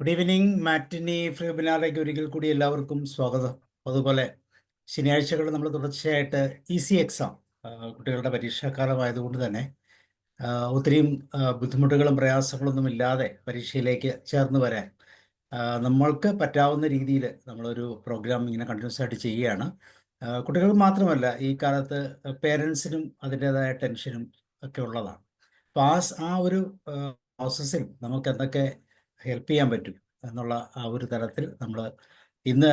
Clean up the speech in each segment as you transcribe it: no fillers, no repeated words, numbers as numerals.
Good evening. Matinee free വെബിനാറിലേക്ക് ഒരിക്കൽ കൂടി എല്ലാവർക്കും സ്വാഗതം. അതുപോലെ ശനിയാഴ്ചകൾ നമ്മൾ തുടർച്ചയായിട്ട് ഈസി എക്സാം, കുട്ടികളുടെ പരീക്ഷാക്കാലമായതുകൊണ്ട് തന്നെ ഒത്തിരിയും ബുദ്ധിമുട്ടുകളും പ്രയാസങ്ങളൊന്നും ഇല്ലാതെ പരീക്ഷയിലേക്ക് ചേർന്ന് വരാൻ നമ്മൾക്ക് പറ്റാവുന്ന രീതിയിൽ നമ്മളൊരു പ്രോഗ്രാം ഇങ്ങനെ കണ്ടിന്യൂസ് ആയിട്ട് ചെയ്യുകയാണ്. കുട്ടികൾക്ക് മാത്രമല്ല, ഈ കാലത്ത് പേരൻസിനും അതിൻ്റെതായ ടെൻഷനും ഒക്കെ ഉള്ളതാണ്. അപ്പോൾ ആ ഒരു പ്രോസസ്സിൽ നമുക്ക് എന്തൊക്കെ ഹെൽപ്പ് ചെയ്യാൻ പറ്റും എന്നുള്ള ആ ഒരു തലത്തിൽ നമ്മൾ ഇന്ന്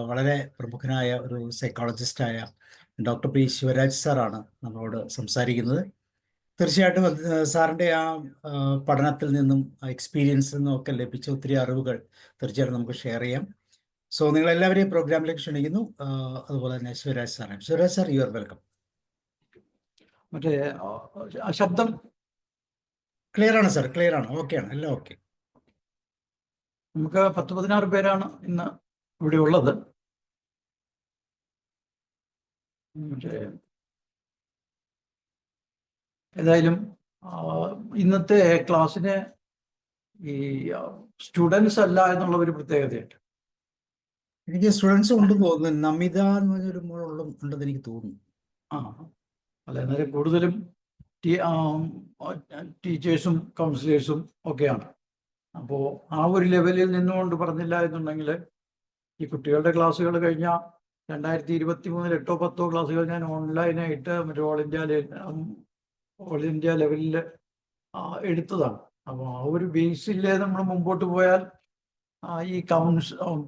വളരെ പ്രമുഖനായ ഒരു സൈക്കോളജിസ്റ്റായ ഡോക്ടർ പി ശിവരാജ് സാറാണ് നമ്മളോട് സംസാരിക്കുന്നത്. തീർച്ചയായിട്ടും സാറിൻ്റെ ആ പഠനത്തിൽ നിന്നും എക്സ്പീരിയൻസിൽ നിന്നും ഒക്കെ ലഭിച്ച ഒത്തിരി അറിവുകൾ തീർച്ചയായിട്ടും നമുക്ക് ഷെയർ ചെയ്യാം. സോ നിങ്ങളെല്ലാവരെയും പ്രോഗ്രാമിലേക്ക് ക്ഷണിക്കുന്നു. അതുപോലെ തന്നെ Shivaraj sir, you are welcome. മറ്റേ ശബ്ദം ക്ലിയർ ആണ് സാർ, ക്ലിയർ ആണ്, ഓക്കെയാണ്, എല്ലാം ഓക്കെ. നമുക്ക് 10-16 പേരാണ് ഇന്ന് ഇവിടെ ഉള്ളത്. ഏതായാലും ഇന്നത്തെ ക്ലാസ്സിന് ഈ സ്റ്റുഡൻസ് അല്ല എന്നുള്ള ഒരു പ്രത്യേകതയുണ്ട്. എനിക്ക് സ്റ്റുഡൻസ് ഉണ്ടെന്ന് തോന്നുന്നു. നമിത എന്ന് പറഞ്ഞൊരു ഉണ്ടെന്ന് എനിക്ക് തോന്നുന്നു. അല്ല, എന്നാലും കൂടുതലും ടീച്ചേഴ്സും കൗൺസിലേഴ്സും ഒക്കെയാണ്. അപ്പോൾ ആ ഒരു ലെവലിൽ നിന്നുകൊണ്ട് പറഞ്ഞില്ല എന്നുണ്ടെങ്കിൽ ഈ കുട്ടികളുടെ ക്ലാസ്സുകൾ കഴിഞ്ഞ 2023 8 or 10 ക്ലാസ്സുകൾ ഞാൻ ഓൺലൈനായിട്ട് മറ്റേ ഓൾ ഇന്ത്യ ലെവലിൽ എടുത്തതാണ്. അപ്പോൾ ആ ഒരു ബേസിൽ നമ്മൾ മുമ്പോട്ട് പോയാൽ ഈ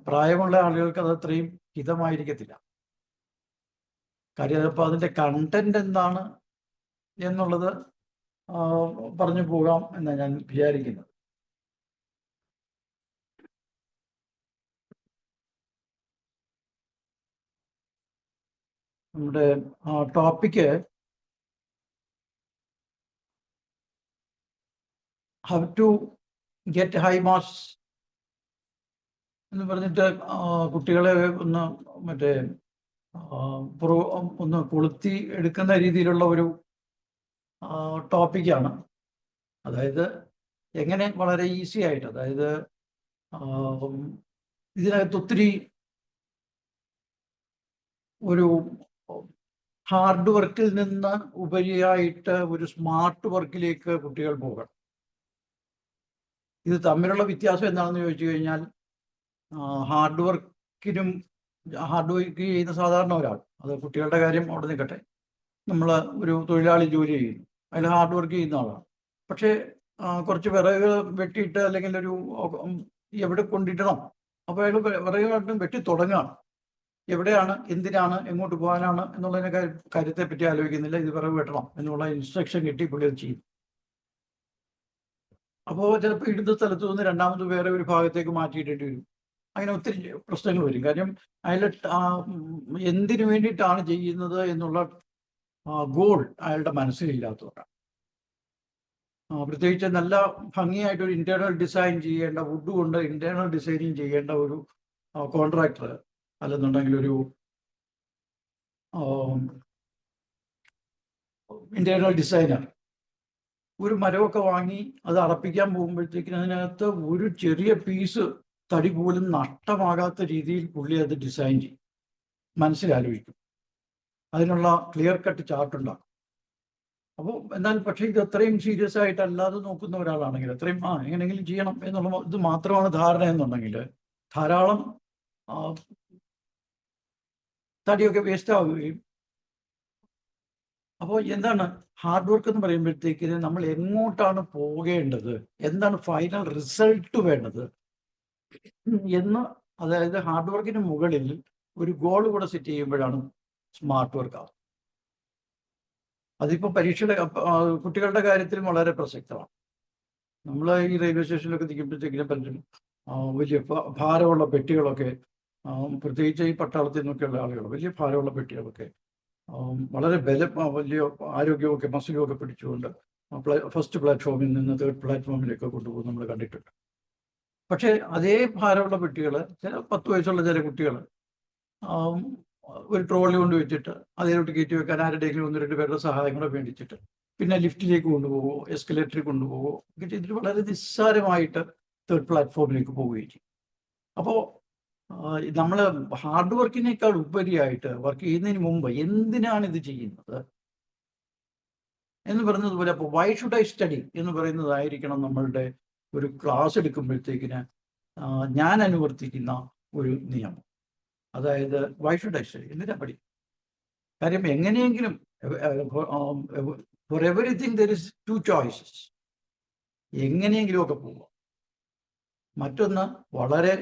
പ്രായമുള്ള ആളുകൾക്ക് അത് അത്രയും ഹിതമായിരിക്കത്തില്ല. കാര്യം അപ്പോൾ അതിൻ്റെ കണ്ടന്റ് എന്താണ് എന്നുള്ളത് പറഞ്ഞു പോകാം എന്നാണ് ഞാൻ വിചാരിക്കുന്നത്. നമ്മുടെ topic how to get high marks എന്ന് പറഞ്ഞിട്ട് കുട്ടികളെ ഒന്ന് കൊളുത്തി എടുക്കുന്ന രീതിയിലുള്ള ഒരു ടോപ്പിക്കാണ്. അതായത് എങ്ങനെ വളരെ ഈസി ആയിട്ട്, അതായത് ഇതിനകത്ത് ഒത്തിരി ഒരു ഹാർഡ് വർക്കിൽ നിന്ന് ഉപരിയായിട്ട് ഒരു സ്മാർട്ട് വർക്കിലേക്ക് കുട്ടികൾ പോകണം. ഇത് തമ്മിലുള്ള വ്യത്യാസം എന്താണെന്ന് ചോദിച്ചു കഴിഞ്ഞാൽ, ഹാർഡ് വർക്ക് ചെയ്യുന്ന സാധാരണ ഒരാൾ, അത് കുട്ടികളുടെ കാര്യം അവിടെ നിൽക്കട്ടെ, നമ്മൾ ഒരു തൊഴിലാളി ജോലി ചെയ്യുന്നു, അതിൽ ഹാർഡ് വർക്ക് ചെയ്യുന്ന ആളാണ്. പക്ഷേ കുറച്ച് വിറകുകൾ വെട്ടിയിട്ട് അല്ലെങ്കിൽ ഒരു എവിടെ കൊണ്ടിടണം, അപ്പോൾ അയാൾ വിറകുകളായിട്ടും വെട്ടി തുടങ്ങുകയാണ്. എവിടെയാണ്, എന്തിനാണ്, എങ്ങോട്ട് പോകാനാണ് എന്നുള്ളതിനെ കാര്യത്തെ പറ്റി ആലോചിക്കുന്നില്ല. ഇത് വിറക് വെട്ടണം എന്നുള്ള ഇൻസ്ട്രക്ഷൻ കിട്ടി പുള്ളി അത് ചെയ്യും. അപ്പോൾ ചിലപ്പോൾ ഇടുന്ന സ്ഥലത്ത് നിന്ന് രണ്ടാമത് വേറെ ഒരു ഭാഗത്തേക്ക് മാറ്റിയിട്ടേണ്ടി വരും. അങ്ങനെ ഒത്തിരി പ്രശ്നങ്ങൾ വരും. കാര്യം അയാൾ എന്തിനു വേണ്ടിയിട്ടാണ് ചെയ്യുന്നത് എന്നുള്ള ഗോൾ അയാളുടെ മനസ്സിലില്ലാത്തതുകൊണ്ടാണ്. പ്രത്യേകിച്ച് നല്ല ഭംഗിയായിട്ടൊരു ഇന്റേണൽ ഡിസൈൻ ചെയ്യേണ്ട, വുഡ് കൊണ്ട് ഇന്റേണൽ ഡിസൈനിങ് ചെയ്യേണ്ട ഒരു കോൺട്രാക്ടർ, അല്ലെന്നുണ്ടെങ്കിൽ ഒരു ഇന്റേണൽ ഡിസൈനർ ഒരു മരമൊക്കെ വാങ്ങി അത് അറപ്പിക്കാൻ പോകുമ്പോഴത്തേക്കിന് അതിനകത്ത് ഒരു ചെറിയ പീസ് തടി പോലും നഷ്ടമാകാത്ത രീതിയിൽ പുള്ളി അത് ഡിസൈൻ ചെയ്യും, മനസ്സിലാലോചിക്കും, അതിനുള്ള ക്ലിയർ കട്ട് ചാർട്ട് ഉണ്ടാക്കും. അപ്പോൾ എന്നാൽ പക്ഷേ ഇത് അത്രയും സീരിയസ് ആയിട്ട് അല്ലാതെ നോക്കുന്ന ഒരാളാണെങ്കിൽ, അത്രയും എങ്ങനെയെങ്കിലും ചെയ്യണം എന്നുള്ള ഇത് മാത്രമാണ് ധാരണ എന്നുണ്ടെങ്കിൽ ധാരാളം തടിയൊക്കെ വേസ്റ്റ് ആവുകയും. അപ്പോൾ എന്താണ് ഹാർഡ് വർക്ക് എന്ന് പറയുമ്പോഴത്തേക്കിന് നമ്മൾ എങ്ങോട്ടാണ് പോകേണ്ടത്, എന്താണ് ഫൈനൽ റിസൾട്ട് വേണ്ടത് എന്ന്, അതായത് ഹാർഡ് വർക്കിന് മുകളിൽ ഒരു ഗോൾ കൂടെ സെറ്റ് ചെയ്യുമ്പോഴാണ് സ്മാർട്ട് വർക്ക് ആവുന്നത്. അതിപ്പോൾ പരീക്ഷയുടെ കുട്ടികളുടെ കാര്യത്തിലും വളരെ പ്രസക്തമാണ്. നമ്മൾ ഈ റെയിൽവേ സ്റ്റേഷനിലൊക്കെ നിൽക്കുമ്പോഴത്തേക്കിനെ പറ്റും വലിയ ഭാരമുള്ള പെട്ടികളൊക്കെ, പ്രത്യേകിച്ച് ഈ പട്ടാളത്തിൽ നിന്നൊക്കെയുള്ള ആളുകൾ വലിയ ഭാരമുള്ള പെട്ടികളൊക്കെ വളരെ വലിയ ആരോഗ്യമൊക്കെ മസിലുമൊക്കെ പിടിച്ചുകൊണ്ട് ഫസ്റ്റ് പ്ലാറ്റ്ഫോമിൽ നിന്ന് തേർഡ് പ്ലാറ്റ്ഫോമിലേക്ക് കൊണ്ടുപോകും നമ്മൾ കണ്ടിട്ടുണ്ട്. പക്ഷേ അതേ ഭാരമുള്ള പെട്ടികൾ ചില 10 വയസ്സുള്ള ചില കുട്ടികൾ ഒരു ട്രോളി കൊണ്ട് വെച്ചിട്ട് അതിലോട്ട് കയറ്റി വെക്കാൻ ആരുടെയെങ്കിലും 1-2 പേരുടെ സഹായം കൂടെ വേണ്ടിച്ചിട്ട് പിന്നെ ലിഫ്റ്റിലേക്ക് കൊണ്ടുപോകുമോ, എസ്കലേറ്ററിൽ കൊണ്ടുപോകുമോ ഒക്കെ ചെയ്തിട്ട് വളരെ നിസ്സാരമായിട്ട് തേർഡ് പ്ലാറ്റ്ഫോമിലേക്ക് പോവുകയും ചെയ്യും. അപ്പോൾ നമ്മൾ ഹാർഡ് വർക്കിനേക്കാൾ ഉപരിയായിട്ട് വർക്ക് ചെയ്യുന്നതിന് മുമ്പ് എന്തിനാണ് ഇത് ചെയ്യുന്നത് എന്ന് പറയുന്നതുപോലെ, അപ്പോൾ വൈ ഷുഡ് ഐ സ്റ്റഡി എന്ന് പറയുന്നതായിരിക്കണം നമ്മളുടെ ഒരു ക്ലാസ് എടുക്കുമ്പോഴത്തേക്കിന് ഞാൻ അനുവർത്തിക്കുന്ന ഒരു നിയമം. അതായത് വൈ ഷുഡ് ഐ സ്റ്റഡി, എന്തിനാ പഠിക്കും? കാര്യം എങ്ങനെയെങ്കിലും four everything there is 2 choices. എങ്ങനെയെങ്കിലും ഒക്കെ പോവുക. മറ്റൊന്ന് വളരെ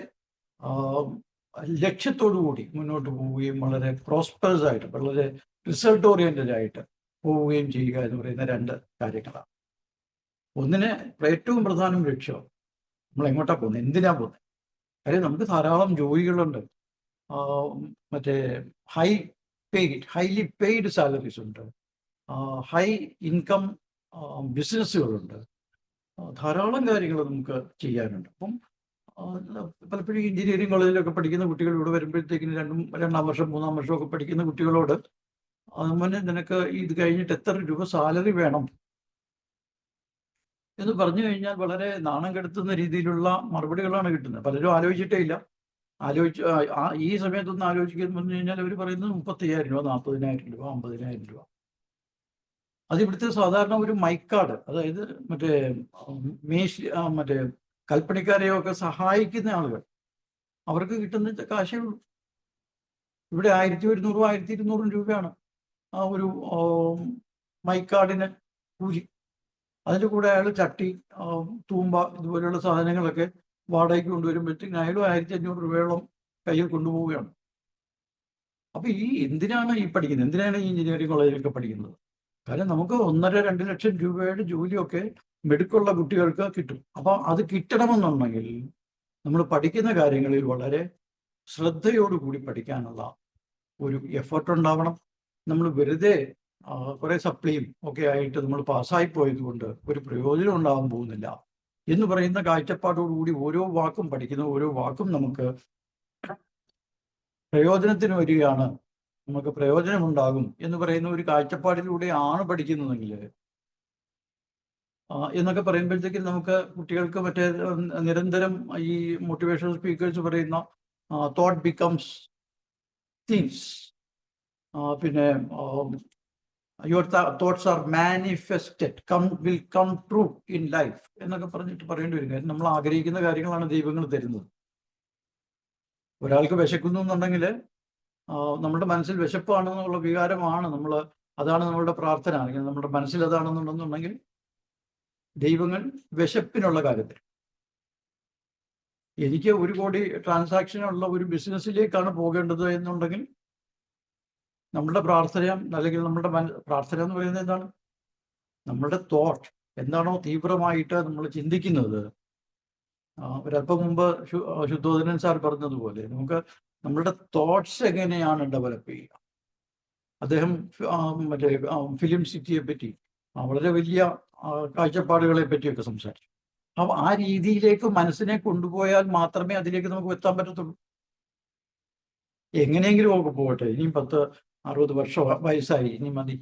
ലക്ഷ്യത്തോടു കൂടി മുന്നോട്ട് പോവുകയും വളരെ പ്രോസ്പേഴ്സ് ആയിട്ട്, വളരെ റിസൾട്ട് ഓറിയൻറ്റഡ് ആയിട്ട് പോവുകയും ചെയ്യുക എന്ന് പറയുന്ന 2 കാര്യങ്ങളാണ്. ഒന്നിന് ഏറ്റവും പ്രധാനം ലക്ഷ്യം, നമ്മൾ എങ്ങോട്ടാണ് പോകുന്നത്, എന്തിനാ പോകുന്നത്. കാര്യം നമുക്ക് ധാരാളം ജോലികളുണ്ട്, മറ്റേ ഹൈലി പെയ്ഡ് സാലറീസ് ഉണ്ട്, ഹൈ ഇൻകം ബിസിനസ്സുകളുണ്ട്, ധാരാളം കാര്യങ്ങൾ നമുക്ക് ചെയ്യാനുണ്ട്. അപ്പം പലപ്പോഴും എഞ്ചിനീയറിംഗ് കോളേജിലൊക്കെ പഠിക്കുന്ന കുട്ടികൾ ഇവിടെ വരുമ്പോഴത്തേക്കിന് 2-ാം വർഷം 3-ാം വർഷമൊക്കെ പഠിക്കുന്ന കുട്ടികളോട് അതുപോലെ നിനക്ക് ഇത് കഴിഞ്ഞിട്ട് എത്ര രൂപ സാലറി വേണം എന്ന് പറഞ്ഞു കഴിഞ്ഞാൽ വളരെ നാണം കെടുത്തുന്ന രീതിയിലുള്ള മറുപടികളാണ് കിട്ടുന്നത്. പലരും ആലോചിച്ചിട്ടേ ഇല്ല. ഈ സമയത്തൊന്നും ആലോചിക്കുന്നു പറഞ്ഞു കഴിഞ്ഞാൽ അവർ പറയുന്നത് 35,000 രൂപ, 40,000 രൂപ, 50,000 രൂപ. അത് ഇവിടുത്തെ സാധാരണ ഒരു മൈക്കാർഡ്, അതായത് മറ്റേ കൽപ്പണിക്കാരെയൊക്കെ സഹായിക്കുന്ന ആളുകൾ, അവർക്ക് കിട്ടുന്ന കാശേ ഉള്ളൂ. ഇവിടെ 1,100 1,200 രൂപയാണ് ആ ഒരു മൈക്കാർഡിന് കൂലി. അതിൻ്റെ കൂടെ അയാൾ ചട്ടി, തൂമ്പ ഇതുപോലെയുള്ള സാധനങ്ങളൊക്കെ വാടകയ്ക്ക് കൊണ്ടുവരുമ്പോഴത്തേക്കും അയാളും 1,500 രൂപയോളം കയ്യിൽ കൊണ്ടുപോവുകയാണ്. അപ്പോൾ എന്തിനാണ് ഈ പഠിക്കുന്നത്, എന്തിനാണ് ഈ എഞ്ചിനീയറിംഗ് കോളേജിലൊക്കെ പഠിക്കുന്നത്? കാരണം നമുക്ക് 1.5-2 ലക്ഷം രൂപയുടെ ജോലിയൊക്കെ മെടുക്കുള്ള കുട്ടികൾക്ക് കിട്ടും. അപ്പോൾ അത് കിട്ടണമെന്നുണ്ടെങ്കിൽ നമ്മൾ പഠിക്കുന്ന കാര്യങ്ങളിൽ വളരെ ശ്രദ്ധയോടുകൂടി പഠിക്കാനുള്ള ഒരു എഫർട്ട് ഉണ്ടാവണം. നമ്മൾ വെറുതെ കുറേ സപ്ലിയും ഒക്കെ ആയിട്ട് നമ്മൾ പാസ്സായി പോയത് കൊണ്ട് ഒരു പ്രയോജനം ഉണ്ടാകാൻ പോകുന്നില്ല എന്ന് പറയുന്ന കാഴ്ചപ്പാടോടുകൂടി ഓരോ വാക്കും പഠിക്കുന്ന ഓരോ വാക്കും നമുക്ക് പ്രയോജനത്തിന് വരികയാണ്, നമുക്ക് പ്രയോജനമുണ്ടാകും എന്ന് പറയുന്ന ഒരു കാഴ്ചപ്പാടിലൂടെയാണ് പഠിക്കുന്നതെങ്കിൽ എന്നൊക്കെ പറയുമ്പോഴത്തേക്കും നമുക്ക് കുട്ടികൾക്ക് മറ്റേ നിരന്തരം ഈ മോട്ടിവേഷണൽ സ്പീക്കേഴ്സ് പറയുന്ന തോട്ട് ബിക്കംസ് തിങ്സ്, പിന്നെ your thoughts are manifested, will come true in life എന്നൊക്കെ പറയേണ്ടി വരും. കാര്യം നമ്മൾ ആഗ്രഹിക്കുന്ന കാര്യങ്ങളാണ് ദൈവങ്ങൾ തരുന്നത്. ഒരാൾക്ക് വിശക്കുന്നു എന്നുണ്ടെങ്കിൽ നമ്മുടെ മനസ്സിൽ വിശപ്പാണെന്നുള്ള വികാരമാണ് അതാണ് നമ്മളുടെ പ്രാർത്ഥന, അല്ലെങ്കിൽ നമ്മുടെ മനസ്സിൽ അതാണെന്നുണ്ടെന്നുണ്ടെങ്കിൽ ദൈവങ്ങൾ വിശപ്പിനുള്ള കാര്യത്തിൽ, എനിക്ക് 1 കോടി ട്രാൻസാക്ഷനുള്ള ഒരു ബിസിനസ്സിലേക്കാണ് പോകേണ്ടത് എന്നുണ്ടെങ്കിൽ നമ്മളുടെ പ്രാർത്ഥന, അല്ലെങ്കിൽ നമ്മുടെ പ്രാർത്ഥന എന്ന് പറയുന്നത് എന്താണ്? നമ്മളുടെ തോട്ട് എന്താണോ തീവ്രമായിട്ട് നമ്മൾ ചിന്തിക്കുന്നത്. ഒരല്പം മുമ്പ് ശുദ്ധോദനൻ സാർ പറഞ്ഞതുപോലെ നമുക്ക് നമ്മളുടെ തോട്ട്സ് എങ്ങനെയാണ് ഡെവലപ്പ് ചെയ്യുക. അദ്ദേഹം മറ്റേ ഫിലിം സിറ്റിയെ പറ്റി വളരെ വലിയ കാഴ്ചപ്പാടുകളെ പറ്റിയൊക്കെ സംസാരിച്ചു. അപ്പോൾ ആ രീതിയിലേക്ക് മനസ്സിനെ കൊണ്ടുപോയാൽ മാത്രമേ അതിലേക്ക് നമുക്ക് എത്താൻ പറ്റത്തുള്ളൂ. എങ്ങനെയെങ്കിലും ഒക്കെ പോകട്ടെ, ഇനിയും 10-60 വർഷം വയസ്സായി, ഇനി മതി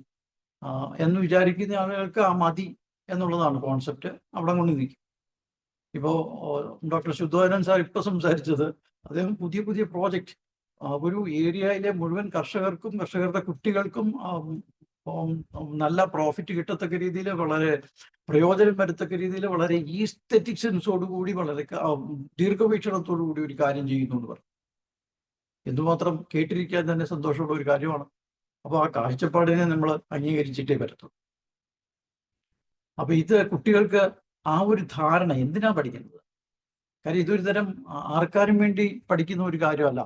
എന്ന് വിചാരിക്കുന്ന ആളുകൾക്ക് ആ മതി എന്നുള്ളതാണ് കോൺസെപ്റ്റ്, അവിടെ കൊണ്ട് നിൽക്കും. ഇപ്പോൾ ഡോക്ടർ ശുദ്ധോദനൻ സാർ ഇപ്പോൾ സംസാരിച്ചത്, അദ്ദേഹം പുതിയ പുതിയ പ്രോജക്റ്റ് ഒരു ഏരിയയിലെ മുഴുവൻ കർഷകർക്കും കർഷകരുടെ കുട്ടികൾക്കും നല്ല പ്രോഫിറ്റ് കിട്ടത്തക്ക രീതിയിൽ, വളരെ പ്രയോജനം വരത്തക്ക രീതിയിൽ, വളരെ ഈസ്തെറ്റിക് സെൻസോടുകൂടി, വളരെ ദീർഘവീക്ഷണത്തോടു കൂടി ഒരു കാര്യം ചെയ്യുന്നു എന്ന് പറഞ്ഞു. എന്തുമാത്രം കേട്ടിരിക്കാൻ തന്നെ സന്തോഷമുള്ള ഒരു കാര്യമാണ്. അപ്പോൾ ആ കാഴ്ചപ്പാടിനെ നമ്മൾ അംഗീകരിച്ചിട്ടേ പറ്റത്തുള്ളൂ. അപ്പോൾ ഇത് കുട്ടികൾക്ക് ആ ഒരു ധാരണ, എന്തിനാ പഠിക്കുന്നത്, കാര്യം ഇതൊരു തരം ആർക്കാരും വേണ്ടി പഠിക്കുന്ന ഒരു കാര്യമല്ല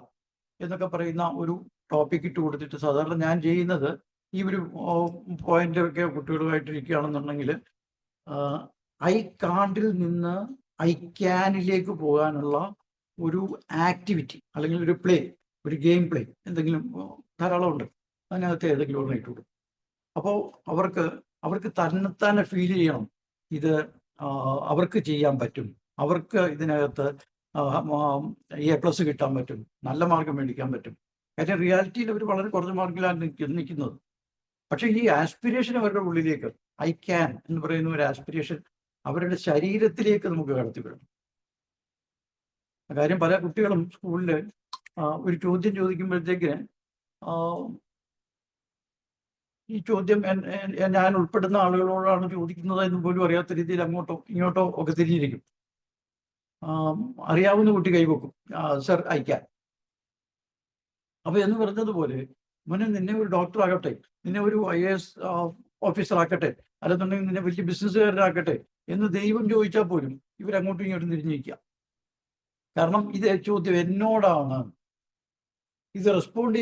എന്നൊക്കെ പറയുന്ന ഒരു ടോപ്പിക് ഇട്ട് കൊടുത്തിട്ട്, സാധാരണ ഞാൻ ചെയ്യുന്നത് ഈ ഒരു പോയിന്റൊക്കെ കുട്ടികളുമായിട്ടിരിക്കുകയാണെന്നുണ്ടെങ്കിൽ ഐ കാണ്ടിൽ നിന്ന് ഐ ക്യാനിലേക്ക് പോകാനുള്ള ഒരു ആക്ടിവിറ്റി, അല്ലെങ്കിൽ ഒരു പ്ലേ, ഒരു ഗെയിം പ്ലേ എന്തെങ്കിലും ധാരാളം ഉണ്ട്, അതിനകത്ത് ഏതെങ്കിലും ഒന്ന് ഇട്ട് കൊടുക്കും. അപ്പോൾ അവർക്ക് തന്നെത്താനെ ഫീൽ ചെയ്യണം ഇത് അവർക്ക് ചെയ്യാൻ പറ്റും, അവർക്ക് ഇതിനകത്ത് A+ കിട്ടാൻ പറ്റും, നല്ല മാർക്കം മേടിക്കാൻ പറ്റും. കാര്യം റിയാലിറ്റിയിൽ അവർ വളരെ കുറച്ച് മാർക്കിലാണ് നിൽക്കുന്നത്. പക്ഷേ ഈ ആസ്പിരേഷൻ അവരുടെ ഉള്ളിലേക്ക്, ഐ ക്യാൻ എന്ന് പറയുന്ന ഒരു ആസ്പിരേഷൻ അവരുടെ ശരീരത്തിലേക്ക് നമുക്ക് കടത്തിവിടണം. കാര്യം പല കുട്ടികളും സ്കൂളിൽ ഒരു ചോദ്യം ചോദിക്കുമ്പോഴത്തേക്ക് ഈ ചോദ്യം ഞാൻ ഉൾപ്പെടുന്ന ആളുകളോടാണ് ചോദിക്കുന്നത് എന്ന് പോലും അറിയാത്ത രീതിയിൽ അങ്ങോട്ടോ ഇങ്ങോട്ടോ ഒക്കെ തിരിഞ്ഞിരിക്കും. അറിയാവുന്ന കുട്ടി കൈവെക്കും, സർ അയക്കാൻ. അപ്പൊ എന്ന് പറഞ്ഞതുപോലെ മോനെ നിന്നെ ഒരു ഡോക്ടർ ആകട്ടെ, നിന്നെ ഒരു IAS ഓഫീസർ ആക്കട്ടെ, അല്ലെന്നുണ്ടെങ്കിൽ നിന്നെ വലിയ ബിസിനസ്സുകാരനാക്കട്ടെ എന്ന് ദൈവം ചോദിച്ചാൽ പോലും ഇവരങ്ങോട്ടും ഇങ്ങോട്ടും തിരിഞ്ഞിരിക്കുക. കാരണം ഇത് ചോദ്യം എന്നോടാണ്, ഇത് റെസ്പോണ്ട്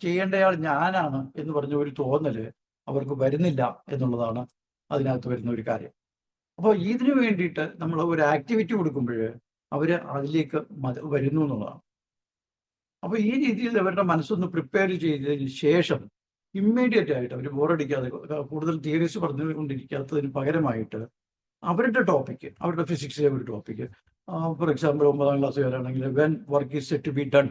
ചെയ്യേണ്ടയാൾ ഞാനാണ് എന്ന് പറഞ്ഞ ഒരു തോന്നല് അവർക്ക് വരുന്നില്ല എന്നുള്ളതാണ് അതിനകത്ത് വരുന്ന ഒരു കാര്യം. അപ്പോൾ ഇതിനു വേണ്ടിയിട്ട് നമ്മൾ ഒരു ആക്ടിവിറ്റി കൊടുക്കുമ്പോൾ അവർ അതിലേക്ക് വരുന്നു എന്നുള്ളതാണ്. അപ്പോൾ ഈ രീതിയിൽ അവരുടെ മനസ്സൊന്ന് പ്രിപ്പയർ ചെയ്തതിന് ശേഷം ഇമ്മീഡിയറ്റ് ആയിട്ട് അവർ ബോറടിക്കാതെ കൂടുതൽ തിയറീസ് പറഞ്ഞുകൊണ്ടിരിക്കാത്തതിന് പകരമായിട്ട് അവരുടെ ടോപ്പിക്ക്, അവരുടെ ഫിസിക്സിലെ ഒരു ടോപ്പിക്ക്, ഫോർ എക്സാമ്പിൾ 9ാം ക്ലാസ്സുകാരാണെങ്കിൽ when work is set to be done.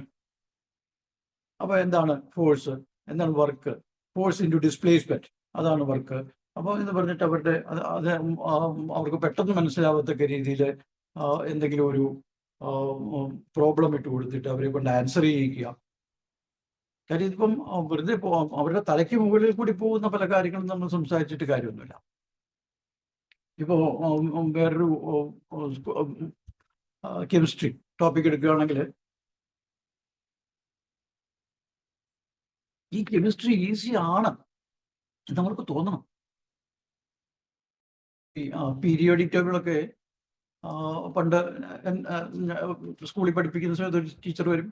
അപ്പോൾ എന്താണ് ഫോഴ്സ്, എന്താണ് വർക്ക്, ഫോഴ്സ് ഇൻറ്റു ഡിസ്പ്ലേസ്മെന്റ്, അതാണ് വർക്ക്. അപ്പോൾ എന്ന് പറഞ്ഞിട്ട് അവരുടെ അത് അവർക്ക് പെട്ടെന്ന് മനസ്സിലാവത്തക്ക രീതിയിൽ എന്തെങ്കിലും ഒരു പ്രോബ്ലം ഇട്ട് കൊടുത്തിട്ട് അവരെ കൊണ്ട് ആൻസർ ചെയ്യിക്കുക. കാര്യം ഇതിപ്പം വെറുതെ അവരുടെ തലയ്ക്ക് മുകളിൽ കൂടി പോകുന്ന പല കാര്യങ്ങളും നമ്മൾ സംസാരിച്ചിട്ട് കാര്യമൊന്നുമില്ല. ഇപ്പോൾ വേറൊരു കെമിസ്ട്രി ടോപ്പിക് എടുക്കുകയാണെങ്കിൽ ഈ കെമിസ്ട്രി ഈസി ആണ് എന്ന് അവർക്ക് തോന്നണം. ഈ പീരിയോഡിക് ടേബിളൊക്കെ പണ്ട് സ്കൂളിൽ പഠിപ്പിക്കുന്ന സമയത്ത് ഒരു ടീച്ചർ വരും,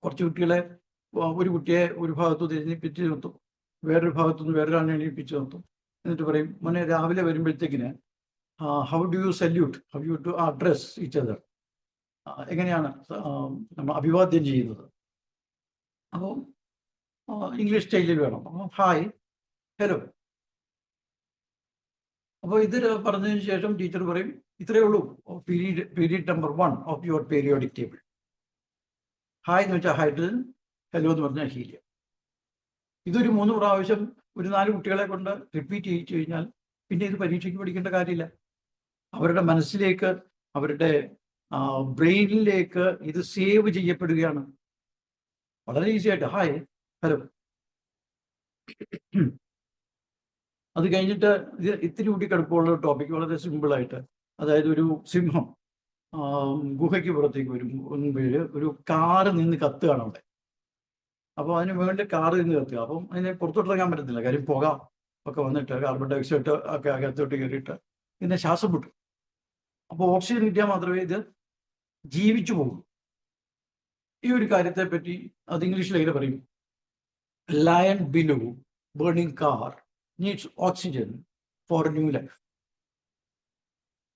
കുറച്ച് കുട്ടികളെ, ഒരു കുട്ടിയെ ഒരു ഭാഗത്തു എഴുന്നേൽപ്പിച്ച് നിർത്തും, വേറൊരു ഭാഗത്തുനിന്ന് വേറൊരാളിനെ എഴുന്നേൽപ്പിച്ച് നിർത്തും. എന്നിട്ട് പറയും, മോനെ രാവിലെ വരുമ്പോഴത്തേക്കിന് how do you salute, how you to address each other, എങ്ങനെയാണ് നമ്മൾ അഭിവാദ്യം ചെയ്യുന്നത്. അപ്പോൾ ഇംഗ്ലീഷ് സ്റ്റൈലിൽ വേണം. അപ്പോൾ ഹായ്, ഹലോ. അപ്പോൾ ഇത് പറഞ്ഞതിന് ശേഷം ടീച്ചർ പറയും, ഇത്രയേ ഉള്ളൂ period number 1 of your periodic table. Hi എന്ന് വെച്ചാൽ ഹൈഡ്രജൻ, ഹലോ എന്ന് പറഞ്ഞാൽ ഹീലിയം. ഇതൊരു 3 പ്രാവശ്യം ഒരു 4 കുട്ടികളെ കൊണ്ട് റിപ്പീറ്റ് ചെയ്യിച്ചു കഴിഞ്ഞാൽ പിന്നെ ഇത് പരീക്ഷയ്ക്ക് പഠിക്കേണ്ട കാര്യമില്ല. അവരുടെ മനസ്സിലേക്ക്, അവരുടെ ബ്രെയിനിലേക്ക് ഇത് സേവ് ചെയ്യപ്പെടുകയാണ് വളരെ ഈസി ആയിട്ട്. Hi, hello. അത് കഴിഞ്ഞിട്ട് ഇത് ഇത്തിരി കൂടി കടുപ്പമുള്ള ടോപ്പിക്, വളരെ സിമ്പിളായിട്ട്. അതായത് ഒരു സിംഹം ഗുഹയ്ക്ക് പുറത്തേക്ക് വരുമ്പോൾ ഒരു കാറ് നിന്ന് കത്തുകയാണ് അവിടെ. അപ്പോൾ അതിന് വേണ്ടി കാറ് നിന്ന് കത്തുക. അപ്പം അതിനെ പുറത്തോട്ടിറങ്ങാൻ പറ്റത്തില്ല, കാര്യം പുക ഒക്കെ വന്നിട്ട് കാർബൺ ഡയോക്സൈഡ് ഒക്കെ അകത്തോട്ട് കയറിയിട്ട് ഇതിനെ ശ്വാസം വിട്ടു. അപ്പോൾ ഓക്സിജൻ കിട്ടിയാൽ മാത്രമേ ഇത് ജീവിച്ചു പോകും. ഈ ഒരു കാര്യത്തെ പറ്റി അത് ഇംഗ്ലീഷിൽ എങ്ങനെ പറയും? Lion below burning car needs oxygen for new life.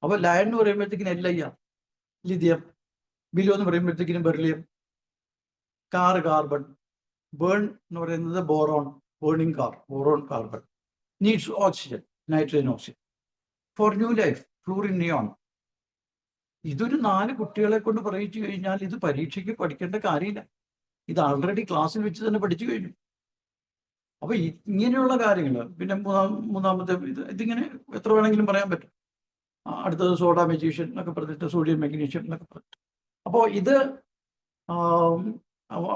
അപ്പോൾ ലയൺ എന്ന് പറയുമ്പോഴത്തേക്കിന് LIR ലിഥിയം, ബിലോ എന്ന് പറയുമ്പോഴത്തേക്കിനും ബെർലിയം, കാർ കാർബൺ, ബേൺ എന്ന് പറയുന്നത് boron, burning car boron carbon, needs oxygen nitrogen oxygen for new life fluorine neon. ഇതൊരു 4 കുട്ടികളെ കൊണ്ട് പറയിച്ചു കഴിഞ്ഞാൽ ഇത് പരീക്ഷയ്ക്ക് പഠിക്കേണ്ട കാര്യമില്ല. ഇത് ആൾറെഡി ക്ലാസ്സിൽ വെച്ച് തന്നെ പഠിച്ചു കഴിഞ്ഞു. അപ്പൊ ഇങ്ങനെയുള്ള കാര്യങ്ങൾ, പിന്നെ മൂന്നാമത്തെ ഇതിങ്ങനെ എത്ര വേണമെങ്കിലും പറയാൻ പറ്റും. അടുത്തത് സോഡ മെജീഷ്യൻ എന്നൊക്കെ പറഞ്ഞിട്ട്, സോഡിയം മെഗ്നീഷ്യം എന്നൊക്കെ പറഞ്ഞിട്ട്. അപ്പോൾ ഇത്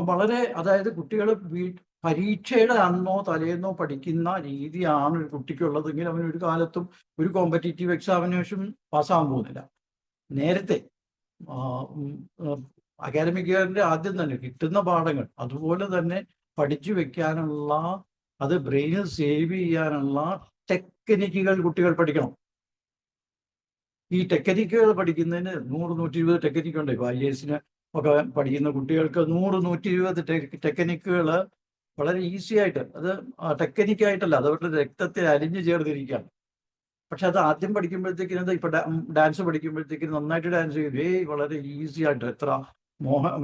വളരെ, അതായത് കുട്ടികൾ പരീക്ഷയുടെ അന്നോ തലേന്നോ പഠിക്കുന്ന രീതിയാണ് ഒരു കുട്ടിക്കുള്ളതെങ്കിൽ അവൻ ഒരു കാലത്തും ഒരു കോമ്പറ്റീറ്റീവ് എക്സാമിനേഷൻ പാസ്സാകാൻ പോകുന്നില്ല. നേരത്തെ അക്കാഡമിക് ഇയറിന്റെ ആദ്യം തന്നെ കിട്ടുന്ന പാഠങ്ങൾ അതുപോലെ തന്നെ പഠിച്ചു വെക്കാനുള്ള, അത് ബ്രെയിനിൽ സേവ് ചെയ്യാനുള്ള ടെക്നിക്കുകൾ കുട്ടികൾ പഠിക്കണം. ഈ ടെക്നിക്കുകൾ പഠിക്കുന്നതിന് 100-120 ടെക്നിക്കുണ്ട്. ഇപ്പോൾ IAS ഒക്കെ പഠിക്കുന്ന കുട്ടികൾക്ക് 100-120 ടെക്നിക്കുകൾ വളരെ ഈസി ആയിട്ട്, അത് ടെക്നിക്കായിട്ടല്ല, അത് അവരുടെ രക്തത്തെ അലിഞ്ഞു ചേർന്നിരിക്കുകയാണ്. പക്ഷെ അത് ആദ്യം പഠിക്കുമ്പോഴത്തേക്കിനും, ഇപ്പൊ ഡാൻസ് പഠിക്കുമ്പോഴത്തേക്കും നന്നായിട്ട് ഡാൻസ് ചെയ്യുന്നു, വളരെ ഈസി ആയിട്ട്, എത്ര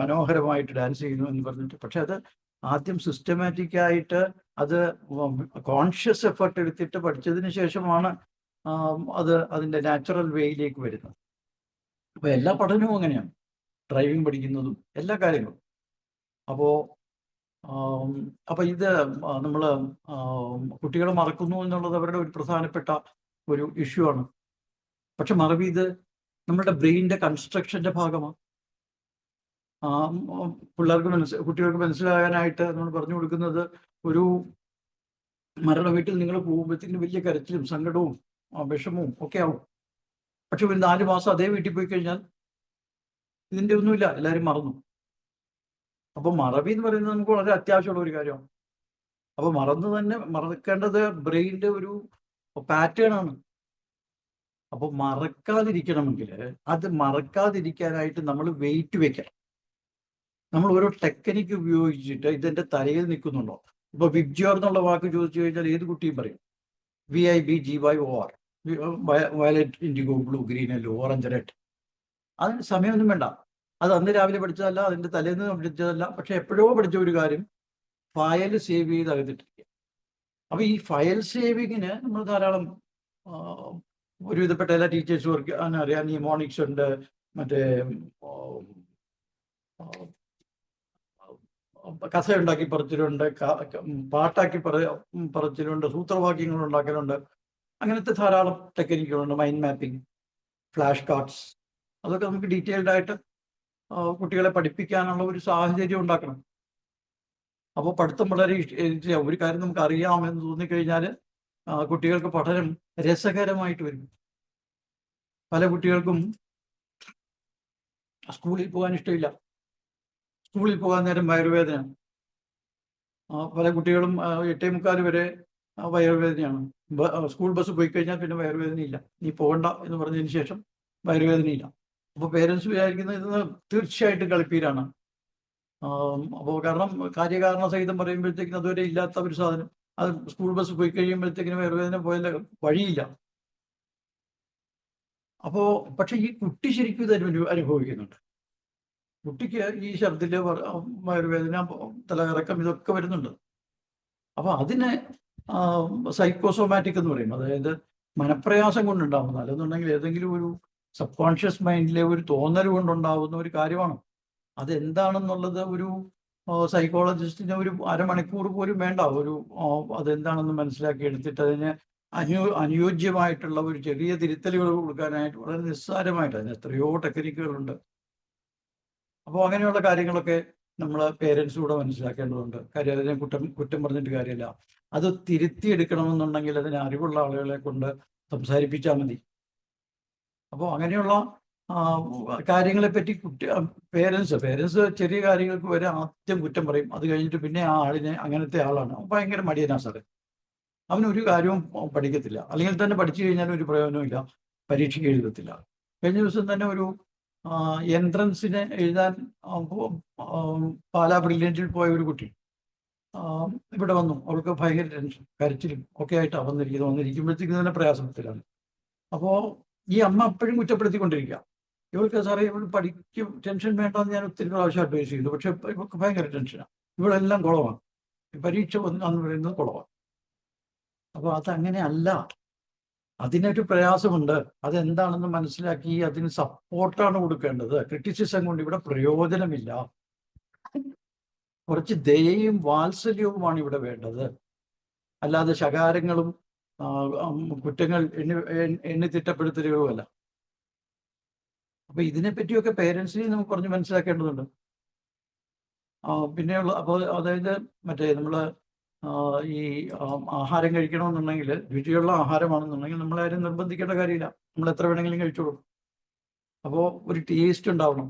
മനോഹരമായിട്ട് ഡാൻസ് ചെയ്യുന്നു എന്ന് പറഞ്ഞിട്ട്. പക്ഷെ അത് ആദ്യം സിസ്റ്റമാറ്റിക് ആയിട്ട് അത് കോൺഷ്യസ് എഫർട്ട് എടുത്തിട്ട് പഠിച്ചതിന് ശേഷമാണ് അത് അതിൻ്റെ നാച്ചുറൽ വേയിലേക്ക് വരുന്നത്. അപ്പോൾ എല്ലാ പഠനവും അങ്ങനെയാണ്, ഡ്രൈവിംഗ് പഠിക്കുന്നതും എല്ലാ കാര്യങ്ങളും. അപ്പോൾ ഇത് നമ്മൾ കുട്ടികൾ മറക്കുന്നു എന്നുള്ളത് അവരുടെ ഒരു പ്രധാനപ്പെട്ട ഒരു ഇഷ്യൂ ആണ്. പക്ഷെ മറവി ഇത് നമ്മുടെ ബ്രെയിനിന്റെ കൺസ്ട്രക്ഷന്റെ ഭാഗമാണ്. കുട്ടികൾക്ക് മനസ്സിലാകാനായിട്ട് നമ്മൾ പറഞ്ഞു കൊടുക്കുന്നത്, ഒരു മരണ വീട്ടിൽ നിങ്ങൾ പോകുമ്പോഴത്തേക്കും വലിയ കരച്ചിലും സങ്കടവും വിഷമവും ഒക്കെ ആവും. പക്ഷെ ഒരു 4 മാസം അതേ വീട്ടിൽ പോയി കഴിഞ്ഞാൽ ഇതിൻ്റെ ഒന്നുമില്ല, എല്ലാവരും മറന്നു. അപ്പൊ മറവി എന്ന് പറയുന്നത് നമുക്ക് വളരെ അത്യാവശ്യമുള്ള ഒരു കാര്യമാണ്. അപ്പൊ മറക്കേണ്ടത് ബ്രെയിനിന്റെ ഒരു പാറ്റേൺ ആണ്. അപ്പൊ മറക്കാതിരിക്കണമെങ്കിൽ, അത് മറക്കാതിരിക്കാനായിട്ട് നമ്മൾ വെയിറ്റ് വെക്കണം. നമ്മൾ ഓരോ ടെക്നിക്ക് ഉപയോഗിച്ചിട്ട് ഇതെന്റെ തലയിൽ നിൽക്കുന്നുണ്ടോ. ഇപ്പൊ വിബ്ജിയോർ എന്നുള്ള വാക്ക് ചോദിച്ചു കഴിഞ്ഞാൽ ഏത് കുട്ടിയും പറയും. VIBGYOR, violet, IndiGo, blue, green, yellow, orange, red. അതിന് സമയമൊന്നും വേണ്ട. അത് അന്ന് രാവിലെ പഠിച്ചതല്ല, അതിന്റെ തലേന്ന് പഠിച്ചതല്ല. പക്ഷെ എപ്പോഴോ പഠിച്ച ഒരു കാര്യം ഫയൽ സേവ് ചെയ്ത് അകത്തിട്ടിരിക്കുക. അപ്പൊ ഈ ഫയൽ സേവിങ്ങിന് നമ്മൾ ധാരാളം ഒരുവിധപ്പെട്ട എല്ലാ ടീച്ചേഴ്സ് വർക്ക് അറിയാം. നിമോണിക്സ് ഉണ്ട്, മറ്റേ കഥയുണ്ടാക്കി പറച്ചിലുണ്ട്, പാട്ടാക്കി പറച്ചിലുണ്ട്, സൂത്രവാക്യങ്ങൾ ഉണ്ടാക്കലുണ്ട്. അങ്ങനത്തെ ധാരാളം ടെക്നിക്കുകളുണ്ട്. മൈൻഡ് മാപ്പിംഗ്, ഫ്ലാഷ് കാർഡ്സ്, അതൊക്കെ നമുക്ക് ഡീറ്റെയിൽഡ് ആയിട്ട് കുട്ടികളെ പഠിപ്പിക്കാനുള്ള ഒരു സാഹചര്യം ഉണ്ടാക്കണം. അപ്പോൾ പഠിത്തം വളരെ ഒരു കാര്യം നമുക്ക് അറിയാമെന്ന് തോന്നിക്കഴിഞ്ഞാൽ കുട്ടികൾക്ക് പഠനം രസകരമായിട്ട് വരും. പല കുട്ടികൾക്കും സ്കൂളിൽ പോകാൻ ഇഷ്ടമില്ല. സ്കൂളിൽ പോകാൻ നേരം വയറുവേദന. പല കുട്ടികളും 8:45 വരെ വയറുവേദനയാണ്. സ്കൂൾ ബസ് പോയി കഴിഞ്ഞാൽ പിന്നെ വയറുവേദനയില്ല. നീ പോകണ്ട എന്ന് പറഞ്ഞതിന് ശേഷം വയറുവേദനയില്ല. അപ്പോൾ പേരൻസ് വിചാരിക്കുന്നത് ഇത് തീർച്ചയായിട്ടും കളിപ്പീരാണ്. അപ്പോൾ കാര്യകാരണ സഹിതം പറയുമ്പോഴത്തേക്കിനും അതുവരെ ഇല്ലാത്ത ഒരു സാധനം, അത് സ്കൂൾ ബസ് പോയി കഴിയുമ്പോഴത്തേക്കിനും വയറുവേദന പോയാൽ വഴിയില്ല. പക്ഷെ ഈ കുട്ടി ശരിക്കും ഇത് അനുഭവിക്കുന്നുണ്ട്. കുട്ടിക്ക് ഈ ഛർദില്, വയറുവേദന, തലകറക്കം, ഇതൊക്കെ വരുന്നുണ്ട്. അപ്പൊ അതിനെ സൈക്കോസോമാറ്റിക് എന്ന് പറയും. അതായത് മനപ്രയാസം കൊണ്ടുണ്ടാവുന്ന, അല്ലെന്നുണ്ടെങ്കിൽ ഏതെങ്കിലും ഒരു സബ് കോൺഷ്യസ് മൈൻഡിലെ ഒരു തോന്നൽ കൊണ്ടുണ്ടാവുന്ന ഒരു കാര്യമാണ്. അതെന്താണെന്നുള്ളത് ഒരു സൈക്കോളജിസ്റ്റിന് ഒരു അരമണിക്കൂർ പോലും വേണ്ട. അതെന്താണെന്ന് മനസ്സിലാക്കി എടുത്തിട്ട് അതിന് അനുയോജ്യമായിട്ടുള്ള ഒരു ചെറിയ തിരുത്തലുകൾ കൊടുക്കാനായിട്ട് വളരെ നിസ്സാരമായിട്ട് അതിന് എത്രയോ ടെക്നിക്കുകളുണ്ട്. അപ്പോൾ അങ്ങനെയുള്ള കാര്യങ്ങളൊക്കെ നമ്മൾ പേരൻസ് കൂടെ മനസ്സിലാക്കേണ്ടതുണ്ട്. കാര്യം അതിനെ കുറ്റം പറഞ്ഞിട്ട് കാര്യമില്ല. അത് തിരുത്തിയെടുക്കണമെന്നുണ്ടെങ്കിൽ അതിന് അറിവുള്ള ആളുകളെ കൊണ്ട് സംസാരിപ്പിച്ചാൽ മതി. അപ്പോൾ അങ്ങനെയുള്ള കാര്യങ്ങളെ പറ്റി പേരൻസ് ചെറിയ കാര്യങ്ങൾക്ക് വരെ ആദ്യം കുറ്റം പറയും. അത് കഴിഞ്ഞിട്ട് പിന്നെ ആ ആളിനെ, അങ്ങനത്തെ ആളാണ്, ഭയങ്കര മടിയനാ സാറേ, അവനൊരു കാര്യവും പഠിക്കത്തില്ല, അല്ലെങ്കിൽ തന്നെ പഠിച്ചു കഴിഞ്ഞാൽ ഒരു പ്രയോജനമില്ല, പരീക്ഷയ്ക്ക് എഴുതത്തില്ല. കഴിഞ്ഞ ദിവസം തന്നെ ഒരു എൻട്രൻസിന് എഴുതാൻ പാലാ ബ്രില്യൻറ്റിൽ പോയ ഒരു കുട്ടി ഇവിടെ വന്നു. അവൾക്ക് ഭയങ്കര ടെൻഷൻ, കരച്ചിലും ഒക്കെ ആയിട്ടാണ് വന്നിരിക്കുമ്പോഴത്തേക്കും തന്നെ പ്രയാസത്തിലാണ്. അപ്പോൾ ഈ അമ്മ അപ്പോഴും കുറ്റപ്പെടുത്തിക്കൊണ്ടിരിക്കുക. ഇവൾക്ക് സാറേ ഇവൾ പഠിക്കും, ടെൻഷൻ വേണ്ടെന്ന് ഞാൻ ഒത്തിരി പ്രാവശ്യം അഡ്വൈസ് ചെയ്തു. പക്ഷെ ഇവൾക്ക് ഭയങ്കര ടെൻഷനാണ്, ഇവളെല്ലാം കുളമാണ്, പരീക്ഷ എന്ന് പറയുന്നത് കുളമാണ്. അപ്പോൾ അതങ്ങനെ അല്ല, അതിനൊരു പ്രയാസമുണ്ട്. അതെന്താണെന്ന് മനസ്സിലാക്കി അതിന് സപ്പോർട്ടാണ് കൊടുക്കേണ്ടത്. ക്രിറ്റിസിസം കൊണ്ട് ഇവിടെ പ്രയോജനമില്ല. കുറച്ച് ദയയും വാത്സല്യവുമാണ് ഇവിടെ വേണ്ടത്, അല്ലാതെ ശകാരങ്ങളും കുറ്റങ്ങൾ എണ്ണി തിട്ടപ്പെടുത്തലുകളുമല്ല. അപ്പൊ ഇതിനെപ്പറ്റിയൊക്കെ പേരൻസിനെ നമുക്ക് പറഞ്ഞ് മനസ്സിലാക്കേണ്ടതുണ്ട്. പിന്നെയുള്ള അതായത് മറ്റേ നമ്മള് ഈ ആഹാരം കഴിക്കണമെന്നുണ്ടെങ്കിൽ, രുചിയുള്ള ആഹാരമാണെന്നുണ്ടെങ്കിൽ നമ്മളാരും നിർബന്ധിക്കേണ്ട കാര്യമില്ല, നമ്മൾ എത്ര വേണമെങ്കിലും കഴിച്ചോളൂ. അപ്പോൾ ഒരു ടേസ്റ്റ് ഉണ്ടാവണം.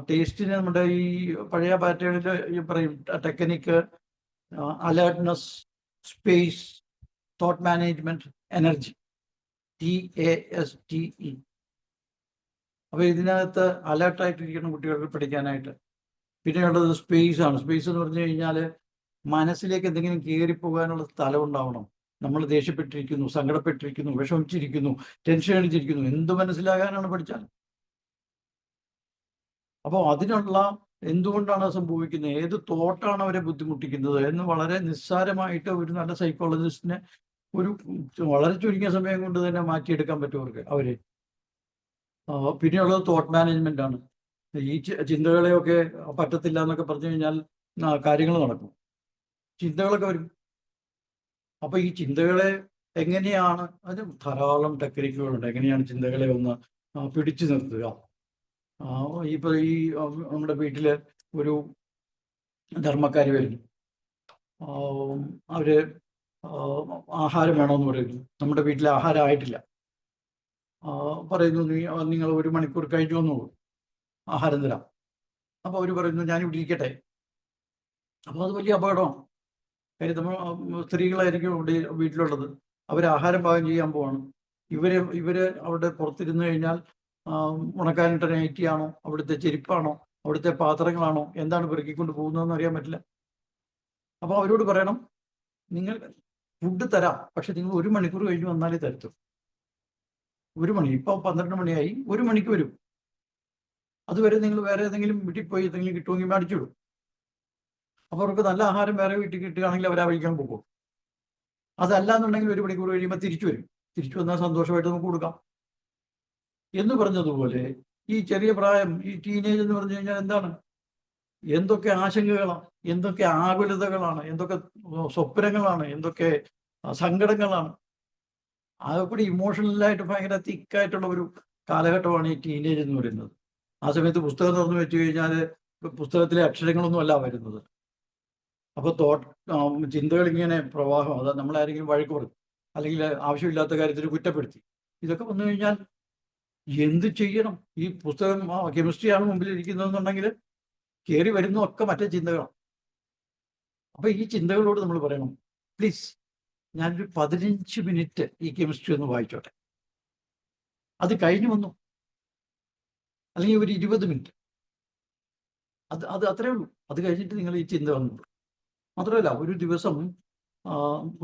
ടേസ്റ്റിന് നമ്മുടെ ഈ പഴയ പാറ്റേണിൽ പറയും technique, alertness, space, thought management, energy, TASTE. അപ്പോൾ ഇതിനകത്ത് അലേർട്ടായിട്ടിരിക്കണം കുട്ടികൾക്ക് പഠിക്കാനായിട്ട്. പിന്നെയുള്ളത് സ്പേസ് ആണ്. സ്പേസ് എന്ന് പറഞ്ഞു കഴിഞ്ഞാൽ മനസ്സിലേക്ക് എന്തെങ്കിലും കയറിപ്പോകാനുള്ള സ്ഥലം ഉണ്ടാവണം. നമ്മൾ ദേഷ്യപ്പെട്ടിരിക്കുന്നു, സങ്കടപ്പെട്ടിരിക്കുന്നു, വിഷമിച്ചിരിക്കുന്നു, ടെൻഷൻ അടിച്ചിരിക്കുന്നു, എന്ത് മനസ്സിലാകാനാണ് പഠിച്ചാൽ? അപ്പോൾ അതിനുള്ള എന്തുകൊണ്ടാണ് സംഭവിക്കുന്നത്, ഏത് തോട്ടാണ് അവരെ ബുദ്ധിമുട്ടിക്കുന്നത് എന്ന് വളരെ നിസ്സാരമായിട്ട് ഒരു നല്ല സൈക്കോളജിസ്റ്റിനെ വളരെ ചുരുങ്ങിയ സമയം കൊണ്ട് തന്നെ മാറ്റിയെടുക്കാൻ പറ്റും അവര്. പിന്നെയുള്ളത് തോട്ട് മാനേജ്മെന്റ് ആണ്. ഈ ചിന്തകളെയൊക്കെ പറ്റത്തില്ല എന്നൊക്കെ പറഞ്ഞു കഴിഞ്ഞാൽ കാര്യങ്ങൾ നടക്കും, ചിന്തകളൊക്കെ വരും. അപ്പൊ ഈ ചിന്തകളെ എങ്ങനെയാണ്, അതിന് ധാരാളം ടെക്നിക്കുകളുണ്ട്. എങ്ങനെയാണ് ചിന്തകളെ ഒന്ന് പിടിച്ചു നിർത്തുക, ഇപ്പൊ ഈ നമ്മുടെ വീട്ടില് ഒരു ധർമ്മക്കാരി വരുന്നു. അവര് ആഹാരം വേണമെന്ന് പറയുന്നു. നമ്മുടെ വീട്ടിൽ ആഹാരം ആയിട്ടില്ല. പറയുന്നു, നിങ്ങൾ 1 മണിക്കൂർ കഴിഞ്ഞു വന്നോളൂ, ആഹാരം തരാം. അപ്പോൾ അവർ പറയുന്നു, ഞാനിവിടെ ഇരിക്കട്ടെ. അപ്പോൾ അത് വലിയ അപകടമാണ്. കാര്യം നമ്മൾ സ്ത്രീകളായിരിക്കും ഇവിടെ വീട്ടിലുള്ളത്. അവർ ആഹാരം പാകം ചെയ്യാൻ പോവാണ്. ഇവര് അവിടെ പുറത്തിരുന്ന് കഴിഞ്ഞാൽ ഉണക്കാനിട്ട നൈറ്റിയാണോ, അവിടുത്തെ ചെരുപ്പാണോ, അവിടുത്തെ പാത്രങ്ങളാണോ, എന്താണ് പെറുക്കിക്കൊണ്ട് പോകുന്നതെന്ന് അറിയാൻ പറ്റില്ല. അപ്പോൾ അവരോട് പറയണം, നിങ്ങൾ ഫുഡ് തരാം, പക്ഷെ നിങ്ങൾ 1 മണിക്കൂർ കഴിഞ്ഞ് വന്നാലേ തരത്തു. 1 മണി, ഇപ്പോൾ 12 മണിയായി, 1 മണിക്ക് വരും. അതുവരെ നിങ്ങൾ വേറെ ഏതെങ്കിലും വീട്ടിൽ പോയി എന്തെങ്കിലും കിട്ടുമെങ്കിൽ മേടിച്ചിടും. അപ്പോൾ അവർക്ക് നല്ല ആഹാരം വേറെ വീട്ടിൽ കിട്ടുകയാണെങ്കിൽ അവർ ആ വഴിക്കാൻ പോകും. അതല്ല എന്നുണ്ടെങ്കിൽ 1 മണിക്കൂർ കഴിയുമ്പോൾ തിരിച്ചു വരും. തിരിച്ചു വന്നാൽ സന്തോഷമായിട്ട് നമുക്ക് കൊടുക്കാം എന്ന് പറഞ്ഞതുപോലെ ഈ ചെറിയ പ്രായം, ഈ ടീനേജ് എന്ന് പറഞ്ഞു കഴിഞ്ഞാൽ എന്താണ്? എന്തൊക്കെ ആശങ്കകളാണ്, എന്തൊക്കെ ആകുലതകളാണ്, എന്തൊക്കെ സ്വപ്നങ്ങളാണ്, എന്തൊക്കെ സങ്കടങ്ങളാണ്. അതുകൂടി ഇമോഷണലായിട്ട് ഭയങ്കര തിക്കായിട്ടുള്ള ഒരു കാലഘട്ടമാണ് ഈ ടീനേജ് എന്ന് പറയുന്നത്. ആ സമയത്ത് പുസ്തകം തുറന്നു വെച്ച് കഴിഞ്ഞാൽ പുസ്തകത്തിലെ അക്ഷരങ്ങളൊന്നും അല്ല വരുന്നത്. അപ്പോൾ ചിന്തകൾ ഇങ്ങനെ പ്രവാഹം, അതാ നമ്മളാരെങ്കിലും വഴക്ക് പറയും, അല്ലെങ്കിൽ ആവശ്യമില്ലാത്ത കാര്യത്തിൽ കുറ്റപ്പെടുത്തി, ഇതൊക്കെ വന്നു കഴിഞ്ഞാൽ എന്ത് ചെയ്യണം? ഈ പുസ്തകം കെമിസ്ട്രിയാണ് മുമ്പിൽ ഇരിക്കുന്നതെന്നുണ്ടെങ്കിൽ കയറി വരുന്നതൊക്കെ മറ്റേ ചിന്തകളാണ്. അപ്പൊ ഈ ചിന്തകളോട് നമ്മൾ പറയണം, പ്ലീസ് ഞാനൊരു 15 മിനിറ്റ് ഈ കെമിസ്ട്രി ഒന്ന് വായിച്ചോട്ടെ. അത് കഴിഞ്ഞു വന്നു, അല്ലെങ്കിൽ ഒരു 20 മിനിറ്റ്, അത് അത്രേ ഉള്ളൂ. അത് കഴിഞ്ഞിട്ട് നിങ്ങൾ ഈ ചിന്ത വന്നു. മാത്രമല്ല, ഒരു ദിവസം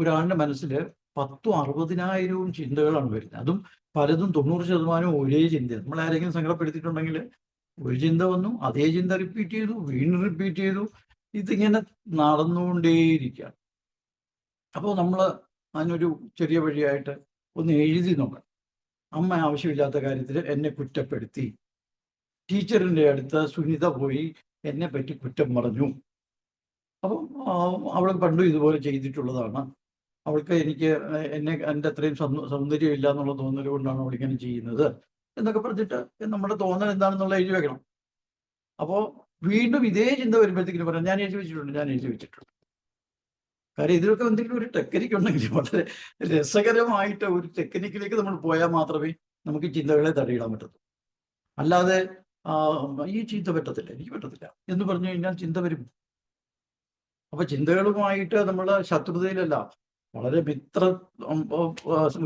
ഒരാളുടെ മനസ്സിൽ 10,000 60,000 ചിന്തകളാണ് വരുന്നത്. അതും പലതും 90% ഒരേ ചിന്ത. നമ്മൾ ആരെങ്കിലും സങ്കടപ്പെടുത്തിയിട്ടുണ്ടെങ്കിൽ ഒരു ചിന്ത വന്നു, അതേ ചിന്ത റിപ്പീറ്റ് ചെയ്തു, വീണ്ടും റിപ്പീറ്റ് ചെയ്തു. ഇതിങ്ങനെ നടന്നുകൊണ്ടേയിരിക്കുകയാണ്. അപ്പോൾ നമ്മൾ അതിനൊരു ചെറിയ വഴിയായിട്ട് ഒന്ന് എഴുതി നോക്കണം. അമ്മ ആവശ്യമില്ലാത്ത കാര്യത്തിൽ എന്നെ കുറ്റപ്പെടുത്തി, ടീച്ചറിൻ്റെ അടുത്ത് സുനിത പോയി എന്നെ പറ്റി കുറ്റം പറഞ്ഞു, അപ്പം അവൾ പണ്ടും ഇതുപോലെ ചെയ്തിട്ടുള്ളതാണ്, അവൾക്ക് എൻ്റെ അത്രയും സൗന്ദര്യം ഇല്ല എന്നുള്ള തോന്നൽ കൊണ്ടാണ് അവളിങ്ങനെ ചെയ്യുന്നത് എന്നൊക്കെ പറഞ്ഞിട്ട് നമ്മുടെ തോന്നൽ എന്താണെന്നുള്ള എഴുതി വെക്കണം. അപ്പോൾ വീണ്ടും ഇതേ ചിന്ത വരുമ്പോഴത്തേക്കിനും പറയാം, ഞാൻ എഴുതി വെച്ചിട്ടുണ്ട്. കാര്യം ഇതിലൊക്കെ എന്തെങ്കിലും ഒരു ടെക്നിക്ക് ഉണ്ടെങ്കിൽ, വളരെ രസകരമായിട്ട് ഒരു ടെക്നിക്കിലേക്ക് നമ്മൾ പോയാൽ മാത്രമേ നമുക്ക് ചിന്തകളെ തടയിടാൻ പറ്റൂ. അല്ലാതെ ഈ ചിന്ത പറ്റത്തില്ല, എനിക്ക് പറ്റത്തില്ല എന്ന് പറഞ്ഞു കഴിഞ്ഞാൽ ചിന്ത വരും. അപ്പൊ ചിന്തകളുമായിട്ട് നമ്മൾ ശത്രുതയിലല്ല, വളരെ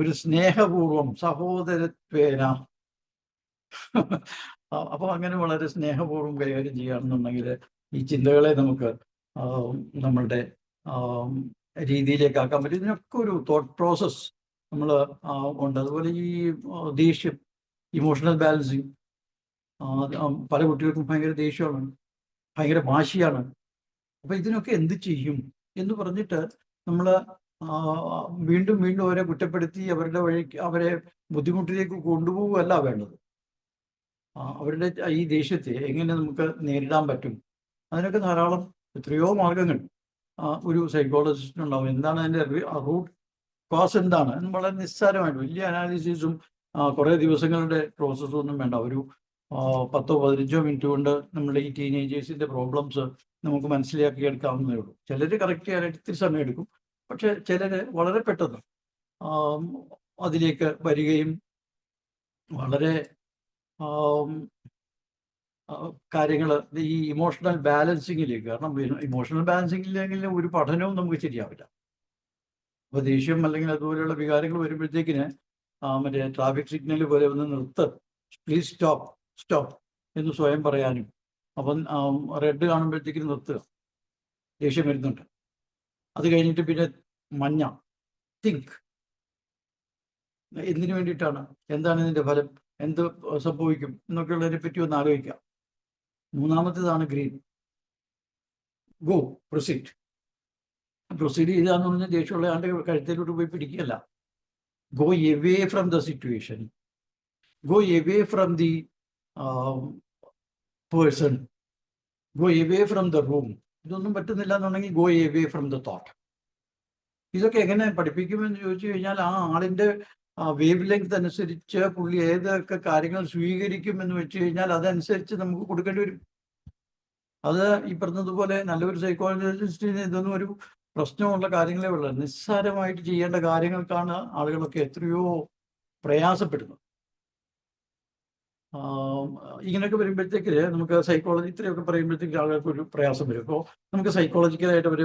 ഒരു സ്നേഹപൂർവം, സഹോദരത്വേന അപ്പൊ അങ്ങനെ വളരെ സ്നേഹപൂർവ്വം കൈകാര്യം ചെയ്യുകയാണെന്നുണ്ടെങ്കിൽ ഈ ചിന്തകളെ നമുക്ക് നമ്മളുടെ രീതിയിലേക്ക് ആക്കാൻ പറ്റും. ഇതിനൊക്കെ ഒരു തോട്ട് പ്രോസസ് നമ്മൾ ഉണ്ട്. അതുപോലെ ഈ ദേഷ്യം, ഇമോഷണൽ ബാലൻസിങ്, പല കുട്ടികൾക്കും ഭയങ്കര ദേഷ്യമാണ്, ഭയങ്കര വാശിയാണ്. അപ്പൊ ഇതിനൊക്കെ എന്ത് ചെയ്യും എന്ന് പറഞ്ഞിട്ട് നമ്മൾ വീണ്ടും വീണ്ടും അവരെ കുറ്റപ്പെടുത്തി അവരുടെ വഴിക്ക് അവരെ ബുദ്ധിമുട്ടിലേക്ക് കൊണ്ടുപോവുകയല്ല വേണ്ടത്. അവരുടെ ഈ ദേഷ്യത്തെ എങ്ങനെ നമുക്ക് നേരിടാൻ പറ്റും, അതിനൊക്കെ ധാരാളം എത്രയോ മാർഗങ്ങൾ ഒരു സൈക്കോളജിസ്റ്റിനുണ്ടാവും. എന്താണ് അതിൻ്റെ റൂട്ട് കോസ് എന്താണ് എന്ന് വളരെ നിസ്സാരമായിട്ട്, വലിയ അനാലിസിസും കുറേ ദിവസങ്ങളുടെ പ്രോസസ്സും ഒന്നും വേണ്ട. ഒരു 10-15 മിനിറ്റ് കൊണ്ട് നമ്മുടെ ഈ ടീനേജേഴ്സിൻ്റെ പ്രോബ്ലംസ് നമുക്ക് മനസ്സിലാക്കി എടുക്കാവുന്നതേ ഉള്ളൂ. ചിലർ കറക്റ്റ് ചെയ്യാനായിട്ട് ഇത്തിരി സമയം എടുക്കും, പക്ഷെ ചിലർ വളരെ പെട്ടെന്ന് അതിലേക്ക് വരികയും വളരെ കാര്യങ്ങൾ ഈ ഇമോഷണൽ ബാലൻസിങ്ങിലേക്ക്, കാരണം ഇമോഷണൽ ബാലൻസിങ്ങില്ലെങ്കിൽ ഒരു പഠനവും നമുക്ക് ശരിയാവില്ല. അപ്പോൾ ദേഷ്യം അല്ലെങ്കിൽ അതുപോലെയുള്ള വികാരങ്ങൾ വരുമ്പോഴത്തേക്കിന് മറ്റേ ട്രാഫിക് സിഗ്നൽ പോലെ ഒന്ന് നിർത്ത്, പ്ലീസ് സ്റ്റോപ്പ് എന്ന് സ്വയം പറയാനും, അപ്പം റെഡ് കാണുമ്പോഴത്തേക്കിന് നിർത്തുക, ദേഷ്യം വരുന്നുണ്ട്. അത് കഴിഞ്ഞിട്ട് പിന്നെ മഞ്ഞ, തിങ്ക്, എന്തിനു വേണ്ടിയിട്ടാണ്, എന്താണ് ഇതിൻ്റെ ഫലം, എന്ത് സംഭവിക്കും എന്നൊക്കെയുള്ളതിനെ പറ്റി ഒന്ന് ആലോചിക്കാം. മൂന്നാമത്തേതാണ് ഗ്രീൻ, ഗോ, പ്രൊസീഡ് ചെയ്യുകയെന്ന് പറഞ്ഞാൽ ദേഷ്യമുള്ള ആണ്ട് കഴുത്തിലോട്ട് പോയി പിടിക്കുകയല്ല. Go away from the situation, go away from the person, go away from the room. ഇതൊന്നും പറ്റുന്നില്ല എന്നുണ്ടെങ്കിൽ go away from the thought. ഇതൊക്കെ എങ്ങനെ പഠിപ്പിക്കുമെന്ന് ചോദിച്ചു കഴിഞ്ഞാൽ ആ ആളിൻ്റെ വേവ് ലെങ്ത് അനുസരിച്ച് പുള്ളി ഏതൊക്കെ കാര്യങ്ങൾ സ്വീകരിക്കും എന്ന് വെച്ച് കഴിഞ്ഞാൽ അതനുസരിച്ച് നമുക്ക് കൊടുക്കേണ്ടി വരും. അത് ഈ പറഞ്ഞതുപോലെ നല്ലൊരു സൈക്കോളജിസ്റ്റിന് ഇതൊന്നും ഒരു പ്രശ്നമുള്ള കാര്യങ്ങളേ ഉള്ളൂ. നിസ്സാരമായിട്ട് ചെയ്യേണ്ട കാര്യങ്ങൾക്കാണ് ആളുകളൊക്കെ എത്രയോ പ്രയാസപ്പെടുന്നത്. ഇങ്ങനെയൊക്കെ വരുമ്പോഴത്തേക്ക് നമുക്ക് സൈക്കോളജി ഇത്രയൊക്കെ പറയുമ്പോഴത്തേക്ക് ആളുകൾക്ക് ഒരു പ്രയാസം വരും. അപ്പോൾ നമുക്ക് സൈക്കോളജിക്കലായിട്ട് അവരെ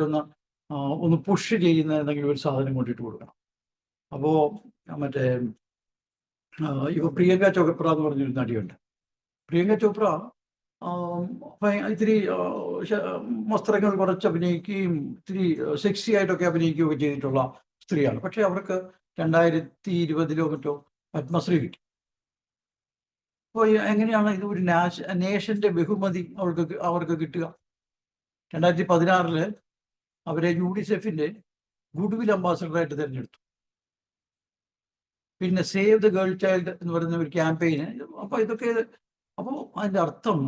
ഒന്ന് പുഷ് ചെയ്യുന്ന എന്തെങ്കിലും ഒരു സാധനം കൊണ്ടിട്ട് കൊടുക്കണം. അപ്പോൾ മറ്റേ ഇപ്പോൾ പ്രിയങ്ക ചോപ്ര എന്ന് പറഞ്ഞൊരു നടിയുണ്ട്. പ്രിയങ്ക ചോപ്ര ഇത്തിരി വസ്ത്രങ്ങൾ കുറച്ച് അഭിനയിക്കുകയും ഇത്തിരി സെക്സി ആയിട്ടൊക്കെ അഭിനയിക്കുകയൊക്കെ ചെയ്തിട്ടുള്ള സ്ത്രീയാണ്. പക്ഷെ അവർക്ക് 2020 മറ്റോ പത്മശ്രീ കിട്ടി. അപ്പോൾ എങ്ങനെയാണ് ഇത് ഒരു നേഷന്റെ ബഹുമതി അവർക്ക് കിട്ടുക? 2016 അവരെ യൂണിസെഫിന്റെ ഗുഡ്വിൽ അംബാസഡറായിട്ട് തിരഞ്ഞെടുത്തു. പിന്നെ സേവ് ദ ഗേൾ ചൈൽഡ് എന്ന് പറയുന്ന ഒരു ക്യാമ്പയിന്. അപ്പോൾ അതിൻ്റെ അർത്ഥം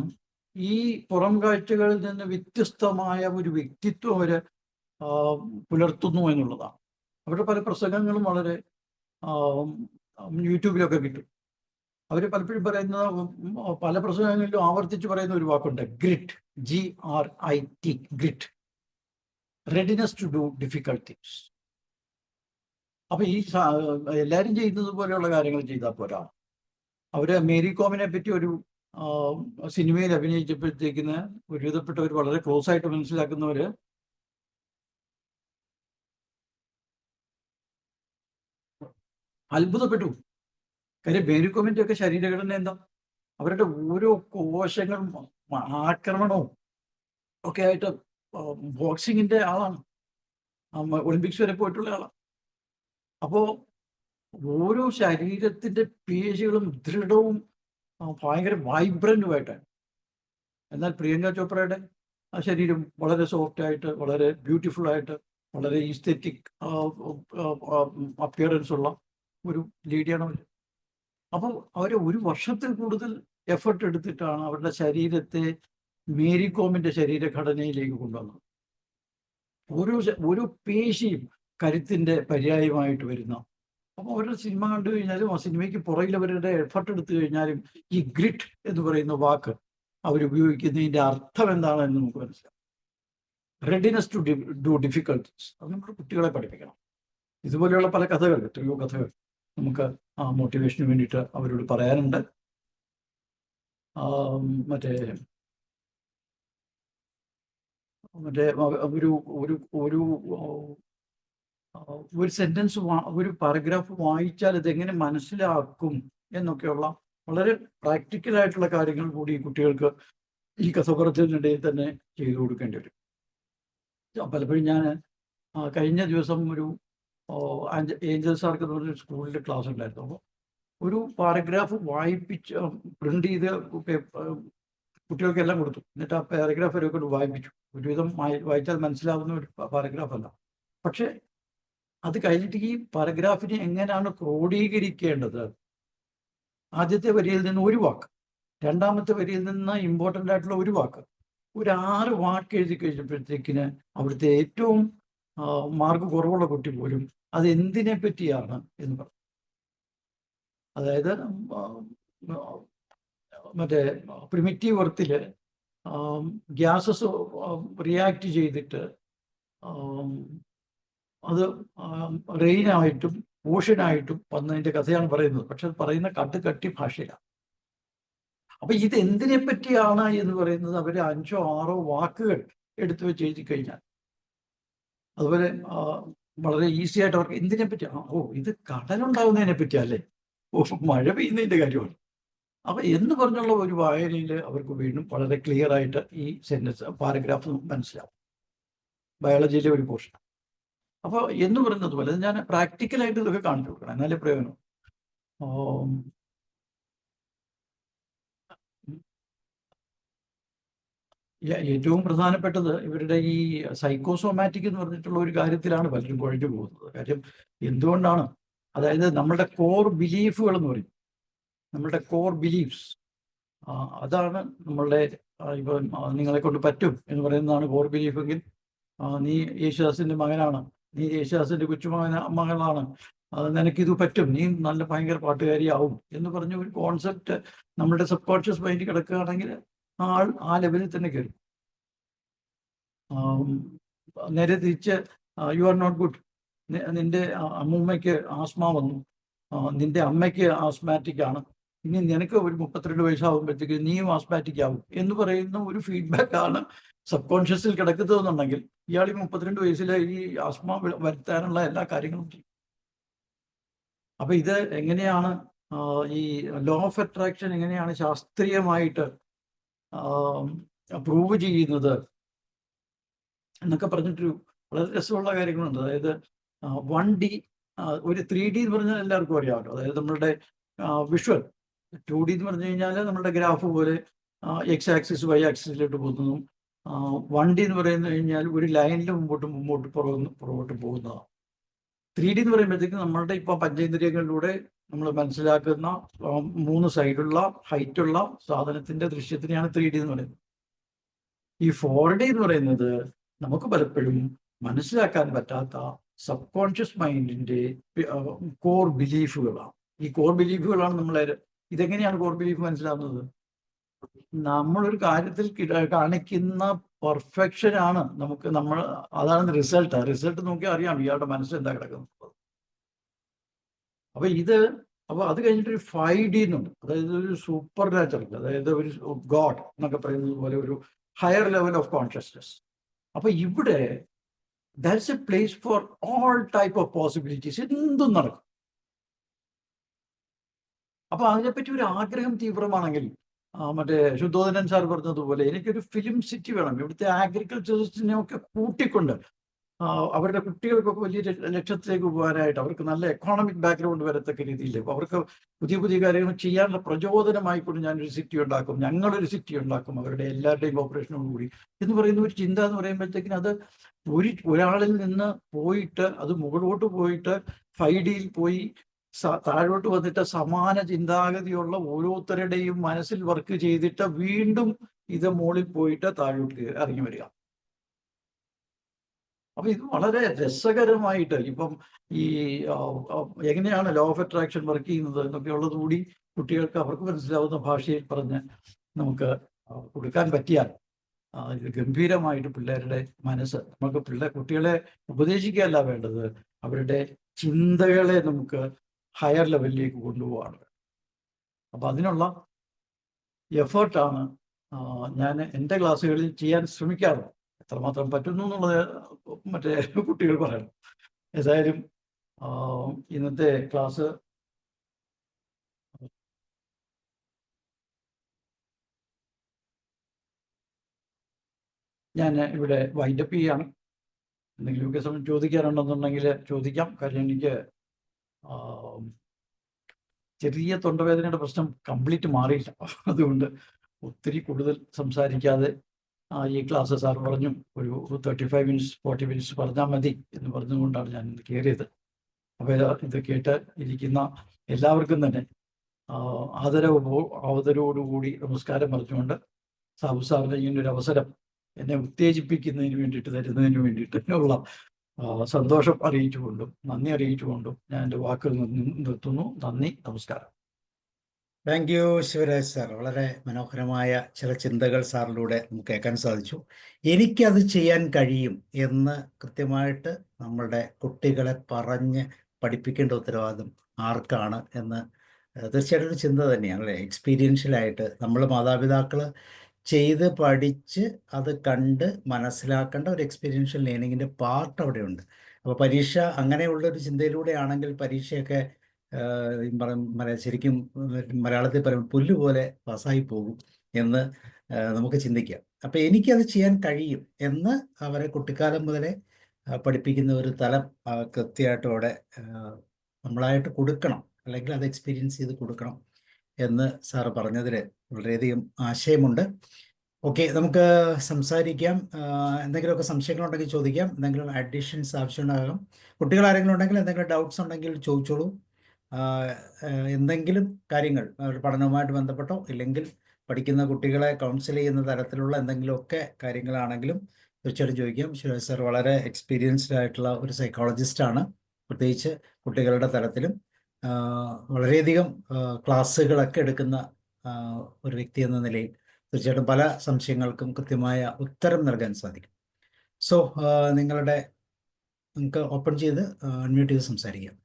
ഈ പുറം കാഴ്ചകളിൽ നിന്ന് വ്യത്യസ്തമായ ഒരു വ്യക്തിത്വം അവർ പുലർത്തുന്നു എന്നുള്ളതാണ്. അവരുടെ പല പ്രസംഗങ്ങളും വളരെ യൂട്യൂബിലൊക്കെ കിട്ടും. അവർ പലപ്പോഴും പറയുന്ന പല പ്രസംഗങ്ങളിലും ആവർത്തിച്ച് പറയുന്ന ഒരു വാക്കുണ്ട്, grit, GRIT, grit, readiness to do difficult things. അപ്പൊ ഈ എല്ലാവരും ചെയ്യുന്നത് പോലെയുള്ള കാര്യങ്ങൾ ചെയ്താൽ പോരാ. അവര് മേരി കോമിനെ പറ്റി ഒരു സിനിമയിൽ അഭിനയിച്ചപ്പോഴത്തേക്കിന് ഒരുവിധപ്പെട്ടവർ വളരെ ക്ലോസ് ആയിട്ട് മനസ്സിലാക്കുന്നവര് അത്ഭുതപ്പെട്ടു. കാര്യം മേരി കോമിന്റെ ഒക്കെ ശരീരഘടന എന്താ, അവരുടെ ഓരോ കോശങ്ങളും ആക്രമണവും ഒക്കെ ആയിട്ട് ബോക്സിങ്ങിന്റെ ആളാണ്, ഒളിമ്പിക്സ് വരെ പോയിട്ടുള്ള ആളാണ്. അപ്പോ ഓരോ ശരീരത്തിന്റെ പേശികളും ദൃഢവും ഭയങ്കര വൈബ്രന്റുമായിട്ടാണ്. എന്നാൽ പ്രിയങ്ക ചോപ്രയുടെ ആ ശരീരം വളരെ സോഫ്റ്റ് ആയിട്ട്, വളരെ ബ്യൂട്ടിഫുൾ ആയിട്ട്, വളരെ ഈസ്തെറ്റിക് അപ്പിയറൻസ് ഉള്ള ഒരു ലേഡിയാണ് അവർ. അപ്പോൾ അവർ ഒരു വർഷത്തിൽ കൂടുതൽ എഫർട്ട് എടുത്തിട്ടാണ് അവരുടെ ശരീരത്തെ മേരി കോമിന്റെ ശരീരഘടനയിലേക്ക് കൊണ്ടുവന്നത്. ഓരോ പേശിയും കരുത്തിന്റെ പര്യായമായിട്ട് വരുന്ന. അപ്പോൾ അവരുടെ സിനിമ കണ്ടു കഴിഞ്ഞാലും ആ സിനിമയ്ക്ക് പുറകിൽ അവരുടെ എഫർട്ട് എടുത്തു കഴിഞ്ഞാലും ഈ ഗ്രിറ്റ് എന്ന് പറയുന്ന വാക്ക് അവരുപയോഗിക്കുന്നതിന്റെ അർത്ഥം എന്താണെന്ന് നമുക്ക് മനസ്സിലാവും. റെഡിനെസ് ടു ഡു ഡിഫിക്കൽട്ടീസ്, അത് നമ്മുടെ കുട്ടികളെ പഠിപ്പിക്കണം. ഇതുപോലെയുള്ള പല കഥകൾ, എത്രയോ കഥകൾ നമുക്ക് ആ മോട്ടിവേഷന് വേണ്ടിയിട്ട് അവരോട് പറയാനുണ്ട്. മറ്റേ ഒരു സെന്റൻസ്, ഒരു പാരഗ്രാഫ് വായിച്ചാൽ ഇതെങ്ങനെ മനസ്സിലാക്കും എന്നൊക്കെയുള്ള വളരെ പ്രാക്ടിക്കലായിട്ടുള്ള കാര്യങ്ങൾ കൂടി കുട്ടികൾക്ക് ഈ കഥപുറത്തിനിടയിൽ തന്നെ ചെയ്തു കൊടുക്കേണ്ടി വരും. പലപ്പോഴും ഞാൻ കഴിഞ്ഞ ദിവസം ഒരു ഏഞ്ചൽ സാർക്ക് എന്ന് പറഞ്ഞൊരു സ്കൂളിൽ ക്ലാസ് ഉണ്ടായിരുന്നു. അപ്പോൾ ഒരു പാരഗ്രാഫ് വായിപ്പിച്ച് പ്രിന്റ് ചെയ്ത് കുട്ടികൾക്കെല്ലാം കൊടുത്തു. എന്നിട്ട് ആ പാരഗ്രാഫ് വരെ കൊണ്ട് വായിപ്പിച്ചു. ഒരുവിധം വായിച്ചാൽ മനസ്സിലാവുന്ന ഒരു പാരഗ്രാഫ് അല്ല. പക്ഷെ അത് കഴിഞ്ഞിട്ട് ഈ പാരഗ്രാഫിനെ എങ്ങനെയാണ് ക്രോഡീകരിക്കേണ്ടത്, ആദ്യത്തെ വരിയിൽ നിന്ന് ഒരു വാക്ക്, രണ്ടാമത്തെ വരിയിൽ നിന്ന് ഇമ്പോർട്ടൻ്റ് ആയിട്ടുള്ള ഒരു വാക്ക്, ഒരു 6 വാക്ക് എഴുതി കഴിഞ്ഞപ്പോഴത്തേക്കിന് അവിടുത്തെ ഏറ്റവും മാർക്ക് കുറവുള്ള കുട്ടി പോലും അത് എന്തിനെ പറ്റിയാണ് എന്ന് പറഞ്ഞു. അതായത് മറ്റേ പ്രിമിറ്റീവ് എർത്തില് ഗ്യാസസ് റിയാക്ട് ചെയ്തിട്ട് അത് റെയിനായിട്ടും ഓഷനായിട്ടും വന്നതിൻ്റെ കഥയാണ് പറയുന്നത്. പക്ഷെ അത് പറയുന്ന കട്ടി ഭാഷയിലാണ്. അപ്പൊ ഇത് എന്തിനെ പറ്റിയാണ് എന്ന് പറയുന്നത് അവർ 5 or 6 വാക്കുകൾ എടുത്തു വെച്ച് എഴുതി കഴിഞ്ഞാൽ അതുപോലെ വളരെ ഈസി ആയിട്ട് അവർക്ക് എന്തിനെ പറ്റിയാണ്, ഇത് കടലുണ്ടാവുന്നതിനെ പറ്റിയല്ലേ, മഴ പെയ്യുന്നതിന്റെ കാര്യമാണ്. അപ്പൊ എന്ന് പറഞ്ഞുള്ള ഒരു വായനയിൽ അവർക്ക് വീണ്ടും വളരെ ക്ലിയർ ആയിട്ട് ഈ സെന്റൻസ് പാരഗ്രാഫ് മനസ്സിലാവും. ബയോളജിയിലെ ഒരു പോർഷൻ. അപ്പൊ എന്ന് പറയുന്നത് പോലെ ഞാൻ പ്രാക്ടിക്കലായിട്ട് ഇതൊക്കെ കാണിച്ചു കൊടുക്കണം, എന്നാലേ പ്രയോജനം. ഏറ്റവും പ്രധാനപ്പെട്ടത് ഇവരുടെ ഈ സൈക്കോസോമാറ്റിക് എന്ന് പറഞ്ഞിട്ടുള്ള ഒരു കാര്യത്തിലാണ് പലരും കുഴഞ്ഞു പോകുന്നത്. കാര്യം എന്തുകൊണ്ടാണ്, അതായത് നമ്മളുടെ കോർ ബിലീഫുകൾ എന്ന് പറയും, നമ്മളുടെ കോർ ബിലീഫ്സ്, അതാണ് നമ്മളുടെ ഇപ്പൊ നിങ്ങളെ കൊണ്ട് പറ്റും എന്ന് പറയുന്നതാണ് കോർ ബിലീഫെങ്കിൽ, നീ യേശുദാസിന്റെ മകനാണ്, നീ യേശുദാസിന്റെ മകളാണ്, നിനക്കിത് പറ്റും, നീ നല്ല ഭയങ്കര പാട്ടുകാരിയാവും എന്ന് പറഞ്ഞ ഒരു കോൺസെപ്റ്റ് നമ്മുടെ സബ് കോൺഷ്യസ് മൈൻഡിൽ കിടക്കുകയാണെങ്കിൽ ആൾ ആ ലെവലിൽ തന്നെ കയറും. നേരെ തിരിച്ച് യു ആർ നോട്ട് ഗുഡ്, നിന്റെ അമ്മൂമ്മയ്ക്ക് ആസ്മ വന്നു, നിന്റെ അമ്മയ്ക്ക് ആസ്മാറ്റിക് ആണ്, ഇനി നിനക്ക് ഒരു 32 വയസ്സാകുമ്പോഴത്തേക്ക് നീയും ആസ്മാറ്റിക് ആവും എന്ന് പറയുന്ന ഒരു ഫീഡ്ബാക്ക് ആണ് സബ് കോൺഷ്യസിൽ കിടക്കുന്നതെന്നുണ്ടെങ്കിൽ ഇയാൾ ഈ 32 വയസ്സിൽ ഈ ആസ്മ വരുത്താനുള്ള എല്ലാ കാര്യങ്ങളും ചെയ്യും. അപ്പൊ ഇത് എങ്ങനെയാണ് ഈ ലോ ഓഫ് അട്രാക്ഷൻ എങ്ങനെയാണ് ശാസ്ത്രീയമായിട്ട് പ്രൂവ് ചെയ്യുന്നത് എന്നൊക്കെ പറഞ്ഞിട്ടൊരു വളരെ രസമുള്ള കാര്യങ്ങളുണ്ട്. അതായത് 1D, ഒരു 3D എന്ന് പറഞ്ഞാൽ എല്ലാവർക്കും അറിയാമല്ലോ. അതായത് നമ്മളുടെ വിഷ്വൽ. 2D എന്ന് പറഞ്ഞു കഴിഞ്ഞാൽ നമ്മുടെ ഗ്രാഫ് പോലെ എക്സ് ആക്സിസ് വൈ ആക്സിസിലോട്ട് പോകുന്നതും 1D എന്ന് പറയുന്നത് കഴിഞ്ഞാൽ ഒരു ലൈനിൽ മുമ്പോട്ട് പുറകോട്ട് പോകുന്നതാണ്. 3D എന്ന് പറയുമ്പോഴത്തേക്കും നമ്മളുടെ ഇപ്പൊ പഞ്ചേന്ദ്രിയങ്ങളിലൂടെ നമ്മൾ മനസ്സിലാക്കുന്ന 3 സൈഡുള്ള ഹൈറ്റുള്ള സാധനത്തിന്റെ ദൃശ്യത്തിനെയാണ് 3D എന്ന് പറയുന്നത്. ഈ 4D എന്ന് പറയുന്നത് നമുക്ക് പലപ്പോഴും മനസ്സിലാക്കാൻ പറ്റാത്ത സബ് കോൺഷ്യസ് മൈൻഡിന്റെ കോർ ബിലീഫുകളാണ്. ഈ കോർ ബിലീഫുകളാണ് നമ്മളെ. ഇതെങ്ങനെയാണ് കോർ ബിലീഫ് മനസ്സിലാവുന്നത്? നമ്മളൊരു കാര്യത്തിൽ കാണിക്കുന്ന പെർഫെക്ഷൻ ആണ് അതാണ് റിസൾട്ട് നോക്കിയാൽ അറിയാം ഇയാളുടെ മനസ്സിൽ എന്താ കിടക്കുന്നത്. അപ്പൊ അത് കഴിഞ്ഞിട്ട് ഒരു 5D എന്നുണ്ട്. അതായത് ഒരു സൂപ്പർ നാച്ചുറൽ, അതായത് ഒരു ഗോഡ് എന്നൊക്കെ പറയുന്നത് പോലെ ഒരു ഹയർ ലെവൽ ഓഫ് കോൺഷ്യസ്നസ്. അപ്പൊ ഇവിടെ that's A place for all type of possibilities. എന്തും നടക്കും. അപ്പൊ അതിനെപ്പറ്റി ഒരു ആഗ്രഹം തീവ്രമാണെങ്കിൽ മറ്റേ ശുദ്ധോദനൻ സാർ പറഞ്ഞതുപോലെ എനിക്കൊരു ഫിലിം സിറ്റി വേണം, ഇവിടുത്തെ അഗ്രികൾച്ചറിസ്റ്റിനെ ഒക്കെ കൂട്ടിക്കൊണ്ട് അവരുടെ കുട്ടികൾക്കൊക്കെ വലിയ ലക്ഷ്യത്തിലേക്ക് പോകാനായിട്ട് അവർക്ക് നല്ല എക്കോണമിക് ബാക്ക്ഗ്രൗണ്ട് വരത്തക്ക രീതിയിൽ അവർക്ക് പുതിയ പുതിയ കാര്യങ്ങൾ ചെയ്യാനുള്ള പ്രചോദനമായിക്കൊണ്ട് ഞാനൊരു സിറ്റി ഉണ്ടാക്കും, ഞങ്ങളൊരു സിറ്റി ഉണ്ടാക്കും അവരുടെ എല്ലാവരുടെയും കോപ്പറേഷനോടുകൂടി എന്ന് പറയുന്ന ഒരു ചിന്ത എന്ന് പറയുമ്പോഴത്തേക്കിനും അത് ഒരാളിൽ നിന്ന് പോയിട്ട് അത് മുകളിലോട്ട് പോയിട്ട് 5Dയിൽ പോയി താഴോട്ട് വന്നിട്ട് സമാന ചിന്താഗതിയുള്ള ഓരോരുത്തരുടെയും മനസ്സിൽ വർക്ക് ചെയ്തിട്ട് വീണ്ടും ഇത് മുകളിൽ പോയിട്ട് താഴോട്ട് ഇറങ്ങി വരിക. അപ്പൊ ഇത് വളരെ രസകരമായിട്ട് ഇപ്പം ഈ എങ്ങനെയാണ് ലോ ഓഫ് അട്രാക്ഷൻ വർക്ക് ചെയ്യുന്നത് എന്നൊക്കെ ഉള്ളതുകൂടി കുട്ടികൾക്ക് അവർക്ക് മനസ്സിലാവുന്ന ഭാഷയിൽ പറഞ്ഞ് നമുക്ക് കൊടുക്കാൻ പറ്റിയാൽ ഇത് ഗംഭീരമായിട്ട് പിള്ളേരുടെ മനസ്സ് നമുക്ക് കുട്ടികളെ ഉപദേശിക്കുകയല്ല വേണ്ടത്, അവരുടെ ചിന്തകളെ നമുക്ക് ഹയർ ലെവലിലേക്ക് കൊണ്ടുപോവാണ്. അപ്പൊ അതിനുള്ള എഫേർട്ടാണ് ഞാൻ എൻ്റെ ക്ലാസ്സുകളിൽ ചെയ്യാൻ ശ്രമിക്കാറുള്ളത്. എത്രമാത്രം പറ്റുന്നു എന്നുള്ളത് മറ്റേ കുട്ടികൾ പറയണം. ഏതായാലും ഇന്നത്തെ ക്ലാസ് ഞാൻ ഇവിടെ വൈൻഡപ്പ് ചെയ്യാണ്. എന്തെങ്കിലുമൊക്കെ സമയം ചോദിക്കാറുണ്ടെന്നുണ്ടെങ്കിൽ ചോദിക്കാം. കാര്യം എനിക്ക് ചെറിയ തൊണ്ടവേദനയുടെ പ്രശ്നം കംപ്ലീറ്റ് മാറിയില്ല. അതുകൊണ്ട് ഒത്തിരി കൂടുതൽ സംസാരിക്കാതെ ഈ ക്ലാസ് സാർ പറഞ്ഞു ഒരു 35 മിനിറ്റ്സ് 40 മിനിറ്റ്സ് പറഞ്ഞാൽ മതി എന്ന് പറഞ്ഞുകൊണ്ടാണ് ഞാൻ കയറിയത്. അപ്പോൾ ഇത് കേട്ട് ഇരിക്കുന്ന എല്ലാവർക്കും തന്നെ ആദരവോടുകൂടി നമസ്കാരം പറഞ്ഞുകൊണ്ട് സാബു സാറിന് ഇങ്ങനൊരു അവസരം എന്നെ ഉത്തേജിപ്പിക്കുന്നതിന് വേണ്ടിയിട്ട് തരുന്നതിന് വേണ്ടിയിട്ടുള്ള സന്തോഷം അറിയിച്ചുകൊണ്ടും നന്ദി അറിയിച്ചുകൊണ്ടും ഞാൻ എൻ്റെ വാക്കുകൾ നിർത്തുന്നു. നന്ദി, നമസ്കാരം. Thank you Shivaraj sir. വളരെ മനോഹരമായ ചില ചിന്തകൾ സാറിലൂടെ നമുക്ക് കേൾക്കാൻ സാധിച്ചു. എനിക്കത് ചെയ്യാൻ കഴിയും എന്ന് കൃത്യമായിട്ട് നമ്മളുടെ കുട്ടികളെ പറഞ്ഞ് പഠിപ്പിക്കേണ്ട ഉത്തരവാദിത്വം ആർക്കാണ് എന്ന് തീർച്ചയായിട്ടും ഒരു ചിന്ത തന്നെയാണ് അല്ലേ. എക്സ്പീരിയൻഷ്യലായിട്ട് നമ്മൾ മാതാപിതാക്കൾ ചെയ്ത് പഠിച്ച് അത് കണ്ട് മനസ്സിലാക്കേണ്ട ഒരു എക്സ്പീരിയൻഷ്യൽ ലേണിങ്ങിൻ്റെ പാർട്ട് അവിടെയുണ്ട്. അപ്പോൾ പരീക്ഷ അങ്ങനെയുള്ളൊരു ചിന്തയിലൂടെയാണെങ്കിൽ പരീക്ഷയൊക്കെ ശരിക്കും മലയാളത്തിൽ പറയും പുല്ലുപോലെ പാസ്സായി പോകും എന്ന് നമുക്ക് ചിന്തിക്കാം. അപ്പം എനിക്കത് ചെയ്യാൻ കഴിയും എന്ന് അവരെ കുട്ടിക്കാലം മുതലേ പഠിപ്പിക്കുന്ന ഒരു തലം കൃത്യമായിട്ട് അവിടെ നമ്മളായിട്ട് കൊടുക്കണം, അല്ലെങ്കിൽ അത് എക്സ്പീരിയൻസ് ചെയ്ത് കൊടുക്കണം എന്ന് സാറ് പറഞ്ഞതിൽ വളരെയധികം ആശയമുണ്ട്. ഓക്കെ, നമുക്ക് സംസാരിക്കാം. എന്തെങ്കിലുമൊക്കെ സംശയങ്ങളുണ്ടെങ്കിൽ ചോദിക്കാം, എന്തെങ്കിലും അഡീഷൻസ് ആവശ്യമുണ്ടാകാം. കുട്ടികൾ ആരെങ്കിലും ഉണ്ടെങ്കിൽ എന്തെങ്കിലും ഡൗട്ട്സ് ഉണ്ടെങ്കിൽ ചോദിച്ചോളൂ. എന്തെങ്കിലും കാര്യങ്ങൾ പഠനവുമായിട്ട് ബന്ധപ്പെട്ടോ ഇല്ലെങ്കിൽ പഠിക്കുന്ന കുട്ടികളെ കൗൺസിൽ ചെയ്യുന്ന തരത്തിലുള്ള എന്തെങ്കിലുമൊക്കെ കാര്യങ്ങളാണെങ്കിലും തീർച്ചയായിട്ടും ചോദിക്കാം. ശിവരാജ് സാർ വളരെ എക്സ്പീരിയൻസ്ഡ് ആയിട്ടുള്ള ഒരു സൈക്കോളജിസ്റ്റാണ്. പ്രത്യേകിച്ച് കുട്ടികളുടെ തലത്തിലും വളരെയധികം ക്ലാസ്സുകളൊക്കെ എടുക്കുന്ന ഒരു വ്യക്തി എന്ന നിലയിൽ തീർച്ചയായിട്ടും പല സംശയങ്ങൾക്കും കൃത്യമായ ഉത്തരം നൽകാൻ സാധിക്കും. സോ നിങ്ങൾക്ക് ഓപ്പൺ ചെയ്ത് അൺമ്യൂട്ട് ചെയ്ത് സംസാരിക്കാം.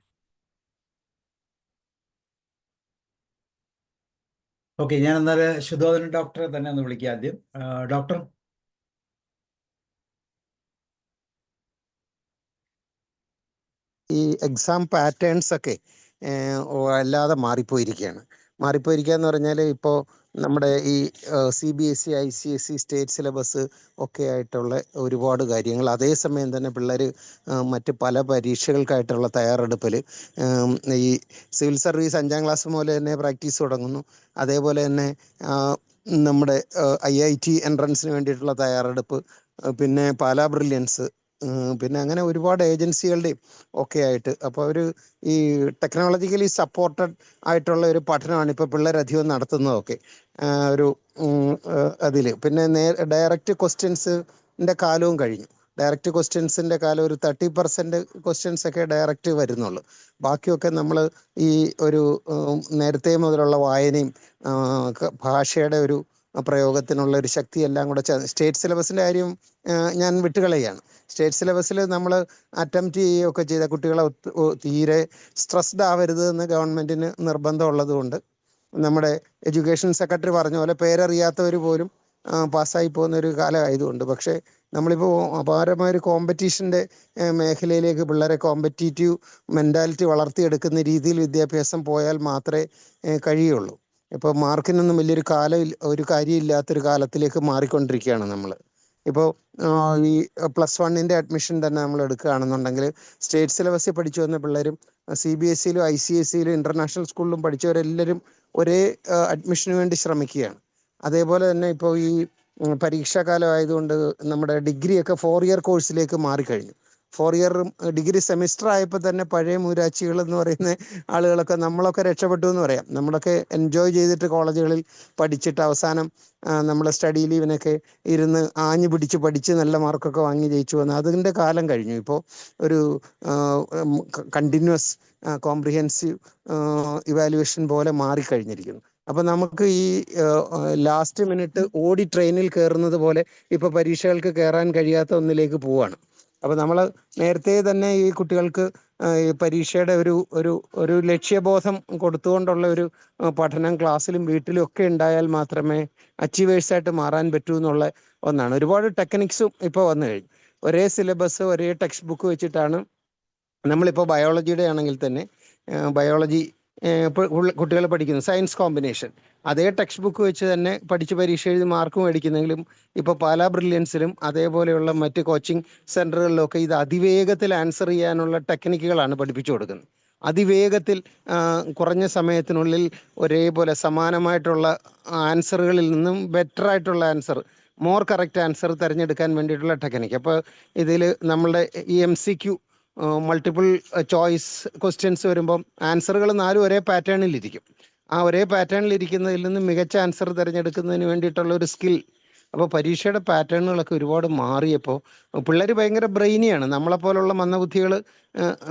ഓക്കെ, ഞാൻ എന്നാൽ ശുദ്ധോദന ഡോക്ടറെ തന്നെ ഒന്ന് വിളിക്കാം ആദ്യം. ഡോക്ടർ, ഈ എക്സാം പാറ്റേൺസ് ഒക്കെ വല്ലാതെ മാറിപ്പോയിരിക്കുക എന്ന് പറഞ്ഞാൽ ഇപ്പോൾ നമ്മുടെ ഈ CBSE ICSE സ്റ്റേറ്റ് സിലബസ് ഒക്കെ ആയിട്ടുള്ള ഒരുപാട് കാര്യങ്ങൾ, അതേസമയം തന്നെ പിള്ളേർ മറ്റ് പല പരീക്ഷകൾക്കായിട്ടുള്ള തയ്യാറെടുപ്പിൽ ഈ സിവിൽ സർവീസ് 5ാം ക്ലാസ് മുതൽ തന്നെ പ്രാക്ടീസ് തുടങ്ങുന്നു. അതേപോലെ തന്നെ നമ്മുടെ IIT എൻട്രൻസിന് വേണ്ടിയിട്ടുള്ള തയ്യാറെടുപ്പ്, പിന്നെ പാലാ ബ്രില്യൻസ്, പിന്നെ അങ്ങനെ ഒരുപാട് ഏജൻസികളുടെയും ഒക്കെ ആയിട്ട്. അപ്പോൾ അവർ ഈ ടെക്നോളജിക്കലി സപ്പോർട്ടഡ് ആയിട്ടുള്ള ഒരു പഠനമാണ് ഇപ്പോൾ പിള്ളേരധികം നടത്തുന്നതൊക്കെ ഒരു അതിൽ. പിന്നെ ഡയറക്റ്റ് ക്വസ്റ്റ്യൻസിൻ്റെ കാലവും കഴിഞ്ഞു. ഡയറക്റ്റ് ക്വസ്റ്റ്യൻസിൻ്റെ കാലം ഒരു 30% ക്വസ്റ്റ്യൻസ് ഒക്കെ ഡയറക്റ്റ് വരുന്നുള്ളൂ. ബാക്കിയൊക്കെ നമ്മൾ ഈ ഒരു നേരത്തെ മുതലുള്ള വായനയും ഭാഷയുടെ ഒരു പ്രയോഗത്തിനുള്ള ഒരു ശക്തി എല്ലാം കൂടെ സ്റ്റേറ്റ് സിലബസിൻ്റെ കാര്യം ഞാൻ വിട്ടുകളയുകയാണ്. സ്റ്റേറ്റ് സിലബസിൽ നമ്മൾ അറ്റംപ്റ്റ് ചെയ്യുകയൊക്കെ ചെയ്ത കുട്ടികളെ തീരെ സ്ട്രെസ്ഡ് ആവരുത് എന്ന് ഗവൺമെൻറ്റിന് നിർബന്ധമുള്ളത് കൊണ്ട് നമ്മുടെ എഡ്യൂക്കേഷൻ സെക്രട്ടറി പറഞ്ഞ പോലെ പേരറിയാത്തവർ പോലും പാസ്സായി പോകുന്നൊരു കാലമായതുകൊണ്ട്. പക്ഷേ നമ്മളിപ്പോൾ അപാരമായൊരു കോമ്പറ്റീഷൻ്റെ മേഖലയിലേക്ക് പിള്ളേരെ കോമ്പറ്റീറ്റീവ് മെൻറ്റാലിറ്റി വളർത്തിയെടുക്കുന്ന രീതിയിൽ വിദ്യാഭ്യാസം പോയാൽ മാത്രമേ കഴിയുള്ളൂ. ഇപ്പോൾ മാർക്കിനൊന്നും വലിയൊരു ഒരു കാര്യമില്ലാത്തൊരു കാലത്തിലേക്ക് മാറിക്കൊണ്ടിരിക്കുകയാണ് നമ്മൾ. ഇപ്പോൾ ഈ +1 അഡ്മിഷൻ തന്നെ നമ്മൾ എടുക്കുകയാണെന്നുണ്ടെങ്കിൽ സ്റ്റേറ്റ് സിലബസിൽ പഠിച്ചു വന്ന പിള്ളേരും CBSEയിലും ICSEയിലും ഇൻ്റർനാഷണൽ സ്കൂളിലും പഠിച്ചവരെല്ലാവരും ഒരേ അഡ്മിഷന് വേണ്ടി ശ്രമിക്കുകയാണ്. അതേപോലെ തന്നെ ഇപ്പോൾ ഈ പരീക്ഷാകാലം ആയതുകൊണ്ട് നമ്മുടെ ഡിഗ്രിയൊക്കെ 4 ഇയർ കോഴ്സിലേക്ക് മാറിക്കഴിഞ്ഞു. 4 ഇയർ ഡിഗ്രി സെമിസ്റ്റർ ആയപ്പോൾ തന്നെ പഴയ മൂരാച്ചികൾ എന്ന് പറയുന്ന ആളുകളൊക്കെ നമ്മളൊക്കെ രക്ഷപ്പെട്ടു എന്ന് പറയാം. നമ്മളൊക്കെ എൻജോയ് ചെയ്തിട്ട് കോളേജുകളിൽ പഠിച്ചിട്ട് അവസാനം നമ്മൾ സ്റ്റഡി ലീവിനൊക്കെ ഇരുന്ന് ആഞ്ഞു പിടിച്ച് പഠിച്ച് നല്ല മാർക്കൊക്കെ വാങ്ങി ജയിച്ചു വന്നു. അതിൻ്റെ കാലം കഴിഞ്ഞു. ഇപ്പോൾ ഒരു കണ്ടിന്യൂസ് കോംപ്രിഹെൻസീവ് ഇവാലുവേഷൻ പോലെ മാറിക്കഴിഞ്ഞിരിക്കുന്നു. അപ്പം നമുക്ക് ഈ ലാസ്റ്റ് മിനിറ്റ് ഓടി ട്രെയിനിൽ കയറുന്നത് പോലെ ഇപ്പോൾ പരീക്ഷകൾക്ക് കയറാൻ കഴിയാത്ത ഒന്നിലേക്ക് പോവുകയാണ്. അപ്പോൾ നമ്മൾ നേരത്തെ തന്നെ ഈ കുട്ടികൾക്ക് ഈ പരീക്ഷയുടെ ഒരു ലക്ഷ്യബോധം കൊടുത്തുകൊണ്ടുള്ള ഒരു പഠനം ക്ലാസ്സിലും വീട്ടിലും ഒക്കെ ഉണ്ടായാൽ മാത്രമേ അച്ചീവേഴ്സായിട്ട് മാറാൻ പറ്റൂ എന്നുള്ള ഒന്നാണ്. ഒരുപാട് ടെക്നിക്സും ഇപ്പോൾ വന്നു കഴിഞ്ഞു. ഒരേ സിലബസ് ഒരേ ടെക്സ്റ്റ് ബുക്ക് വെച്ചിട്ടാണ് നമ്മളിപ്പോൾ ബയോളജിയുടെ ആണെങ്കിൽ തന്നെ ബയോളജി കുട്ടികൾ പഠിക്കുന്നു. സയൻസ് കോമ്പിനേഷൻ അതേ ടെക്സ്റ്റ് ബുക്ക് വെച്ച് തന്നെ പഠിച്ച് പരീക്ഷ എഴുതി മാർക്ക് മേടിക്കുന്നെങ്കിലും ഇപ്പോൾ പാലാ ബ്രില്യൻസിലും അതേപോലെയുള്ള മറ്റ് കോച്ചിങ് സെൻറ്ററുകളിലൊക്കെ ഇത് അതിവേഗത്തിൽ ആൻസർ ചെയ്യാനുള്ള ടെക്നിക്കുകളാണ് പഠിപ്പിച്ചു കൊടുക്കുന്നത്. അതിവേഗത്തിൽ കുറഞ്ഞ സമയത്തിനുള്ളിൽ ഒരേപോലെ സമാനമായിട്ടുള്ള ആൻസറുകളിൽ നിന്നും ബെറ്ററായിട്ടുള്ള ആൻസർ, മോർ കറക്റ്റ് ആൻസർ തിരഞ്ഞെടുക്കാൻ വേണ്ടിയിട്ടുള്ള ടെക്നിക്ക്. അപ്പോൾ ഇതിൽ നമ്മളുടെ ഈ MCQ മൾട്ടിപ്പിൾ ചോയ്സ് ക്വസ്റ്റ്യൻസ് വരുമ്പം ആൻസറുകൾ 4 ഒരേ പാറ്റേണിലിരിക്കും. ആ ഒരേ പാറ്റേണിലിരിക്കുന്നതിൽ നിന്ന് മികച്ച ആൻസർ തിരഞ്ഞെടുക്കുന്നതിന് വേണ്ടിയിട്ടുള്ള ഒരു സ്കിൽ. അപ്പോൾ പരീക്ഷയുടെ പാറ്റേണുകളൊക്കെ ഒരുപാട് മാറിയപ്പോൾ പിള്ളേർ ഭയങ്കര ബ്രെയിനിയാണ്. നമ്മളെപ്പോലുള്ള മന്ദബുദ്ധികൾ,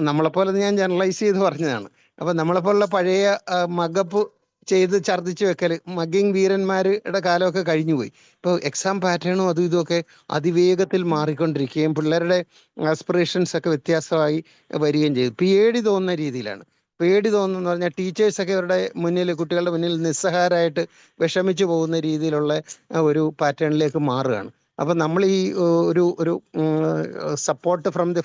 നമ്മളെപ്പോലെ ഞാൻ ജനറലൈസ് ചെയ്ത് പറഞ്ഞതാണ്. അപ്പോൾ നമ്മളെപ്പോലുള്ള പഴയ മഗപ്പ് ചെയ്ത് ഛർദ്ദിച്ച് വെക്കൽ, മഗ്ഗിങ് വീരന്മാരുടെ കാലമൊക്കെ കഴിഞ്ഞുപോയി. ഇപ്പോൾ എക്സാം പാറ്റേണും അതും ഇതുമൊക്കെ അതിവേഗത്തിൽ മാറിക്കൊണ്ടിരിക്കുകയും പിള്ളേരുടെ ആസ്പിറേഷൻസ് ഒക്കെ വ്യത്യാസമായി വരികയും ചെയ്തു. പേടി തോന്നുന്ന രീതിയിലാണ്. പേടി തോന്നുന്നു പറഞ്ഞാൽ ടീച്ചേഴ്സൊക്കെ അവരുടെ മുന്നിൽ, കുട്ടികളുടെ മുന്നിൽ നിസ്സഹായരായിട്ട് വിഷമിച്ചു പോകുന്ന രീതിയിലുള്ള ഒരു പാറ്റേണിലേക്ക് മാറുകയാണ്. അപ്പം നമ്മൾ ഈ ഒരു support from the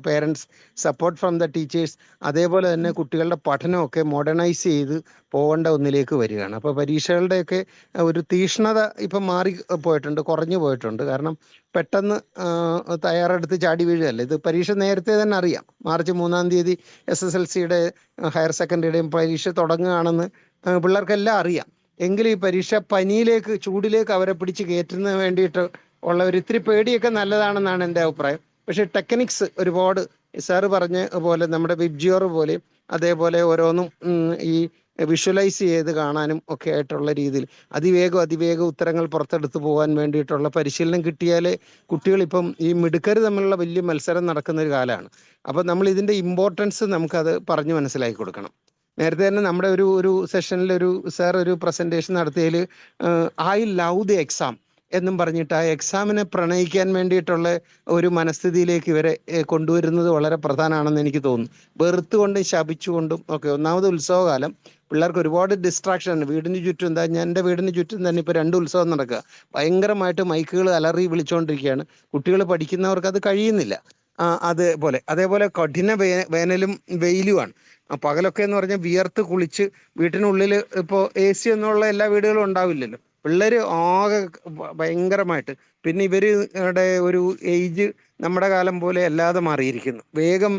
parents, support from the teachers, അതേപോലെ തന്നെ കുട്ടികളുടെ പഠനമൊക്കെ മോഡേണൈസ് ചെയ്ത് പോകേണ്ട ഒന്നിലേക്ക് വരികയാണ്. അപ്പോൾ പരീക്ഷകളുടെയൊക്കെ ഒരു തീക്ഷ്ണത ഇപ്പം പോയിട്ടുണ്ട്, കുറഞ്ഞു പോയിട്ടുണ്ട്. കാരണം പെട്ടെന്ന് തയ്യാറെടുത്ത് ചാടി വീഴുകയല്ല. ഇത് പരീക്ഷ നേരത്തെ തന്നെ അറിയാം. മാർച്ച് 3-ാം തീയതി SSLCയുടെ ഹയർ സെക്കൻഡറിയുടെയും പരീക്ഷ തുടങ്ങുകയാണെന്ന് പിള്ളേർക്കെല്ലാം അറിയാം. എങ്കിലും ഈ പരീക്ഷ പനിയിലേക്ക്, ചൂടിലേക്ക് അവരെ പിടിച്ച് കയറ്റുന്നതിന് വേണ്ടിയിട്ട് ഉള്ള ഒരു ഇത്തിരി പേടിയൊക്കെ നല്ലതാണെന്നാണ് എൻ്റെ അഭിപ്രായം. പക്ഷേ ടെക്നിക്സ് ഒരുപാട് സാറ് പറഞ്ഞ പോലെ നമ്മുടെ വിബ്ജിയോർ പോലെയും അതേപോലെ ഓരോന്നും ഈ വിഷ്വലൈസ് ചെയ്ത് കാണാനും ഒക്കെ ആയിട്ടുള്ള രീതിയിൽ അതിവേഗം ഉത്തരങ്ങൾ പുറത്തെടുത്ത് പോകാൻ വേണ്ടിയിട്ടുള്ള പരിശീലനം കിട്ടിയാലേ കുട്ടികളിപ്പം ഈ മിടുക്കർ തമ്മിലുള്ള വലിയ മത്സരം നടക്കുന്ന ഒരു കാലമാണ്. അപ്പോൾ നമ്മൾ ഇതിൻ്റെ ഇമ്പോർട്ടൻസ് നമുക്കത് പറഞ്ഞ് മനസ്സിലാക്കി കൊടുക്കണം. നേരത്തെ തന്നെ നമ്മുടെ ഒരു സെഷനിൽ സാർ ഒരു പ്രസൻറ്റേഷൻ നടത്തിയതിൽ ഐ ലവ് ദി എക്സാം എന്നും പറഞ്ഞിട്ട് ആ എക്സാമിനെ പ്രണയിക്കാൻ വേണ്ടിയിട്ടുള്ള ഒരു മനസ്ഥിതിയിലേക്ക് ഇവരെ കൊണ്ടുവരുന്നത് വളരെ പ്രധാനമാണെന്ന് എനിക്ക് തോന്നുന്നു. വെറുത്തുകൊണ്ടും ശപിച്ചുകൊണ്ടും ഒക്കെ. ഒന്നാമത് ഉത്സവകാലം, പിള്ളേർക്ക് ഒരുപാട് ഡിസ്ട്രാക്ഷൻ. വീടിന് ചുറ്റും എൻ്റെ വീടിന് ചുറ്റും തന്നെ ഇപ്പോൾ 2 ഉത്സവം നടക്കുക. ഭയങ്കരമായിട്ട് മൈക്കുകൾ അലറി വിളിച്ചുകൊണ്ടിരിക്കുകയാണ്. കുട്ടികൾ പഠിക്കുന്നവർക്ക് അത് കഴിയുന്നില്ല. അതേപോലെ കഠിന വേനലും വെയിലുമാണ്. പകലൊക്കെ എന്ന് പറഞ്ഞാൽ വിയർത്ത് കുളിച്ച് വീട്ടിനുള്ളിൽ ഇപ്പോൾ AC എന്നുള്ള എല്ലാ വീടുകളും ഉണ്ടാവില്ലല്ലോ. പിള്ളേർ ആകെ ഭയങ്കരമായിട്ട്. പിന്നെ ഇവരുടെ ഒരു ഏജ് നമ്മുടെ കാലം പോലെ അല്ലാതെ മാറിയിരിക്കുന്നു. വേഗം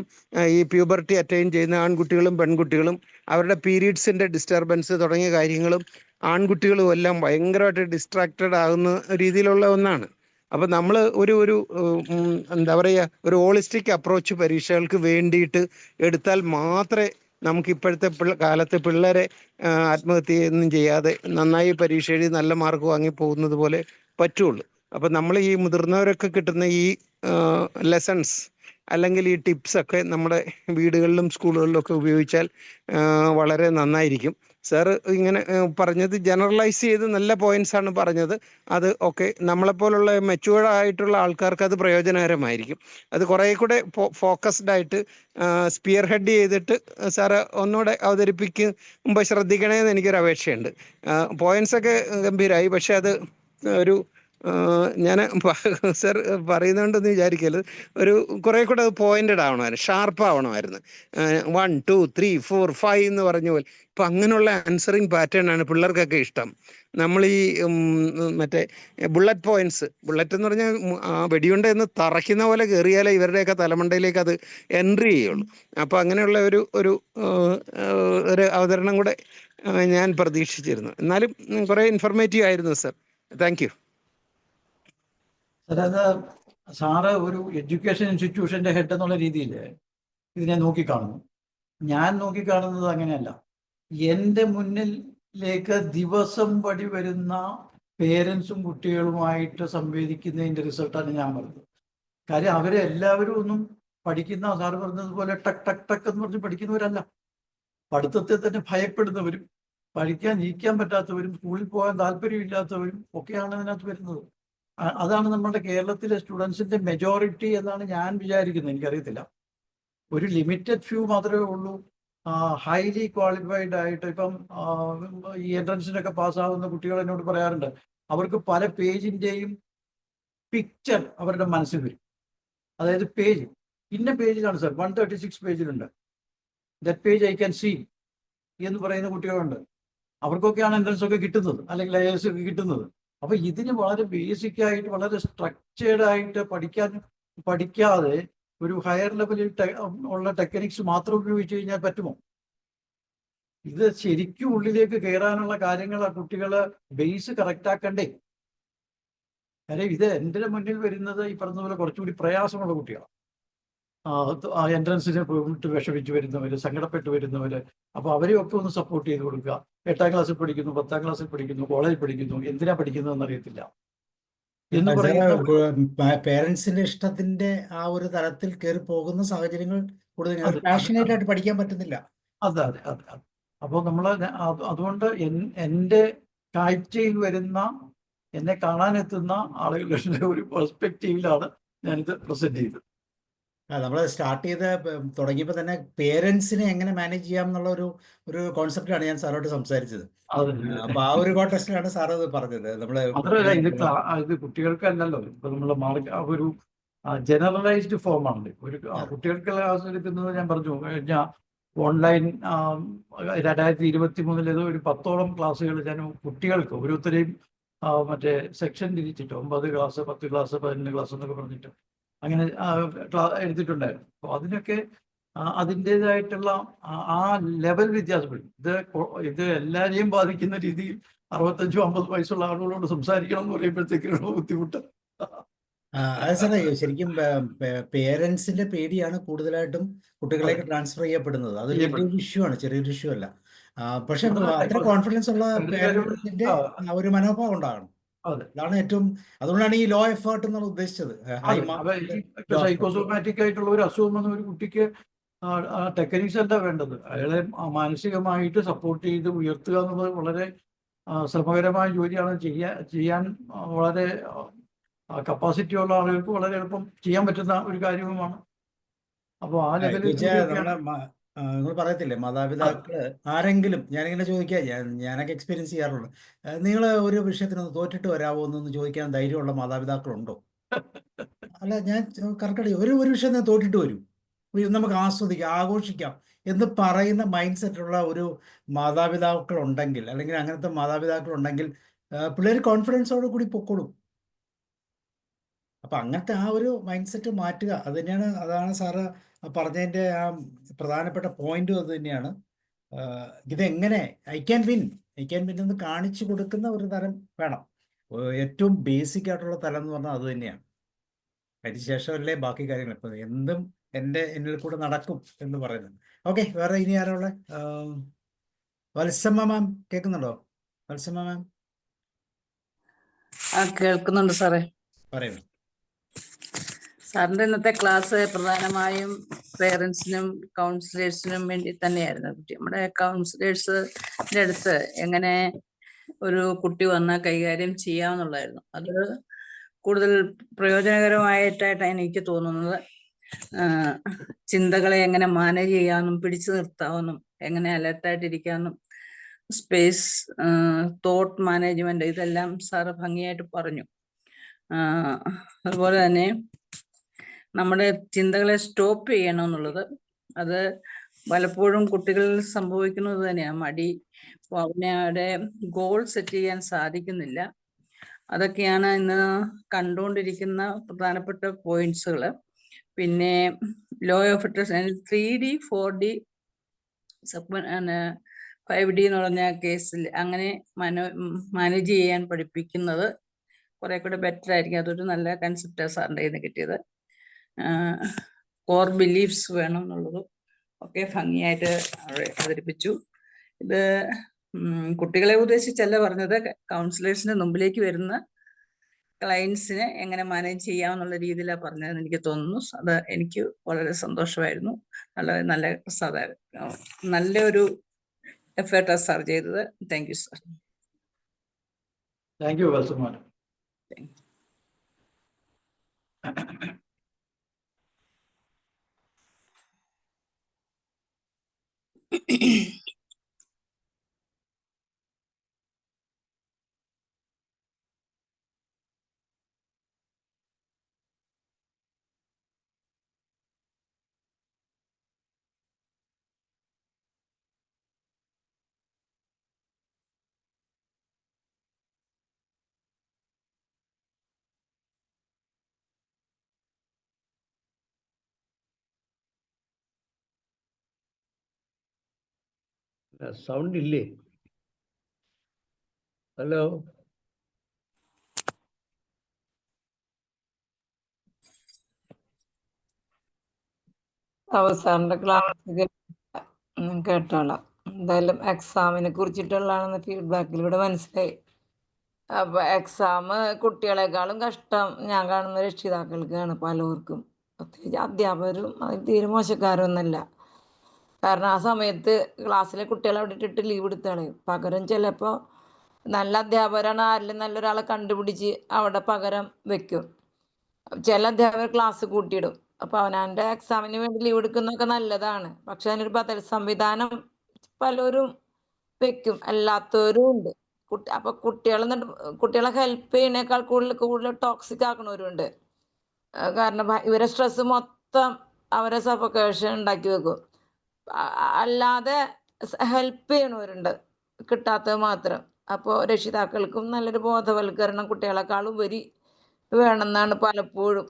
ഈ പ്യൂബർട്ടി അറ്റൈൻ ചെയ്യുന്ന ആൺകുട്ടികളും പെൺകുട്ടികളും അവരുടെ പീരീഡ്സിൻ്റെ ഡിസ്റ്റർബൻസ് തുടങ്ങിയ കാര്യങ്ങളും ആൺകുട്ടികളും എല്ലാം ഭയങ്കരമായിട്ട് ഡിസ്ട്രാക്റ്റഡ് ആകുന്ന രീതിയിലുള്ള ഒന്നാണ്. അപ്പം നമ്മൾ എന്താ പറയുക, ഒരു ഹോളിസ്റ്റിക് അപ്രോച്ച് പരീക്ഷകൾക്ക് വേണ്ടിയിട്ട് എടുത്താൽ മാത്രമേ നമുക്ക് ഇപ്പോഴത്തെ കാലത്ത് പിള്ളേരെ ആത്മഹത്യയൊന്നും ചെയ്യാതെ നന്നായി പരീക്ഷ എഴുതി നല്ല മാർക്ക് വാങ്ങി പോകുന്നത് പോലെ പറ്റുള്ളൂ. അപ്പം നമ്മൾ ഈ മുതിർന്നവരൊക്കെ കിട്ടുന്ന ഈ ലെസൺസ് അല്ലെങ്കിൽ ഈ ടിപ്സൊക്കെ നമ്മുടെ വീടുകളിലും സ്കൂളുകളിലും ഒക്കെ ഉപയോഗിച്ചാൽ വളരെ നന്നായിരിക്കും. സാറ് ഇങ്ങനെ പറഞ്ഞത് ജനറലൈസ് ചെയ്ത് നല്ല പോയിന്റ്സാണ് പറഞ്ഞത്. അത് ഒക്കെ നമ്മളെപ്പോലുള്ള മെച്യൂർഡ് ആയിട്ടുള്ള ആൾക്കാർക്ക് അത് പ്രയോജനകരമായിരിക്കും. അത് കുറേ കൂടെ ഫോക്കസ്ഡ് ആയിട്ട് സ്പിയർ ഹെഡ് ചെയ്തിട്ട് സാറ് ഒന്നുകൂടെ അവതരിപ്പിക്കുമ്പോൾ ശ്രദ്ധിക്കണേന്ന് എനിക്കൊരു അപേക്ഷയുണ്ട്. പോയിന്റ്സൊക്കെ ഗംഭീരമായി, പക്ഷെ അത് ഒരു ഞാൻ സർ പറയുന്നുണ്ടെന്ന് വിചാരിക്കരുത്. കുറേ കൂടെ അത് പോയിന്റഡ് ആവണമായിരുന്നു, ഷാർപ്പ് ആവണമായിരുന്നു. 1 2 3 4 5 എന്ന് പറഞ്ഞ പോലെ. ഇപ്പം അങ്ങനെയുള്ള ആൻസറിങ് പാറ്റേൺ ആണ് പിള്ളേർക്കൊക്കെ ഇഷ്ടം. നമ്മൾ ഈ മറ്റേ ബുള്ളറ്റ് എന്ന് പറഞ്ഞാൽ വെടിയുണ്ട എന്ന് തറയ്ക്കുന്ന പോലെ കയറിയാലേ ഇവരുടെയൊക്കെ തലമണ്ടയിലേക്ക് അത് എൻട്രി ചെയ്യുള്ളൂ. അപ്പോൾ അങ്ങനെയുള്ള ഒരു അവതരണം കൂടെ ഞാൻ പ്രതീക്ഷിച്ചിരുന്നു. എന്നാലും കുറേ ഇൻഫർമേറ്റീവ് ആയിരുന്നു സർ. Thank you. അതായത് സാറ് ഒരു എഡ്യൂക്കേഷൻ ഇൻസ്റ്റിറ്റ്യൂഷൻ്റെ ഹെഡ് എന്നുള്ള രീതിയിൽ ഇതിനെ നോക്കിക്കാണുന്നു. ഞാൻ നോക്കിക്കാണുന്നത് അങ്ങനെയല്ല. എൻ്റെ മുന്നിലേക്ക് ദിവസം വഴി വരുന്ന പേരൻസും കുട്ടികളുമായിട്ട് സംവേദിക്കുന്നതിൻ്റെ റിസൾട്ടാണ് ഞാൻ പറഞ്ഞത്. കാര്യം അവരെല്ലാവരും ഒന്നും പഠിക്കുന്ന, സാറ് പറഞ്ഞതുപോലെ ടക്ക് ടക്ക് ടക്ക് എന്ന് പറഞ്ഞ് പഠിക്കുന്നവരല്ല. പഠിത്തത്തെ തന്നെ ഭയപ്പെടുന്നവരും പഠിക്കാൻ ഇരിക്കാൻ പറ്റാത്തവരും സ്കൂളിൽ പോകാൻ താല്പര്യമില്ലാത്തവരും ഒക്കെയാണ് ഇതിനകത്ത് വരുന്നത്. അതാണ് നമ്മുടെ കേരളത്തിലെ സ്റ്റുഡൻസിൻ്റെ മെജോറിറ്റി എന്നാണ് ഞാൻ വിചാരിക്കുന്നത്. എനിക്കറിയത്തില്ല, ഒരു ലിമിറ്റഡ് ഫ്യൂ മാത്രമേ ഉള്ളൂ ഹൈലി ക്വാളിഫൈഡ് ആയിട്ട്. ഇപ്പം ഈ എൻട്രൻസിനൊക്കെ പാസ്സാകുന്ന കുട്ടികൾ എന്നോട് പറയാറുണ്ട്, അവർക്ക് പല പേജിൻ്റെയും പിക്ചർ അവരുടെ മനസ്സിൽ വരും. അതായത് പേജ് ഇന്ന പേജിലാണ് സർ, 136 പേജിലുണ്ട്, that page I can see എന്ന് പറയുന്ന കുട്ടികളുണ്ട്. അവർക്കൊക്കെയാണ് എൻട്രൻസ് ഒക്കെ കിട്ടുന്നത്, അല്ലെങ്കിൽ IAS ഒക്കെ കിട്ടുന്നത്. അപ്പൊ ഇതിന് വളരെ ബേസിക് ആയിട്ട് വളരെ സ്ട്രക്ചേർഡ് ആയിട്ട് പഠിക്കാതെ ഒരു ഹയർ ലെവലിൽ ഉള്ള ടെക്നിക്സ് മാത്രം ഉപയോഗിച്ച് കഴിഞ്ഞാൽ പറ്റുമോ? ഇത് ശരിക്കും ഉള്ളിലേക്ക് കയറാനുള്ള കാര്യങ്ങൾ ആ കുട്ടികളെ ബേസ് കറക്റ്റ് ആക്കണ്ടേ? കാര്യം ഇത് എൻ്റെ മുന്നിൽ വരുന്നത് ഈ പറഞ്ഞതുപോലെ കുറച്ചുകൂടി പ്രയാസമുള്ള കുട്ടികളാണ്. എൻട്രൻസിനെ വിട്ട് വിഷമിച്ച് വരുന്നവർ, സങ്കടപ്പെട്ട് വരുന്നവർ. അപ്പോൾ അവരെയൊക്കെ ഒന്ന് സപ്പോർട്ട് ചെയ്ത് കൊടുക്കുക. 8ാം ക്ലാസ്സിൽ പഠിക്കുന്നു, 10ാം ക്ലാസ്സിൽ പഠിക്കുന്നു, കോളേജിൽ പഠിക്കുന്നു, എന്തിനാ പഠിക്കുന്നതെന്ന് അറിയത്തില്ല എന്ന് പറയുന്ന പേരൻസിന്റെ ഇഷ്ടത്തിന്റെ ആ ഒരു തലത്തിൽ കയറി പോകുന്ന സാഹചര്യങ്ങൾ കൂടുതൽ പാഷനേറ്റ് ആയിട്ട് പഠിക്കാൻ പറ്റുന്നില്ല. അതെ അതെ അതെ അതെ. അപ്പോൾ നമ്മൾ അതുകൊണ്ട് എൻ്റെ കാഴ്ചയിൽ വരുന്ന, എന്നെ കാണാനെത്തുന്ന ആളുകളുടെ ഒരു പെർസ്പെക്റ്റീവിലാണ് ഞാനിത് പ്രസന്റ് ചെയ്തത്. നമ്മൾ സ്റ്റാർട്ട് ചെയ്ത് തുടങ്ങിയപ്പോൾ തന്നെ പേരൻസിനെ എങ്ങനെ മാനേജ് ചെയ്യാം എന്നുള്ള ഒരു കോൺസെപ്റ്റാണ് ഞാൻ സാറോട് സംസാരിച്ചത്. അപ്പൊ ആ ഒരു കോൺടെക്സ്റ്റിലാണ് സാർ അത് പറഞ്ഞത്. മാത്രമല്ല ഇത് കുട്ടികൾക്കല്ലല്ലോ, ഇപ്പൊ നമ്മള് ഒരു ജനറലൈസ്ഡ് ഫോമാണല്ലോ. ഒരു കുട്ടികൾക്ക് ക്ലാസ് എടുക്കുന്നത് ഞാൻ പറഞ്ഞു കഴിഞ്ഞാൽ ഓൺലൈൻ 2023 ഏതോ ഒരു 10ഓളം ക്ലാസ്സുകൾ ഞാൻ കുട്ടികൾക്ക് ഓരോരുത്തരെയും മറ്റേ സെക്ഷൻ തിരിച്ചിട്ട് 9 ക്ലാസ് 10 ക്ലാസ് 11 ക്ലാസ് എന്നൊക്കെ പറഞ്ഞിട്ട് അങ്ങനെ എടുത്തിട്ടുണ്ടായിരുന്നു. അപ്പോൾ അതിനൊക്കെ അതിൻ്റെതായിട്ടുള്ള ആ ലെവൽ വ്യത്യാസപ്പെടും. ഇത് എല്ലാവരെയും ബാധിക്കുന്ന രീതിയിൽ 65-50 വയസ്സുള്ള ആളുകളോട് സംസാരിക്കണം എന്ന് പറയുമ്പോഴത്തേക്കുള്ള ബുദ്ധിമുട്ട്. അത് സാറേ, ശരിക്കും പേരൻസിന്റെ പേടിയാണ് കൂടുതലായിട്ടും കുട്ടികളിലേക്ക് ട്രാൻസ്ഫർ ചെയ്യപ്പെടുന്നത്. അതൊരു വലിയൊരു ഇഷ്യൂ ആണ്, ചെറിയൊരു ഇഷ്യൂ അല്ല. പക്ഷെ അത്ര കോൺഫിഡൻസ് ഉള്ള പേരൻസിന്റെ ഒരു മനോഭാവം ഉണ്ടാകണം. അതെ അതാണ് ഏറ്റവും, അതുകൊണ്ടാണ് ഈ ലോ എഫേർട്ട് എന്നുള്ള ഉദ്ദേശിച്ചത്. ഹൈ സൈക്കോസോമാറ്റിക് ആയിട്ടുള്ള ഒരു അസുഖം വന്ന ഒരു കുട്ടിക്ക് ടെക്നിക്സ് അല്ല വേണ്ടത്, അയാളെ മാനസികമായിട്ട് സപ്പോർട്ട് ചെയ്ത് ഉയർത്തുക എന്നുള്ളത് വളരെ ശ്രമകരമായ ജോലിയാണ്. ചെയ്യാൻ വളരെ കപ്പാസിറ്റി ഉള്ള ആളുകൾക്ക് വളരെ എളുപ്പം ചെയ്യാൻ പറ്റുന്ന ഒരു കാര്യവുമാണ്. അപ്പോൾ ആ ലെവലിൽ നിങ്ങൾ പറയത്തില്ലേ, മാതാപിതാക്കള് ആരെങ്കിലും, ഞാനിങ്ങനെ ചോദിക്കുക, ഞാനൊക്കെ എക്സ്പീരിയൻസ് ചെയ്യാറുണ്ട്, നിങ്ങൾ ഒരു വിഷയത്തിനൊന്ന് തോറ്റിട്ട് വരാമോ എന്നൊന്ന് ചോദിക്കാൻ ധൈര്യമുള്ള മാതാപിതാക്കളുണ്ടോ? അല്ല, ഞാൻ കറക്റ്റ് ഒരു വിഷയം ഞാൻ തോറ്റിട്ട് വരും, നമുക്ക് ആസ്വദിക്കാം, ആഘോഷിക്കാം എന്ന് പറയുന്ന മൈൻഡ് സെറ്റുള്ള ഒരു മാതാപിതാക്കൾ ഉണ്ടെങ്കിൽ, അല്ലെങ്കിൽ അങ്ങനത്തെ മാതാപിതാക്കൾ ഉണ്ടെങ്കിൽ പിള്ളേർ കോൺഫിഡൻസോട് കൂടി പൊക്കോളും. അപ്പം അങ്ങനത്തെ ആ ഒരു മൈൻഡ് സെറ്റ് മാറ്റുക, അതാണ് സാറ് പറഞ്ഞതിൻ്റെ ആ പ്രധാനപ്പെട്ട പോയിന്റും അത് തന്നെയാണ്. ഇതെങ്ങനെ ഐ ക്യാൻ വിൻ എന്ന് കാണിച്ചു കൊടുക്കുന്ന ഒരു തരം വേണം. ഏറ്റവും ബേസിക് ആയിട്ടുള്ള തലം എന്ന് പറഞ്ഞാൽ അത് തന്നെയാണ്. അതിനുശേഷമല്ലേ ബാക്കി കാര്യങ്ങൾ. ഇപ്പം എന്തും എന്നിൽ കൂടെ നടക്കും എന്ന് പറയുന്നത്. ഓക്കെ, വേറെ ഇനി ആരുള്ള? വത്സമ്മ മാം കേൾക്കുന്നുണ്ടോ? വത്സമ്മ മാം കേൾക്കുന്നുണ്ട് സാറേ. പറയുന്നു. സാറിന്റെ ഇന്നത്തെ ക്ലാസ് പ്രധാനമായും പേരൻസിനും കൗൺസിലേഴ്സിനും വേണ്ടി തന്നെയായിരുന്നു. നമ്മുടെ കൗൺസിലേഴ്സിന്റെ അടുത്ത് എങ്ങനെ ഒരു കുട്ടി വന്നാൽ കൈകാര്യം ചെയ്യാമെന്നുള്ളതായിരുന്നു. അത് കൂടുതൽ പ്രയോജനകരമായിട്ടായിട്ടാണ് എനിക്ക് തോന്നുന്നത്. ചിന്തകളെ എങ്ങനെ മാനേജ് ചെയ്യാമെന്നും പിടിച്ചു നിർത്താമെന്നും എങ്ങനെ അലർട്ടായിട്ടിരിക്കാമെന്നും സ്പേസ്, തോട്ട് മാനേജ്മെന്റ്, ഇതെല്ലാം സാറ് ഭംഗിയായിട്ട് പറഞ്ഞു. അതുപോലെ തന്നെ നമ്മുടെ ചിന്തകളെ സ്റ്റോപ്പ് ചെയ്യണം എന്നുള്ളത്, അത് പലപ്പോഴും കുട്ടികളിൽ സംഭവിക്കുന്നത് തന്നെയാണ്. മടി, അവനവിടെ ഗോൾ സെറ്റ് ചെയ്യാൻ സാധിക്കുന്നില്ല. അതൊക്കെയാണ് ഇന്ന് കണ്ടുകൊണ്ടിരിക്കുന്ന പ്രധാനപ്പെട്ട പോയിന്റ്സുകൾ. പിന്നെ law of attraction 3D 4D 5D എന്ന് പറഞ്ഞ കേസിൽ അങ്ങനെ മാനേജ് ചെയ്യാൻ പഠിപ്പിക്കുന്നത് കുറെ കൂടെ ബെറ്റർ ആയിരിക്കും. അതൊരു നല്ല കൺസെപ്റ്റാണ് സാറിൻ്റെ കയ്യിൽ നിന്ന് കിട്ടിയത്. കോർ ബിലീഫ്സ് വേണം എന്നുള്ളത് ഒക്കെ ഭംഗിയായിട്ട് അവതരിപ്പിച്ചു. ഇത് കുട്ടികളെ ഉദ്ദേശിച്ചല്ല പറഞ്ഞത്, കൗൺസിലേഴ്സിന്റെ മുമ്പിലേക്ക് വരുന്ന ക്ലയൻസിനെ എങ്ങനെ മാനേജ് ചെയ്യാമെന്നുള്ള രീതിയിലാണ് പറഞ്ഞതെന്ന് എനിക്ക് തോന്നുന്നു. അത് എനിക്ക് വളരെ സന്തോഷമായിരുന്നു. നല്ലൊരു എഫേർട്ടാണ് സാർ ചെയ്തത്. Thank you sir. Thank you Valsaman. Sound ഇല്ലേ? ഹലോ, സാറിന്റെ ക്ലാസ് കേട്ടോളാം. എന്തായാലും എക്സാമിനെ കുറിച്ചിട്ടുള്ളതാണെന്ന് ഫീഡ്ബാക്കിലൂടെ മനസ്സിലായി. അപ്പൊ എക്സാം കുട്ടികളെക്കാളും കഷ്ടം ഞാൻ കാണുന്ന രക്ഷിതാക്കൾക്കാണ്, പലർക്കും. പ്രത്യേകിച്ച് അധ്യാപകരും അതിൽ തീരെ മോശക്കാരൊന്നുമല്ല. കാരണം ആ സമയത്ത് ക്ലാസ്സിലെ കുട്ടികളെ അവിടെ ഇട്ടിട്ട് ലീവ് എടുത്ത് കളയും. പകരം ചിലപ്പോൾ നല്ല അധ്യാപകരാണ് ആരിലും നല്ലൊരാളെ കണ്ടുപിടിച്ച് അവിടെ പകരം വെക്കും. ചില അധ്യാപകർ ക്ലാസ് കൂട്ടിയിടും. അപ്പൊ അവനാന്റെ എക്സാമിന് വേണ്ടി ലീവ് എടുക്കുന്നതൊക്കെ നല്ലതാണ്. പക്ഷെ അതിനൊരു ബദൽ സംവിധാനം പലരും വെക്കും, അല്ലാത്തവരും ഉണ്ട്. അപ്പൊ കുട്ടികളെ ഹെൽപ്പ് ചെയ്യുന്നേക്കാൾ കൂടുതൽ ടോക്സിക് ആക്കണവരുണ്ട്. കാരണം ഇവരെ സ്ട്രെസ് മൊത്തം അവരെ സഫോക്കേഷൻ ഉണ്ടാക്കി വെക്കും. അല്ലാതെ ഹെൽപ്പ് ചെയ്യണവരുണ്ട്, കിട്ടാത്തത് മാത്രം. അപ്പോൾ രക്ഷിതാക്കൾക്കും നല്ലൊരു ബോധവൽക്കരണം കുട്ടികളെക്കാളും ഉപരി വേണമെന്നാണ് പലപ്പോഴും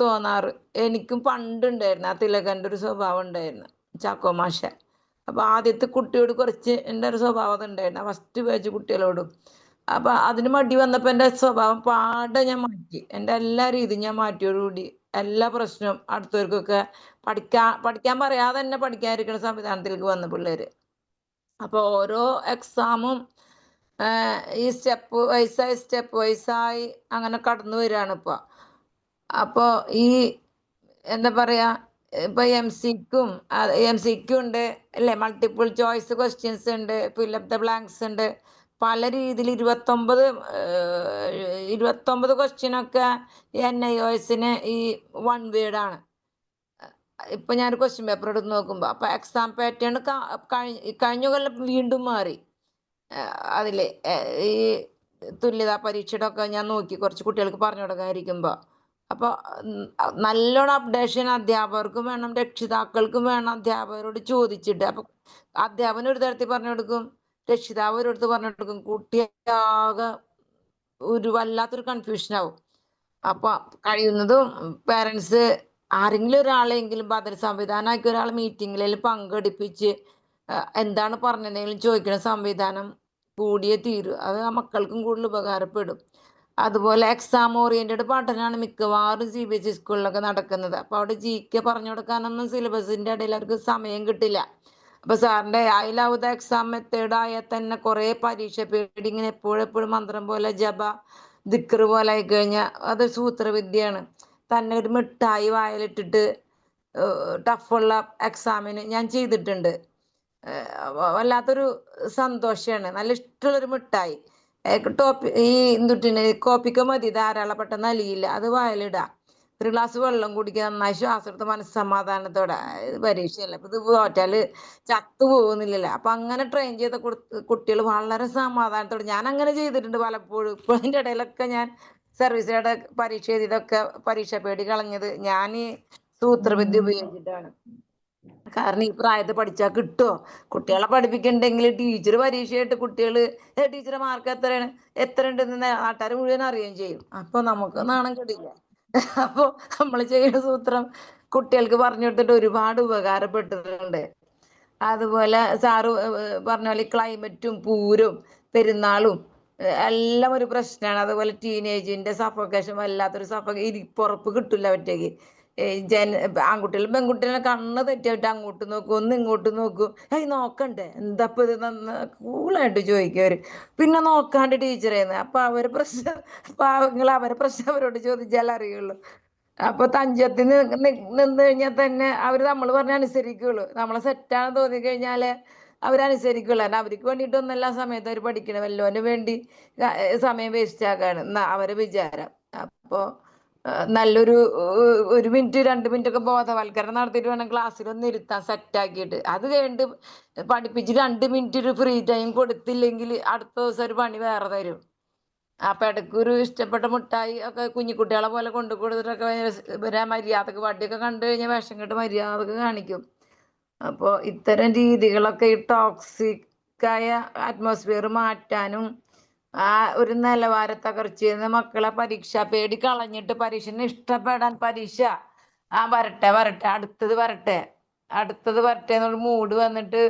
തോന്നാറ്. എനിക്കും പണ്ടുണ്ടായിരുന്നു ആ തിലകൻ്റെ ഒരു സ്വഭാവം ഉണ്ടായിരുന്നു, ചാക്കോ മാഷ. അപ്പോൾ ആദ്യത്തെ കുട്ടിയോട് കുറച്ച് എൻ്റെ ഒരു സ്വഭാവം ഉണ്ടായിരുന്നു, ഫസ്റ്റ് പേജ് കുട്ടികളോടും. അപ്പം അതിന് മടി വന്നപ്പോൾ എൻ്റെ സ്വഭാവം പാടെ ഞാൻ മാറ്റി. എൻ്റെ എല്ലാ രീതിയും ഞാൻ മാറ്റിയോടുകൂടി എല്ലാ പ്രശ്നവും അടുത്തവർക്കൊക്കെ പഠിക്കാൻ പറയാതെ തന്നെ പഠിക്കാതിരിക്കുന്ന സംവിധാനത്തിലേക്ക് വന്ന പിള്ളേർ. അപ്പോൾ ഓരോ എക്സാമും ഈ സ്റ്റെപ്പ് വൈസായി അങ്ങനെ കടന്നു വരികയാണ് ഇപ്പോൾ. അപ്പോൾ ഈ എന്താ പറയാ, ഇപ്പൊ എം സിക്കും ഉണ്ട് അല്ലെ, മൾട്ടിപ്പിൾ ചോയ്സ് ക്വസ്റ്റ്യൻസ് ഉണ്ട്, ഫില്ലപ്പ് ദ ബ്ലാങ്ക്സ് ഉണ്ട്, പല രീതിയിൽ 29 ക്വസ്റ്റ്യനൊക്കെ NIOSന് ഈ വൺ വേർഡാണ്. ഇപ്പൊ ഞാൻ ക്വസ്റ്റ്യൻ പേപ്പർ എടുത്ത് നോക്കുമ്പോ അപ്പൊ എക്സാം പാറ്റേൺ കഴിഞ്ഞ കൊല്ലം വീണ്ടും മാറി. അതില് ഈ തുല്യതാ പരീക്ഷയുടെ ഒക്കെ ഞാൻ നോക്കി കുറച്ച് കുട്ടികൾക്ക് പറഞ്ഞു കൊടുക്കാതിരിക്കുമ്പോ. അപ്പൊ നല്ലോണം അപ്ഡേഷൻ അധ്യാപകർക്കും വേണം, രക്ഷിതാക്കൾക്കും വേണം. അധ്യാപകരോട് ചോദിച്ചിട്ട്, അപ്പൊ അധ്യാപകൻ ഒരു തരത്തിൽ പറഞ്ഞു കൊടുക്കും, രക്ഷിതാവ് ഒരിടത്ത് പറഞ്ഞു കൊടുക്കും, കുട്ടിയാകെ ഒരു വല്ലാത്തൊരു കൺഫ്യൂഷൻ ആവും. അപ്പൊ കഴിയുന്നതും പേരൻസ് ആരെങ്കിലും ഒരാളെങ്കിലും ബദൽ സംവിധാനമാക്കി ഒരാൾ മീറ്റിങ്ങിൽ പങ്കെടുപ്പിച്ച് എന്താണ് പറഞ്ഞതെങ്കിലും ചോദിക്കുന്ന സംവിധാനം കൂടിയേ തീരൂ. അത് ആ മക്കൾക്കും കൂടുതൽ ഉപകാരപ്പെടും. അതുപോലെ എക്സാം ഓറിയന്റഡ് പഠനമാണ് മിക്കവാറും CBSE സ്കൂളിലൊക്കെ നടക്കുന്നത്. അപ്പൊ അവിടെ GK പറഞ്ഞു കൊടുക്കാനൊന്നും സിലബസിന്റെ ഇടയിൽ അവർക്ക് സമയം കിട്ടില്ല. അപ്പൊ സാറിന്റെ I love the exam method ആയാൽ തന്നെ കുറെ പരീക്ഷ പേടി ഇങ്ങനെ എപ്പോഴെപ്പോഴും മന്ത്രം പോലെ ജപ ദിക്റ് പോലെ ആയി കഴിഞ്ഞാൽ അത് സൂത്രവിദ്യയാണ്. തന്നെ ഒരു മിഠായി വായിലിട്ടിട്ട് ടഫുള്ള എക്സാമിന് ഞാൻ ചെയ്തിട്ടുണ്ട്. വല്ലാത്തൊരു സന്തോഷമാണ്. നല്ല ഇഷ്ടമുള്ളൊരു മിഠായി. ഈ എന്തുട്ടിന് കോപ്പിക്ക മതി, ധാരാളം പെട്ടെന്ന് അലിയില്ല. അത് വായിലിടാം, ഒരു ഗ്ലാസ് വെള്ളം കുടിക്കുക, നന്നായി ശ്വാസം എടുത്ത് മനസ്സമാധാനത്തോടെ. ഇത് പരീക്ഷയല്ല, അപ്പൊ ഇത് തോറ്റാല് ചത്തു പോകുന്നില്ലല്ലോ. അപ്പൊ അങ്ങനെ ട്രെയിൻ ചെയ്ത കുട്ടികൾ വളരെ സമാധാനത്തോടെ, ഞാൻ അങ്ങനെ ചെയ്തിട്ടുണ്ട് പലപ്പോഴും. ഇപ്പോൾ അതിൻ്റെ ഇടയിലൊക്കെ ഞാൻ സർവീസുകാരുടെ പരീക്ഷ എഴുതിയതൊക്കെ പരീക്ഷ പേടി കളഞ്ഞത് ഞാൻ ഈ സൂത്രവിദ്യ ഉപയോഗിച്ചിട്ടാണ്. കാരണം ഈ പ്രായത്തിൽ പഠിച്ചാൽ കിട്ടുമോ? കുട്ടികളെ പഠിപ്പിക്കണ്ടെങ്കിൽ ടീച്ചർ പരീക്ഷയായിട്ട് കുട്ടികള് ടീച്ചറെ മാർക്ക് എത്ര ഉണ്ടെന്ന് നാട്ടുകാർ മുഴുവൻ അറിയുകയും ചെയ്യും. അപ്പൊ നമുക്ക് നാണം കെടില്ല. അപ്പൊ നമ്മൾ ചെയ്യുന്ന സൂത്രം കുട്ടികൾക്ക് പറഞ്ഞു കൊടുത്തിട്ട് ഒരുപാട് ഉപകാരപ്പെട്ടിട്ടുണ്ട്. അതുപോലെ സാറ് പറഞ്ഞ പോലെ ക്ലൈമറ്റും പൂരും പെരുന്നാളും എല്ലാം ഒരു പ്രശ്നമാണ്. അതുപോലെ ടീനേജിന്റെ സഫോക്കേഷൻ, വല്ലാത്തൊരു ഇരിപ്പുറപ്പ് കിട്ടില്ല ഒറ്റയ്ക്ക്. ആൺകുട്ടികളും പെൺകുട്ടികളും കണ്ണ് തെറ്റിയിട്ട് അങ്ങോട്ട് നോക്കും, ഒന്ന് ഇങ്ങോട്ട് നോക്കും. നോക്കണ്ടേ, എന്താ ഇപ്പൊ ഇത് കൂളായിട്ട് ചോദിക്കും അവര്. പിന്നെ നോക്കാണ്ട് ടീച്ചറേന്ന്. അപ്പൊ അവരെ പ്രശ്നം, പാവങ്ങൾ അവരെ പ്രശ്നം അവരോട് ചോദിച്ചാൽ അറിയുള്ളൂ. അപ്പൊ തഞ്ചത്തിന് നിന്ന് കഴിഞ്ഞാൽ തന്നെ അവര് നമ്മൾ പറഞ്ഞ അനുസരിക്കുള്ളൂ. നമ്മളെ സെറ്റാണെന്ന് തോന്നി കഴിഞ്ഞാല് അവരനുസരിക്കുള്ളൂ. കാരണം അവർക്ക് വേണ്ടിയിട്ടൊന്നല്ല സമയത്ത് അവർ പഠിക്കണം, വല്ലോന് വേണ്ടി സമയം വേസ്റ്റ് ആക്കാണ് അവരെ വിചാരം. അപ്പോ നല്ലൊരു 1 മിനിറ്റ് 2 മിനിറ്റ് ഒക്കെ ബോധവൽക്കരണം നടത്തിയിട്ട് വേണം ക്ലാസ്സിലൊന്ന് ഇരുത്താൻ സെറ്റാക്കിയിട്ട്. അത് കഴിഞ്ഞിട്ട് പഠിപ്പിച്ച് 2 മിനിറ്റ് ഒരു ഫ്രീ ടൈം കൊടുത്തില്ലെങ്കിൽ അടുത്ത ദിവസം ഒരു പണി വേറെ തരും. അപ്പൊ ഇടയ്ക്ക് ഒരു ഇഷ്ടപ്പെട്ട മിഠായി ഒക്കെ കുഞ്ഞിക്കുട്ടികളെ പോലെ കൊണ്ടു കൊടുത്തിട്ടൊക്കെ ഇവരെ മര്യാദക്ക് വടിയൊക്കെ കണ്ടു കഴിഞ്ഞാൽ വേഷം കെട്ട് മര്യാദക്ക് കാണിക്കും. അപ്പോൾ ഇത്തരം രീതികളൊക്കെ ഈ ടോക്സിക്കായ അറ്റ്മോസ്ഫിയർ മാറ്റാനും ആ ഒരു നിലവാര തകർച്ചയിൽ നിന്ന് മക്കളെ പരീക്ഷ പേടി കളഞ്ഞിട്ട് പരീക്ഷനെ ഇഷ്ടപ്പെടാൻ, പരീക്ഷ വരട്ടെ അടുത്തത് വരട്ടെ എന്നൊരു മൂഡ് വന്നിട്ട്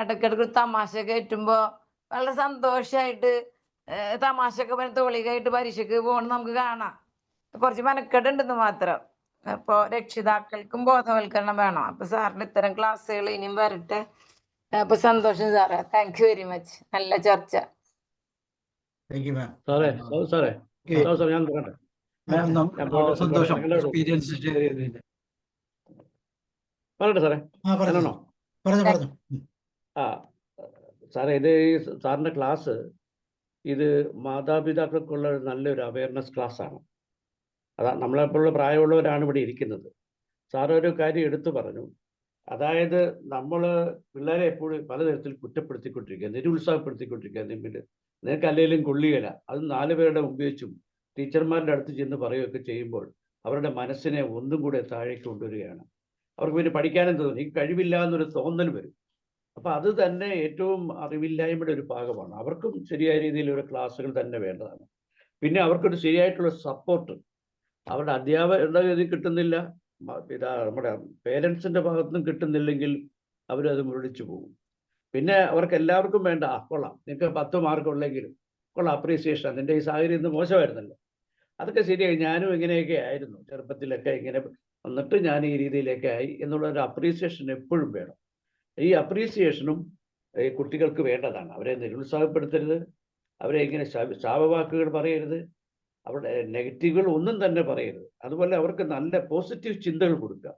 ഇടയ്ക്കിടയ്ക്ക് തമാശ കയറ്റുമ്പോ വളരെ സന്തോഷായിട്ട് തമാശയൊക്കെ പറഞ്ഞ് തോളികായിട്ട് പരീക്ഷയ്ക്ക് പോകണം നമുക്ക് കാണാം. കുറച്ച് മനക്കെടുണ്ടെന്ന് മാത്രം. അപ്പൊ രക്ഷിതാക്കൾക്കും ബോധവൽക്കരണം വേണം. അപ്പൊ സാറിന് ഇത്തരം ക്ലാസ്സുകൾ ഇനിയും വരട്ടെ. അപ്പൊ സന്തോഷം സാറേ, താങ്ക് യു വെരി മച്ച്. നല്ല ചർച്ച. Thank you ma'am. സാറേ ഞാൻ പറയട്ടെ. സന്തോഷം എക്സ്പീരിയൻസ് ഷെയർ ചെയ്തതിന്. പറയട്ടെ സാറേ. പറഞ്ഞു. സാറേ, ഇത് ഈ സാറിൻ്റെ ക്ലാസ് ഇത് മാതാപിതാക്കൾക്കുള്ള ഒരു നല്ലൊരു അവയർനെസ് ക്ലാസ്സാണ്. അതാ നമ്മളെപ്പോലുള്ള പ്രായമുള്ളവരാണ് ഇവിടെ ഇരിക്കുന്നത്. സാറ് ഒരു കാര്യം എടുത്തു പറഞ്ഞു. അതായത് നമ്മൾ പിള്ളേരെ എപ്പോഴും പലതരത്തിൽ കുറ്റപ്പെടുത്തിക്കൊണ്ടിരിക്കുക, നിരുത്സാഹപ്പെടുത്തിക്കൊണ്ടിരിക്കുക. നിനക്ക് അല്ലെങ്കിലും കൊള്ളുകയില്ല, അത് 4 പേരുടെ ഉപയോഗിച്ചും ടീച്ചർമാരുടെ അടുത്ത് ചെന്ന് പറയുകയൊക്കെ ചെയ്യുമ്പോൾ അവരുടെ മനസ്സിനെ ഒന്നും കൂടെ താഴേക്ക് കൊണ്ടുവരികയാണ്. അവർക്ക് പിന്നെ പഠിക്കാനും തോന്നും, ഈ കഴിവില്ല എന്നൊരു തോന്നൽ വരും. അപ്പം അത് തന്നെ ഏറ്റവും അറിവില്ലായ്മയുടെ ഒരു ഭാഗമാണ്. അവർക്കും ശരിയായ രീതിയിലുള്ള ക്ലാസ്സുകൾ തന്നെ വേണ്ടതാണ്. പിന്നെ അവർക്കൊരു ശരിയായിട്ടുള്ള സപ്പോർട്ട് അവരുടെ അധ്യാപകരുടെ ഇതിൽ കിട്ടുന്നില്ല, നമ്മുടെ പേരൻസിൻ്റെ ഭാഗത്തുനിന്നും കിട്ടുന്നില്ലെങ്കിൽ അവരത് മുരടിച്ചു പോകും. പിന്നെ അവർക്ക് എല്ലാവർക്കും വേണ്ട, കൊള്ളാം നിങ്ങൾക്ക് 10 മാർക്ക് ഉള്ളെങ്കിലും കൊള്ളാം, അപ്രീസിയേഷൻ, നിൻ്റെ ഈ സാഹചര്യം ഇന്ന് മോശമായിരുന്നല്ലോ, അതൊക്കെ ശരിയായി, ഞാനും ഇങ്ങനെയൊക്കെ ആയിരുന്നു ചെറുപ്പത്തിലൊക്കെ, ഇങ്ങനെ വന്നിട്ട് ഞാൻ ഈ രീതിയിലൊക്കെ ആയി എന്നുള്ളൊരു അപ്രീസിയേഷൻ എപ്പോഴും വേണം. ഈ അപ്രീസിയേഷനും ഈ കുട്ടികൾക്ക് വേണ്ടതാണ്. അവരെ നിരുത്സാഹപ്പെടുത്തരുത്, അവരെ ഇങ്ങനെ ശാപവാക്കുകൾ പറയരുത്, അവരുടെ നെഗറ്റീവുകൾ ഒന്നും തന്നെ പറയരുത്. അതുപോലെ അവർക്ക് നല്ല പോസിറ്റീവ് ചിന്തകൾ കൊടുക്കുക,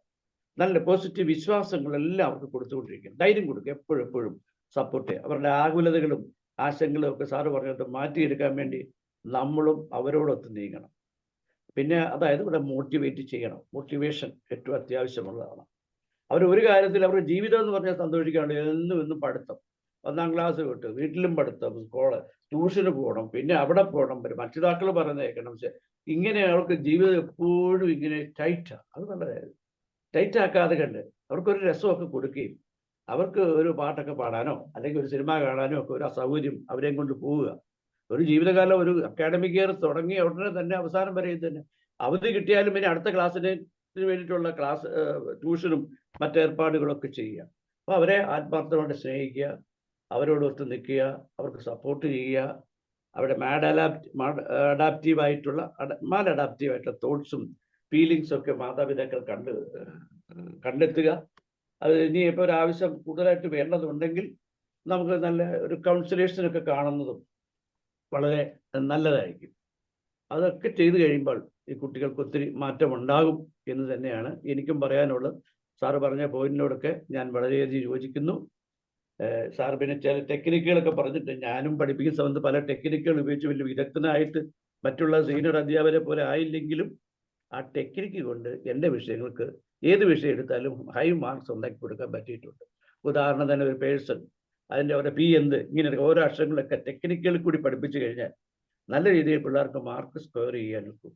നല്ല പോസിറ്റീവ് വിശ്വാസങ്ങളെല്ലാം അവർക്ക് കൊടുത്തുകൊണ്ടിരിക്കുക, ധൈര്യം കൊടുക്കുക, എപ്പോഴും സപ്പോർട്ട് ചെയ്യുക. അവരുടെ ആകുലതകളും ആശങ്കകളും ഒക്കെ സാറ് പറഞ്ഞിട്ട് മാറ്റിയെടുക്കാൻ വേണ്ടി നമ്മളും അവരോടൊത്ത് നീങ്ങണം. പിന്നെ അതായത് ഇവിടെ മോട്ടിവേറ്റ് ചെയ്യണം. മോട്ടിവേഷൻ ഏറ്റവും അത്യാവശ്യമുള്ളതാണ്. അവർ ഒരു കാര്യത്തിൽ അവരുടെ ജീവിതം എന്ന് പറഞ്ഞാൽ സന്തോഷിക്കാണ്ട് എന്നും പഠിത്തം, 1ാം ക്ലാസ് തൊട്ട് വീട്ടിലും പഠിത്തം, ട്യൂഷന് പോകണം, പിന്നെ അവിടെ പോകണം, രക്ഷിതാക്കൾ പറഞ്ഞേക്കണം. പക്ഷെ ഇങ്ങനെ അവർക്ക് ജീവിതം എപ്പോഴും ഇങ്ങനെ ടൈറ്റാണ്. അത് നല്ലതായിരുന്നു. ടൈറ്റ് ആക്കാതെ കണ്ട് അവർക്കൊരു രസമൊക്കെ കൊടുക്കുകയും അവർക്ക് ഒരു പാട്ടൊക്കെ പാടാനോ അല്ലെങ്കിൽ ഒരു സിനിമ കാണാനോ ഒക്കെ ഒരു അസൗകര്യം അവരെയും കൊണ്ട് പോവുക. ഒരു ജീവിതകാലം ഒരു അക്കാഡമിക് ഇയർ തുടങ്ങിയ ഉടനെ തന്നെ അവസാനം വരെ തന്നെ അവധി കിട്ടിയാലും പിന്നെ അടുത്ത ക്ലാസ്സിന് വേണ്ടിയിട്ടുള്ള ട്യൂഷനും മറ്റേർപ്പാടുകളൊക്കെ ചെയ്യുക. അപ്പോൾ അവരെ ആത്മാർത്ഥമായിട്ട് സ്നേഹിക്കുക, അവരോടൊത്ത് നിൽക്കുക, അവർക്ക് സപ്പോർട്ട് ചെയ്യുക. അവരുടെ അഡാപ്റ്റീവായിട്ടുള്ള തോട്ട്സും ഫീലിങ്സും ഒക്കെ മാതാപിതാക്കൾ കണ്ടെത്തുക. അത് ഇനി ഇപ്പോൾ ഒരു ആവശ്യം കൂടുതലായിട്ട് വേണ്ടതുണ്ടെങ്കിൽ നമുക്ക് നല്ല ഒരു കൗൺസിലേഴ്സിനൊക്കെ കാണുന്നതും വളരെ നല്ലതായിരിക്കും. അതൊക്കെ ചെയ്തു കഴിയുമ്പോൾ ഈ കുട്ടികൾക്ക് ഒത്തിരി മാറ്റം ഉണ്ടാകും എന്ന് തന്നെയാണ് എനിക്കും പറയാനുള്ളത്. സാറ് പറഞ്ഞ പോയിന്റിനോടൊക്കെ ഞാൻ വളരെയധികം യോജിക്കുന്നു. സാർ പിന്നെ ചില ടെക്നിക്കുകളൊക്കെ പറഞ്ഞിട്ട് ഞാനും പഠിപ്പിക്കുന്ന സമയത്ത് പല ടെക്നിക്കുകൾ ഉപയോഗിച്ച് വലിയ വിദഗ്ധനായിട്ട് മറ്റുള്ള സീനിയർ അധ്യാപകരെ പോലെ ആയില്ലെങ്കിലും ആ ടെക്നിക്ക് കൊണ്ട് എൻ്റെ വിഷയങ്ങൾക്ക് ഏത് വിഷയം എടുത്താലും ഹൈ മാർക്സ് ഉണ്ടാക്കി കൊടുക്കാൻ പറ്റിയിട്ടുണ്ട്. ഉദാഹരണം തന്നെ ഒരു പേഴ്സൺ അതിൻ്റെ അവരുടെ പി എന്ത് ഇങ്ങനെ ഓരോ അക്ഷരങ്ങളൊക്കെ ടെക്നിക്കുകളിൽ കൂടി പഠിപ്പിച്ചു കഴിഞ്ഞാൽ നല്ല രീതിയിൽ പിള്ളേർക്ക് മാർക്ക് സ്കോർ ചെയ്യാൻ ഒക്കും.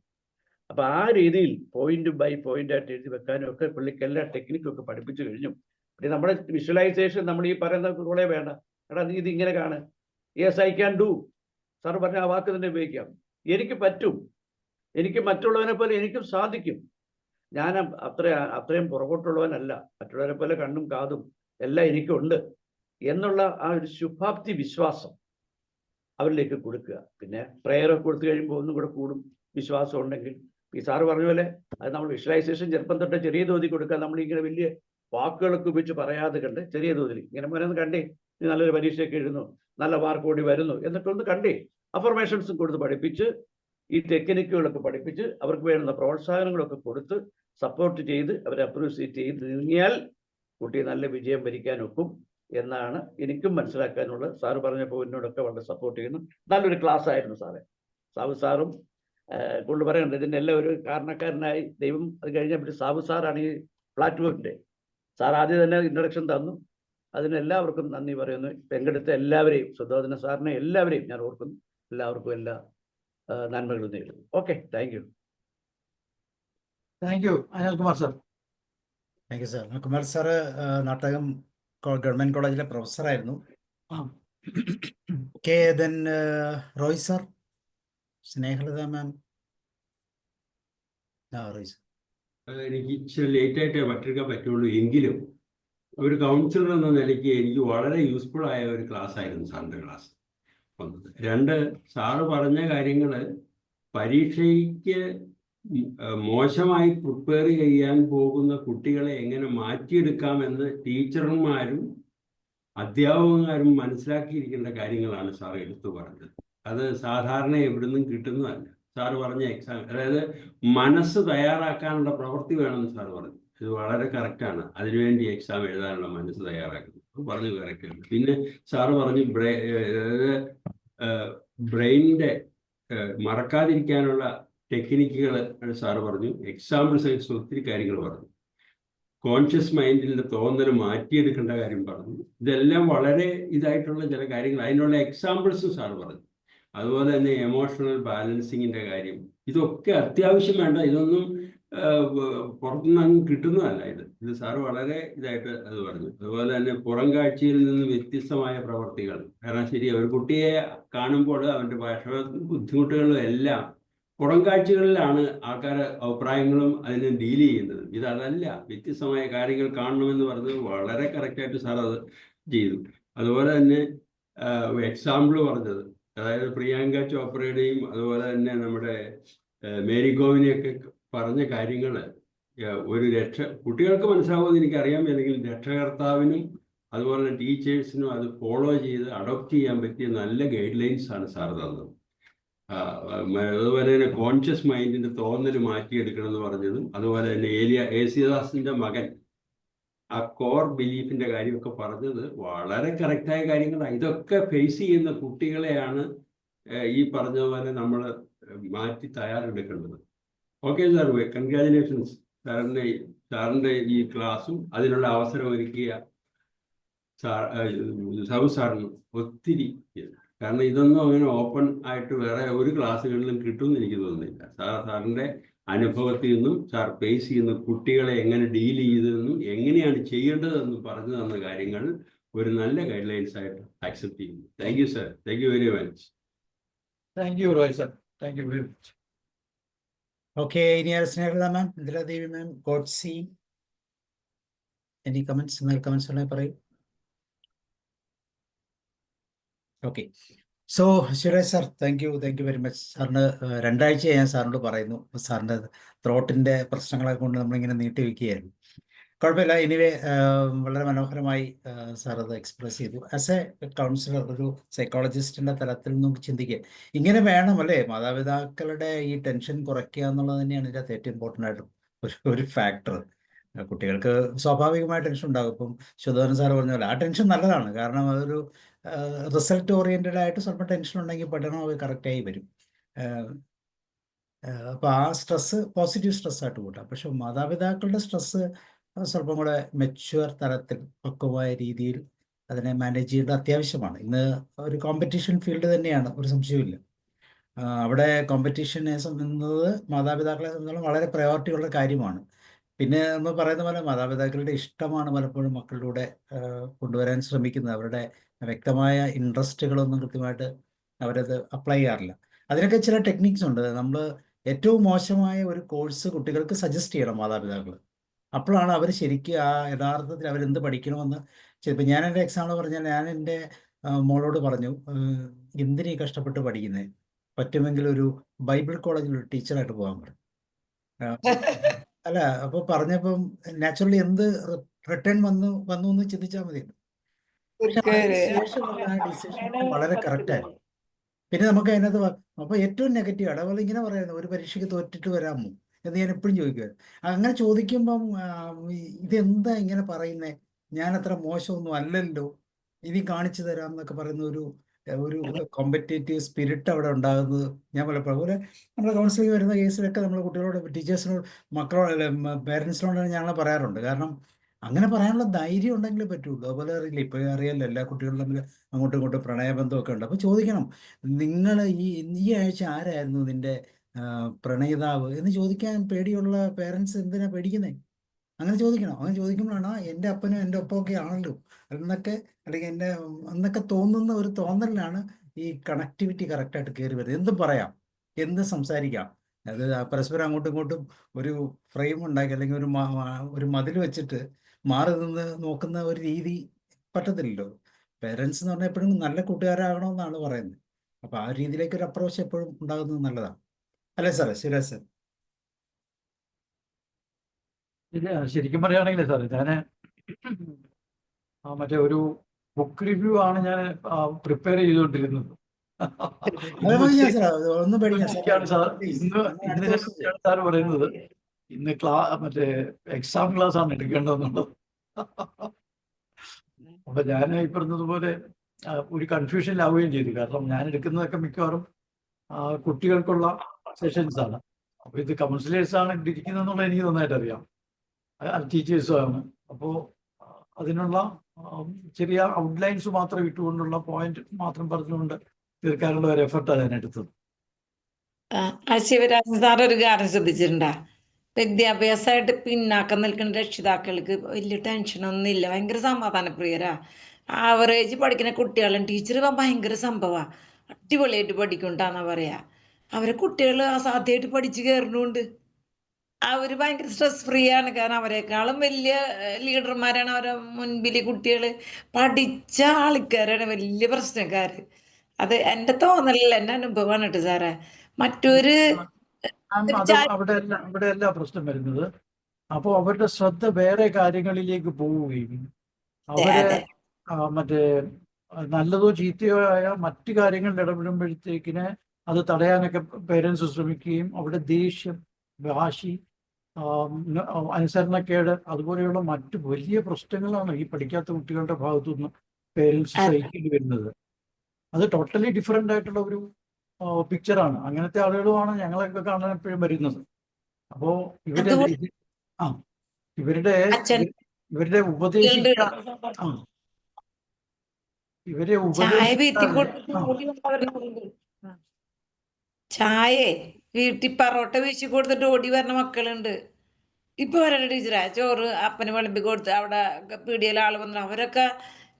അപ്പോൾ ആ രീതിയിൽ പോയിന്റ് ബൈ പോയിന്റ് ആയിട്ട് എഴുതി വെക്കാനും ഒക്കെ പുള്ളിക്ക് എല്ലാ ടെക്നിക്കും ഒക്കെ പഠിപ്പിച്ചു കഴിഞ്ഞു. പിന്നെ നമ്മുടെ വിഷ്വലൈസേഷൻ നമ്മൾ ഈ പറയുന്ന കൂടെ വേണ്ട, എടാ നീ ഇത് ഇങ്ങനെ കാണ്, yes I can do, sir പറഞ്ഞ ആ വാക്ക് തന്നെ ഉപയോഗിക്കാം, എനിക്ക് പറ്റും, എനിക്ക് മറ്റുള്ളവനെ പോലെ എനിക്കും സാധിക്കും, ഞാൻ അത്രയും പുറകോട്ടുള്ളവനല്ല, മറ്റുള്ളവരെ പോലെ കണ്ണും കാതും എല്ലാം എനിക്കുണ്ട് എന്നുള്ള ആ ഒരു ശുഭാപ്തി വിശ്വാസം അവരിലേക്ക് കൊടുക്കുക. പിന്നെ പ്രേയറൊക്കെ കൊടുത്തു കഴിയുമ്പോൾ ഒന്നും കൂടെ കൂടും വിശ്വാസം ഉണ്ടെങ്കിൽ. ഈ സാറ് പറഞ്ഞ പോലെ അത് നമ്മൾ വിഷ്വലൈസേഷൻ ചെറുപ്പം തൊട്ട് ചെറിയ തോതിൽ കൊടുക്കുക. നമ്മളിങ്ങനെ വലിയ വാക്കുകളൊക്കെ ഉപയോഗിച്ച് പറയാതെ കണ്ട് ചെറിയ തോതിൽ ഇങ്ങനെ മോനൊന്ന് കണ്ടേ, നീ നല്ലൊരു പരീക്ഷയൊക്കെ എഴുതുന്നു, നല്ല മാർക്ക് കൂടി വരുന്നു എന്നൊക്കെ ഒന്ന് കണ്ടേ, അഫർമേഷൻസും കൊടുത്ത് പഠിപ്പിച്ച് ഈ ടെക്നിക്കുകളൊക്കെ പഠിപ്പിച്ച് അവർക്ക് വേണ്ടുന്ന പ്രോത്സാഹനങ്ങളൊക്കെ കൊടുത്ത് സപ്പോർട്ട് ചെയ്ത് അവരെ അപ്രീഷിയേറ്റ് ചെയ്ത് നീങ്ങിയാൽ കുട്ടി നല്ല വിജയം വരിക്കാൻ ഒക്കും എന്നാണ് എനിക്കും മനസ്സിലാക്കാനുള്ളത്. സാറ് പറഞ്ഞ പോയിന്റിനോടൊക്കെ വളരെ സപ്പോർട്ട് ചെയ്യുന്നു. നല്ലൊരു ക്ലാസ് ആയിരുന്നു സാറേ. സാറും കൊണ്ട് പറയുന്നുണ്ട് ഇതിൻ്റെ എല്ലാം ഒരു കാരണക്കാരനായി ദൈവം. അത് കഴിഞ്ഞാൽ പിന്നെ സാറാണ് ഈ പ്ലാറ്റ്ഫോമിൻ്റെ സാർ ആദ്യം തന്നെ ഇൻട്രൊഡക്ഷൻ തന്നു. അതിനെല്ലാവർക്കും നന്ദി പറയുന്നു. പങ്കെടുത്ത എല്ലാവരെയും, സുധോധന സാറിനെ എല്ലാവരെയും ഞാൻ ഓർക്കുന്നു. എല്ലാവർക്കും എല്ലാ നന്മകളും നേരുന്നു. Okay, thank you. Thank you Anilkumar sir. Thank you sir. Kumar sir Nattakam government കോളേജിലെ പ്രൊഫസറായിരുന്നു. Okay, then Roy sir, Snehalatha ma'am. Roy sir. എനിക്ക് ഇച്ചിരി ലേറ്റായിട്ടേ പറ്റിരിക്കാൻ പറ്റുള്ളൂ, എങ്കിലും ഒരു കൗൺസിലർ എന്ന നിലയ്ക്ക് എനിക്ക് വളരെ യൂസ്ഫുൾ ആയ ഒരു ക്ലാസ് ആയിരുന്നു സാറിൻ്റെ ക്ലാസ്. 2, സാറ് പറഞ്ഞ കാര്യങ്ങൾ പരീക്ഷയ്ക്ക് മോശമായി പ്രിപ്പയർ ചെയ്യാൻ പോകുന്ന കുട്ടികളെ എങ്ങനെ മാറ്റിയെടുക്കാമെന്ന് ടീച്ചർമാരും അധ്യാപകന്മാരും മനസ്സിലാക്കിയിരിക്കേണ്ട കാര്യങ്ങളാണ് സാർ എടുത്തു പറഞ്ഞത്. അത് സാധാരണ എവിടുന്നും കിട്ടുന്നതല്ല. സാറ് പറഞ്ഞ എക്സാം, അതായത് മനസ്സ് തയ്യാറാക്കാനുള്ള പ്രവൃത്തി വേണമെന്ന് സാറ് പറഞ്ഞു. ഇത് വളരെ കറക്റ്റാണ്. അതിനുവേണ്ടി എക്സാം എഴുതാനുള്ള മനസ്സ് തയ്യാറാക്കുന്നത് പറഞ്ഞു കറക്റ്റാണ്. പിന്നെ സാറ് പറഞ്ഞു ബ്രെയിനിൻ്റെ മറക്കാതിരിക്കാനുള്ള ടെക്നിക്കുകൾ സാറ് പറഞ്ഞു. എക്സാമ്പിൾ സയൻസ് ഒത്തിരി കാര്യങ്ങൾ പറഞ്ഞു. കോൺഷ്യസ് മൈൻഡിൻ്റെ തോന്നൽ മാറ്റിയെടുക്കേണ്ട കാര്യം പറഞ്ഞു. ഇതെല്ലാം വളരെ ഇതായിട്ടുള്ള ചില കാര്യങ്ങൾ, അതിനുള്ള എക്സാമ്പിൾസും സാറ് പറഞ്ഞു. അതുപോലെ തന്നെ എമോഷണൽ ബാലൻസിങ്ങിൻ്റെ കാര്യം, ഇതൊക്കെ അത്യാവശ്യം വേണ്ട, ഇതൊന്നും പുറത്തുനിന്ന് കിട്ടുന്നതല്ല. ഇത് സാറ് വളരെ ഇതായിട്ട് അത് പറഞ്ഞു. അതുപോലെ തന്നെ പുറം കാഴ്ചയിൽ നിന്ന് വ്യത്യസ്തമായ പ്രവർത്തികൾ. കാരണം ശരി, ഒരു കുട്ടിയെ കാണുമ്പോൾ അവൻ്റെ ഭാഷ ബുദ്ധിമുട്ടുകളും എല്ലാം പുറം കാഴ്ചകളിലാണ് ആൾക്കാർ അഭിപ്രായങ്ങളും അതിനെ ഡീൽ ചെയ്യുന്നത്. ഇതല്ല, വ്യത്യസ്തമായ കാര്യങ്ങൾ കാണണമെന്ന് പറഞ്ഞത് വളരെ കറക്റ്റായിട്ട് സാർ അത് ചെയ്തു. അതുപോലെ തന്നെ എക്സാമ്പിൾ പറഞ്ഞത്, അതായത് പ്രിയങ്ക ചോപ്രയുടെയും അതുപോലെ തന്നെ നമ്മുടെ മേരി കോമിനെയൊക്കെ പറഞ്ഞ കാര്യങ്ങൾ ഒരു കുട്ടികൾക്ക് മനസ്സിലാവുമെന്ന് എനിക്കറിയാം. അല്ലെങ്കിൽ രക്ഷകർത്താവിനും അതുപോലെ തന്നെ ടീച്ചേഴ്സിനും അത് ഫോളോ ചെയ്ത് അഡോപ്റ്റ് ചെയ്യാൻ പറ്റിയ നല്ല ഗൈഡ് ലൈൻസ് ആണ് സാർ തന്നത്. അതുപോലെ തന്നെ കോൺഷ്യസ് മൈൻഡിന്റെ തോന്നൽ മാറ്റിയെടുക്കണം എന്ന് പറഞ്ഞതും, അതുപോലെ തന്നെ യേശുദാസിന്റെ മകൻ ആ കോർ ബിലീഫിന്റെ കാര്യമൊക്കെ പറഞ്ഞത് വളരെ കറക്റ്റായ കാര്യങ്ങളാണ്. ഇതൊക്കെ ഫേസ് ചെയ്യുന്ന കുട്ടികളെയാണ് ഈ പറഞ്ഞ പോലെ നമ്മൾ മാറ്റി തയ്യാറെടുക്കേണ്ടത്. ഓക്കെ സാർ, കൺഗ്രാജുലേഷൻസ് സാറിന്റെ ഈ ക്ലാസ്സും അതിനുള്ള അവസരം ഒരുക്കിയ സബു സാറിന് ഒത്തിരി. കാരണം ഇതൊന്നും അങ്ങനെ ഓപ്പൺ ആയിട്ട് വേറെ ഒരു ക്ലാസ്സുകളിലും കിട്ടുമെന്ന് എനിക്ക് തോന്നുന്നില്ല. സാറിന്റെ അനുഭവത്തിൽ നിന്നും സാർ ഫേസ് ചെയ്യുന്ന കുട്ടികളെ എങ്ങനെ ഡീൽ ചെയ്തതെന്നും എങ്ങനെയാണ് ചെയ്യേണ്ടതെന്നും പറഞ്ഞു തന്ന കാര്യങ്ങൾ ഒരു നല്ല ഗൈഡ് ലൈൻസ് ആയിട്ട് ആക്സെപ്റ്റ് ചെയ്യുന്നു. Thank you sir, thank you very much. Thank you Roy sir, thank you very much. Okay, ഇനി സ്നേഹത മാം, ഇന്ദിരാദേവി മാം, ഗോഡ്സി, എനി കമന്റ്സ്? കമന്റ്സ് ഉണ്ടെങ്കിൽ പറയൂ. Okay, so Suresh sir, thank you very much. സാറിന് 2 ആഴ്ചയായി ഞാൻ സാറിനോട് പറയുന്നു, സാറിൻ്റെ ത്രോട്ടിൻ്റെ പ്രശ്നങ്ങളെ കൊണ്ട് നമ്മളിങ്ങനെ നീട്ടി വയ്ക്കുകയായിരുന്നു. കുഴപ്പമില്ല, എനിവേ വളരെ മനോഹരമായി സാർ അത് എക്സ്പ്രസ് ചെയ്തു. ആസ് എ കൗൺസിലർ, ഒരു സൈക്കോളജിസ്റ്റിൻ്റെ തലത്തിൽ നിന്നും ചിന്തിക്കുക, ഇങ്ങനെ വേണം അല്ലേ മാതാപിതാക്കളുടെ ഈ ടെൻഷൻ കുറയ്ക്കുക എന്നുള്ളത് തന്നെയാണ് ഇതിനകത്ത് ഏറ്റവും ഇമ്പോർട്ടൻ്റ് ആയിട്ടും ഒരു ഫാക്ടർ. കുട്ടികൾക്ക് സ്വാഭാവികമായ ടെൻഷൻ ഉണ്ടാകും. ഇപ്പം ശുദ്ധോധൻ സാർ പറഞ്ഞ പോലെ ആ ടെൻഷൻ നല്ലതാണ്, കാരണം അതൊരു റിസൾട്ട് ഓറിയൻറ്റഡ് ആയിട്ട് സ്വല്പം ടെൻഷൻ ഉണ്ടെങ്കിൽ പഠനം അത് കറക്റ്റായി വരും. അപ്പോൾ ആ സ്ട്രെസ്സ് പോസിറ്റീവ് സ്ട്രെസ്സായിട്ട് കൂട്ടാം. പക്ഷെ മാതാപിതാക്കളുടെ സ്ട്രെസ്സ് സ്വല്പം കൂടെ മെച്യൂർ തലത്തിൽ പക്വമായ രീതിയിൽ അതിനെ മാനേജ് ചെയ്യേണ്ടത് അത്യാവശ്യമാണ്. ഇന്ന് ഒരു കോമ്പറ്റീഷൻ ഫീൽഡ് തന്നെയാണ്, ഒരു സംശയവുമില്ല. അവിടെ കോമ്പറ്റീഷൻ എന്നത് മാതാപിതാക്കളെ സംബന്ധിച്ചിടത്തോളം വളരെ പ്രയോറിറ്റി ഉള്ള കാര്യമാണ്. പിന്നെ നമ്മൾ പറയുന്ന പോലെ മാതാപിതാക്കളുടെ ഇഷ്ടമാണ് പലപ്പോഴും മക്കളിലൂടെ കൊണ്ടുവരാൻ ശ്രമിക്കുന്നത്. അവരുടെ വ്യക്തമായ ഇൻട്രസ്റ്റുകളൊന്നും കൃത്യമായിട്ട് അവരത് അപ്ലൈ ചെയ്യാറില്ല. അതിനൊക്കെ ചില ടെക്നിക്സ് ഉണ്ട്. നമ്മൾ ഏറ്റവും മോശമായ ഒരു കോഴ്സ് കുട്ടികൾക്ക് സജസ്റ്റ് ചെയ്യണം മാതാപിതാക്കൾ. അപ്പോഴാണ് അവർ ശരിക്കും ആ യഥാർത്ഥത്തിൽ അവരെന്ത് പഠിക്കണമെന്ന്. ചിലപ്പോൾ ഞാൻ എൻ്റെ എക്സാമ്പിൾ പറഞ്ഞാൽ, ഞാൻ എൻ്റെ മോളോട് പറഞ്ഞു, എന്തിനീ കഷ്ടപ്പെട്ട് പഠിക്കുന്നത്, പറ്റുമെങ്കിൽ ഒരു ബൈബിൾ കോളേജിൽ ഒരു ടീച്ചറായിട്ട് പോകാൻ പറഞ്ഞു. അല്ല, അപ്പോൾ പറഞ്ഞപ്പം നാച്ചുറലി എന്ത് റിട്ടേൺ വന്നു എന്ന് ചിന്തിച്ചാൽ മതി. പക്ഷെ അതിനുശേഷമുള്ള ആ ഡിസിഷൻ വളരെ കറക്റ്റായിരുന്നു. പിന്നെ നമുക്ക് അതിനകത്ത് അപ്പോൾ ഏറ്റവും നെഗറ്റീവാണ്. അതുപോലെ ഇങ്ങനെ പറയുന്നത്, ഒരു പരീക്ഷയ്ക്ക് തോറ്റിട്ട് വരാമോ എന്ന് ഞാൻ എപ്പോഴും ചോദിക്കുമായിരുന്നു. അങ്ങനെ ചോദിക്കുമ്പം ഇതെന്താ ഇങ്ങനെ പറയുന്നത്, ഞാൻ അത്ര മോശമൊന്നും അല്ലല്ലോ, ഇനി കാണിച്ചു തരാം എന്നൊക്കെ പറയുന്ന ഒരു കോമ്പറ്റേറ്റീവ് സ്പിരിറ്റ് അവിടെ ഉണ്ടാകുന്നത് ഞാൻ പലപ്പോഴും. അതുപോലെ നമ്മുടെ കൗൺസിലിംഗ് വരുന്ന കേസിലൊക്കെ നമ്മൾ കുട്ടികളോട്, ടീച്ചേഴ്സിനോട്, മക്കളോട്, പേരൻസിനോട് ഞങ്ങൾ പറയാറുണ്ട്. കാരണം അങ്ങനെ പറയാനുള്ള ധൈര്യം ഉണ്ടെങ്കിലേ പറ്റുള്ളൂ. അതുപോലെ അറിയില്ല, ഇപ്പോൾ അറിയാമല്ലോ, എല്ലാ കുട്ടികളും തമ്മിൽ അങ്ങോട്ടും ഇങ്ങോട്ടും പ്രണയബന്ധമൊക്കെ ഉണ്ട്. അപ്പോൾ ചോദിക്കണം, നിങ്ങൾ ഈ ആഴ്ച ആരായിരുന്നു നിൻ്റെ പ്രണയിതാവ് എന്ന് ചോദിക്കാൻ പേടിയുള്ള പേരൻസ് എന്തിനാ പേടിക്കുന്നത്? അങ്ങനെ ചോദിക്കണം. അങ്ങനെ ചോദിക്കുമ്പോഴാണ് എൻ്റെ അപ്പനും എൻ്റെ ഒപ്പമൊക്കെ ആണല്ലോ എന്നൊക്കെ, അല്ലെങ്കിൽ എൻ്റെ എന്നൊക്കെ തോന്നുന്ന ഒരു തോന്നലിലാണ് ഈ കണക്ടിവിറ്റി കറക്റ്റായിട്ട് കയറി വരുന്നത്. എന്തും പറയാം, എന്തും സംസാരിക്കാം. അത് പരസ്പരം അങ്ങോട്ടും ഇങ്ങോട്ടും ഒരു ഫ്രെയിം ഉണ്ടാക്കി, അല്ലെങ്കിൽ ഒരു മതിൽ വെച്ചിട്ട് മാറി നിന്ന് നോക്കുന്ന ഒരു രീതി പറ്റത്തില്ലല്ലോ. പേരൻസ് എന്ന് പറഞ്ഞാൽ എപ്പോഴും നല്ല കൂട്ടുകാരാകണമെന്നാണ് പറയുന്നത്. അപ്പോൾ ആ രീതിയിലേക്ക് ഒരു അപ്രോച്ച് എപ്പോഴും ഉണ്ടാകുന്നത് നല്ലതാണ്, അല്ലേ സാറേ? ശരിയാ സാർ. ഇല്ല, ശരിക്കും പറയുകയാണെങ്കിൽ സാറേ, ഞാൻ മറ്റേ ഒരു ബുക്ക് റിവ്യൂ ആണ് ഞാൻ പ്രിപ്പയർ ചെയ്തുകൊണ്ടിരുന്നത്. ഒന്നും പേടിക്കാൻ സാർ പറയുന്നത് ഇന്ന് മറ്റേ എക്സാം ക്ലാസ് ആണ് എടുക്കേണ്ടതെന്നുള്ളത്. അപ്പൊ ഞാൻ ഈ പറഞ്ഞതുപോലെ ഒരു കൺഫ്യൂഷനിലാവുകയും ചെയ്തു. കാരണം ഞാൻ എടുക്കുന്നതൊക്കെ മിക്കവാറും കുട്ടികൾക്കുള്ള സെഷൻസ് ആണ്. അപ്പൊ ഇത് കൗൺസിലേഴ്സ് ആണ് ഇരിക്കുന്നതെന്നുള്ളത് എനിക്ക് നന്നായിട്ട് അറിയാം, ടീച്ചേഴ്സും ആണ്. അപ്പോൾ അതിനുള്ള ചെറിയ ഔട്ട്ലൈൻസ് മാത്രം ഇട്ടുകൊണ്ടുള്ള പോയിന്റ് മാത്രം പറഞ്ഞുകൊണ്ട് തീർക്കാനുള്ള ഒരു എഫർട്ടാണ് ഞാൻ എടുത്തത്. ശിവരാജൻ സാർ ഒരു കാര്യം ശ്രദ്ധിച്ചിട്ടുണ്ടാ? വിദ്യാഭ്യാസമായിട്ട് പിന്നാക്കം നിൽക്കുന്ന രക്ഷിതാക്കൾക്ക് വലിയ ടെൻഷനൊന്നും ഇല്ല, ഭയങ്കര സമാധാനപ്രിയരാ. ആവറേജ് പഠിക്കുന്ന കുട്ടികളും ടീച്ചർ ഭയങ്കര സംഭവമാണ്, അടിപൊളിയായിട്ട് പഠിക്കണ്ടാന്നാ പറയാ. അവരെ കുട്ടികൾ അസാധ്യമായിട്ട് പഠിച്ചു കയറുന്നുണ്ട്. അവര് ഭയങ്കര സ്ട്രെസ് ഫ്രീ ആണ്. കാരണം അവരെക്കാളും വലിയ ലീഡർമാരാണ് അവരെ മുൻപിൽ കുട്ടികൾ. പഠിച്ച ആൾക്കാരാണ് വലിയ പ്രശ്നക്കാര്. അത് എൻ്റെ തോന്നലല്ല, എൻ്റെ അനുഭവമാണ് കേട്ടോ സാറേ. മറ്റൊരു അവിടെയല്ല പ്രശ്നം വരുന്നത്. അപ്പോൾ അവരുടെ ശ്രദ്ധ വേറെ കാര്യങ്ങളിലേക്ക് പോവുകയും അവരെ മറ്റേ നല്ലതോ ചീത്തയോ ആയ മറ്റു കാര്യങ്ങളിൽ ഇടപെടുമ്പോഴത്തേക്കിന് അത് തടയാനൊക്കെ പേരൻസ് ശ്രമിക്കുകയും അവിടെ ദേഷ്യം, വാശി, അനുസരണക്കേട് അതുപോലെയുള്ള മറ്റു വലിയ പ്രശ്നങ്ങളാണ് ഈ പഠിക്കാത്ത കുട്ടികളുടെ ഭാഗത്തുനിന്ന് പേരൻസ് സഹിക്കേണ്ടി വരുന്നത്. അത് ടോട്ടലി ഡിഫറെൻ്റ് ആയിട്ടുള്ള ഒരു പിക്ചറാണ്. അങ്ങനത്തെ ആളുകളുമാണ് ഞങ്ങളൊക്കെ കാണാൻ എപ്പോഴും വരുന്നത്. അപ്പോൾ ഇവരുടെ ഉപദേശിക്കാൻ ഇവരെ ചായ വീട്ടിൽ പറോട്ട വീശി കൊടുത്തിട്ട് ഓടി വരുന്ന മക്കളുണ്ട്. ഇപ്പൊ വരണ്ട ടീച്ചറാ ചോറ് അപ്പന് വിളമ്പി കൊടുത്ത് അവിടെ പീടികയിലെ ആള് വന്നു. അവരൊക്കെ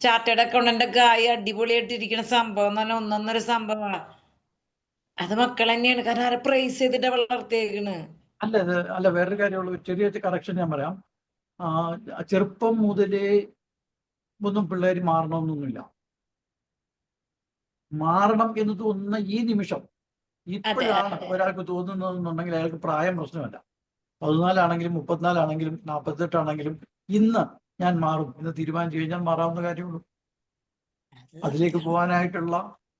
ചാർട്ടേഡ് അക്കൗണ്ടന്റ് ഒക്കെ ആയി അടിപൊളിയായിട്ടിരിക്കുന്ന സംഭവം എന്ന് പറഞ്ഞാൽ ഒന്നൊന്നര സംഭവമാണ്. അത് മക്കൾ തന്നെയാണ്, കാരണം അവരെ പ്രൈസ് ചെയ്തിട്ട് വളർത്തിയേക്കണ്. അല്ല വേറൊരു കാര്യമുള്ള ചെറിയ കറക്ഷൻ ഞാൻ പറയാം. ചെറുപ്പം മുതലേ ഒന്നും പിള്ളേർ മാറണമെന്നൊന്നുമില്ല. മാറണം എന്ന് തോന്നുന്ന ഈ നിമിഷം ഇപ്പോഴാണ് ഒരാൾക്ക് തോന്നുന്നതെന്നുണ്ടെങ്കിൽ അയാൾക്ക് പ്രായം പ്രശ്നമല്ല. 14 ആണെങ്കിലും 34 ആണെങ്കിലും 48 ആണെങ്കിലും ഇന്ന് ഞാൻ മാറും എന്ന് തീരുമാനിച്ചു കഴിഞ്ഞാൽ മാറാവുന്ന കാര്യമുള്ളൂ. അതിലേക്ക് പോകാനായിട്ടുള്ള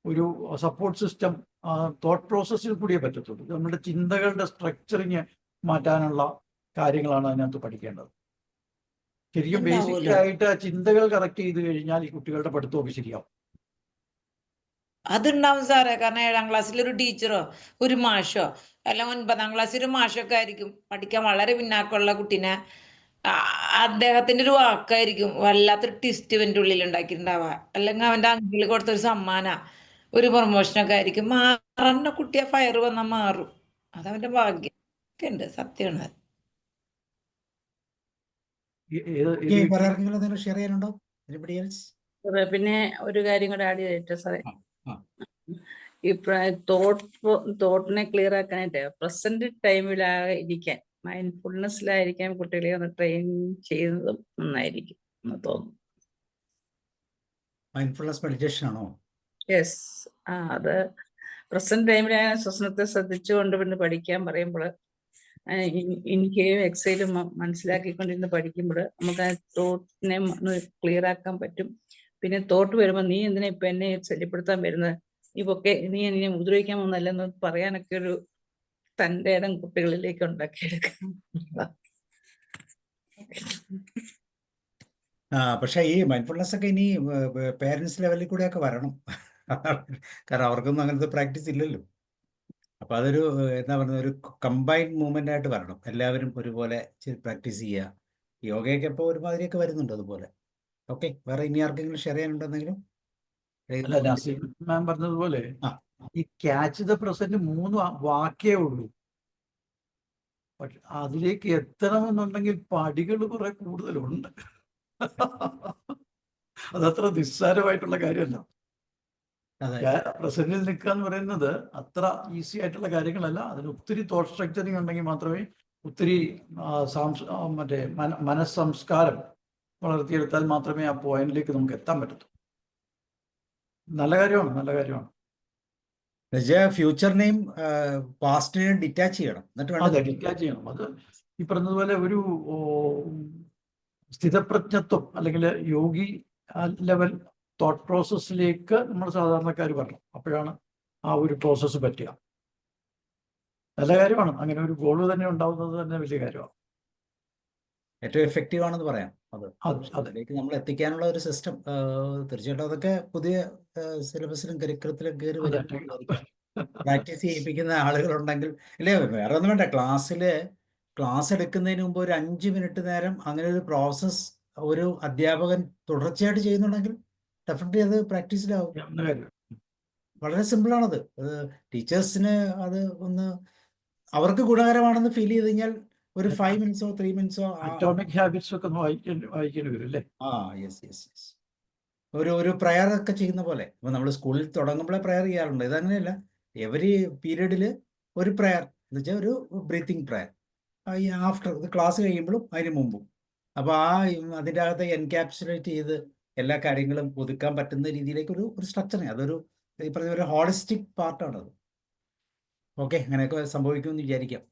ഒരു സപ്പോർട്ട് സിസ്റ്റം തോട്ട് പ്രോസസ്സിൽ കൂടിയേ പറ്റത്തുള്ളൂ. നമ്മുടെ ചിന്തകളുടെ സ്ട്രക്ചറിങ് മാറ്റാനുള്ള കാര്യങ്ങളാണ് അതിനകത്ത് പഠിക്കേണ്ടത്. ശരിക്കും ബേസിക്കായിട്ട് ചിന്തകൾ കറക്റ്റ് ചെയ്ത് കഴിഞ്ഞാൽ ഈ കുട്ടികളുടെ പഠിത്തമൊക്കെ ശരിയാവും. അതുണ്ടാവും സാറേ, കാരണം 7ാം ക്ലാസ്സിൽ ഒരു ടീച്ചറോ ഒരു മാഷോ അല്ല 9ാം ക്ലാസ്സിൽ ഒരു മാഷൊക്കെ ആയിരിക്കും പഠിക്കാൻ വളരെ പിന്നാക്കമുള്ള കുട്ടീനെ അദ്ദേഹത്തിന്റെ ഒരു വാക്കായിരിക്കും വല്ലാത്തൊരു ട്വിസ്റ്റ് ഇവന്റെ ഉള്ളിൽ ഉണ്ടാക്കിയിട്ടുണ്ടാവുക. അല്ലെങ്കിൽ അവന്റെ അങ്കിളിൽ കൊടുത്തൊരു സമ്മാന ഒരു പ്രൊമോഷനൊക്കെ ആയിരിക്കും. മാറുന്ന കുട്ടിയെ ഫയർ വന്നാൽ മാറും. അതവന്റെ ഭാഗ്യം ഒക്കെ ഉണ്ട്, സത്യമാണ്. ഷെയർ ചെയ്യാനുണ്ടോ? പിന്നെ ഒരു കാര്യം കൂടെ ആഡ് ചെയ്തിട്ട് സാറേ, ഈ തോട്ടിനെ ക്ലിയർ ആക്കാനായിട്ട് പ്രസന്റ് ടൈമിലായിരിക്കാൻ മൈൻഡ്ഫുൾനെസ്സിലായിരിക്കാൻ കുട്ടികളെ ഒന്ന് ട്രെയിൻ ചെയ്യുന്നതും നന്നായിരിക്കും എന്ന് തോന്നുന്നു. മൈൻഡ്ഫുൾനെസ് മെഡിറ്റേഷൻ ആണോ? യെസ്, അത് പ്രസന്റ് ടൈമിൽ ശ്വസനത്തെ ശ്രദ്ധിച്ചുകൊണ്ട് പിന്നെ പഠിക്കാൻ പറയുമ്പോൾ ഇൻഹേലും എക്സൈലും മനസ്സിലാക്കിക്കൊണ്ടിരുന്ന് പഠിക്കുമ്പോൾ നമുക്ക് ആ തോട്ടിനെ ക്ലിയർ ആക്കാൻ പറ്റും. പിന്നെ തോട്ട് വരുമ്പോൾ നീ എന്തിനാ ഇപ്പൊ എന്നെ ശല്യപ്പെടുത്താൻ വരുന്നത്, നീ എന്നെ ഉപദ്രവിക്കാൻ പോകുന്നല്ലെന്ന് പറയാനൊക്കെ ഒരു തൻ്റെ ഇടം കുട്ടികളിലേക്ക് ഉണ്ടാക്കിയെടുക്കാം. പക്ഷെ ഈ മൈൻഡ്ഫുൾനെസ് ഒക്കെ ഇനി പേരൻസ് ലെവലിൽ കൂടെ ഒക്കെ വരണം. കാരണം അവർക്കൊന്നും അങ്ങനത്തെ പ്രാക്ടീസ് ഇല്ലല്ലോ. അപ്പൊ അതൊരു എന്താ പറയുക, ഒരു കമ്പൈൻഡ് മൂവ്മെന്റ് ആയിട്ട് വരണം. എല്ലാവരും ഒരുപോലെ പ്രാക്ടീസ് ചെയ്യുക. യോഗയൊക്കെ ഇപ്പോൾ ഒരുമാതിരിയൊക്കെ വരുന്നുണ്ട് അതുപോലെ. ഓക്കെ, വേറെ ഇനി ആർക്കെങ്കിലും ഷെയർ ചെയ്യാനുണ്ടെന്നെങ്കിലും? അല്ല, നസീം മാം പറഞ്ഞതുപോലെ ഈ ക്യാച്ച് ദ പ്രസന്റ് 3 വാക്കേ ഉള്ളൂ. പക്ഷെ അതിലേക്ക് എത്തണമെന്നുണ്ടെങ്കിൽ പടികൾ കുറെ കൂടുതലുണ്ട്. അതത്ര നിസ്സാരമായിട്ടുള്ള കാര്യമല്ല. പ്രസന്റിൽ നിൽക്കുക എന്ന് പറയുന്നത് അത്ര ഈസി ആയിട്ടുള്ള കാര്യങ്ങളല്ല. അതിന് ഒത്തിരി തോട്ട് സ്ട്രക്ചറിങ് ഉണ്ടെങ്കിൽ മാത്രമേ ഒത്തിരി മനസ്സംസ്കാരം വളർത്തിയെടുത്താൽ മാത്രമേ ആ പോയിന്റിലേക്ക് നമുക്ക് എത്താൻ പറ്റൂ. നല്ല കാര്യമാണ്. ഫ്യൂച്ചറിനെയും പാസ്റ്റിനെയും ഡിറ്റാച്ച് ചെയ്യണം. ഡിറ്റാച്ച് ചെയ്യണം. അത് ഈ പറഞ്ഞതുപോലെ ഒരു സ്ഥിതപ്രജ്ഞത്വം അല്ലെങ്കിൽ യോഗി ലെവൽ തോട്ട് പ്രോസസ്സിലേക്ക് നമ്മൾ സാധാരണക്കാർ വരണം. അപ്പോഴാണ് ആ ഒരു പ്രോസസ്സ് പറ്റുക. നല്ല കാര്യമാണ്. അങ്ങനെ ഒരു ഗോള് തന്നെ ഉണ്ടാവുന്നത് തന്നെ വലിയ കാര്യമാണ്. ഏറ്റവും എഫക്റ്റീവ് ആണെന്ന് പറയാം. അതിലേക്ക് നമ്മൾ എത്തിക്കാനുള്ള ഒരു സിസ്റ്റം തീർച്ചയായിട്ടും അതൊക്കെ പുതിയ സിലബസിലും കരിക്കുലത്തിലും കയറി വരുന്നതായിരിക്കും. പ്രാക്ടീസ് ചെയ്യിപ്പിക്കുന്ന ആളുകളുണ്ടെങ്കിൽ അല്ലേ, വേറെ ഒന്നും വേണ്ട. ക്ലാസ് എടുക്കുന്നതിന് മുമ്പ് ഒരു 5 മിനിറ്റ് നേരം അങ്ങനെ ഒരു പ്രോസസ്സ് ഒരു അധ്യാപകൻ തുടർച്ചയായിട്ട് ചെയ്യുന്നുണ്ടെങ്കിൽ ഡെഫിനറ്റ്ലി അത് പ്രാക്ടീസിലാവും. വളരെ സിമ്പിളാണത്. ടീച്ചേഴ്സിന് അത് ഒന്ന് അവർക്ക് ഗുണകരമാണെന്ന് ഫീൽ ചെയ്ത് കഴിഞ്ഞാൽ ഒരു 5 മിനിറ്റ്സോ 3 മിനിറ്റ്സോ അറ്റോമിക് ഹാബിറ്റ്സ് ഒക്കെ വായിക്കേണ്ടി വരും അല്ലേ? യെസ്. ഒരു പ്രയർ ഒക്കെ ചെയ്യുന്ന പോലെ. ഇപ്പൊ നമ്മൾ സ്കൂളിൽ തുടങ്ങുമ്പോഴേ പ്രയർ ചെയ്യാറുണ്ട്. ഇതങ്ങനെയല്ല, എവരി പീരീഡിൽ ഒരു പ്രയർ എന്ന് വെച്ചാൽ ഒരു ബ്രീത്തിങ് പ്രയർ ആഫ്റ്റർ ക്ലാസ് കഴിയുമ്പോഴും അതിന് മുമ്പും. അപ്പോൾ അതിൻ്റെ അകത്ത് എൻക്യാപ്സുലേറ്റ് ചെയ്ത് എല്ലാ കാര്യങ്ങളും ഒതുക്കാൻ പറ്റുന്ന രീതിയിലേക്ക് ഒരു സ്ട്രക്ചറിങ്, അതൊരു ഈ പറഞ്ഞ ഒരു ഹോളിസ്റ്റിക് പാർട്ടാണത്. ഓക്കെ, അങ്ങനെയൊക്കെ സംഭവിക്കുമെന്ന് വിചാരിക്കാം.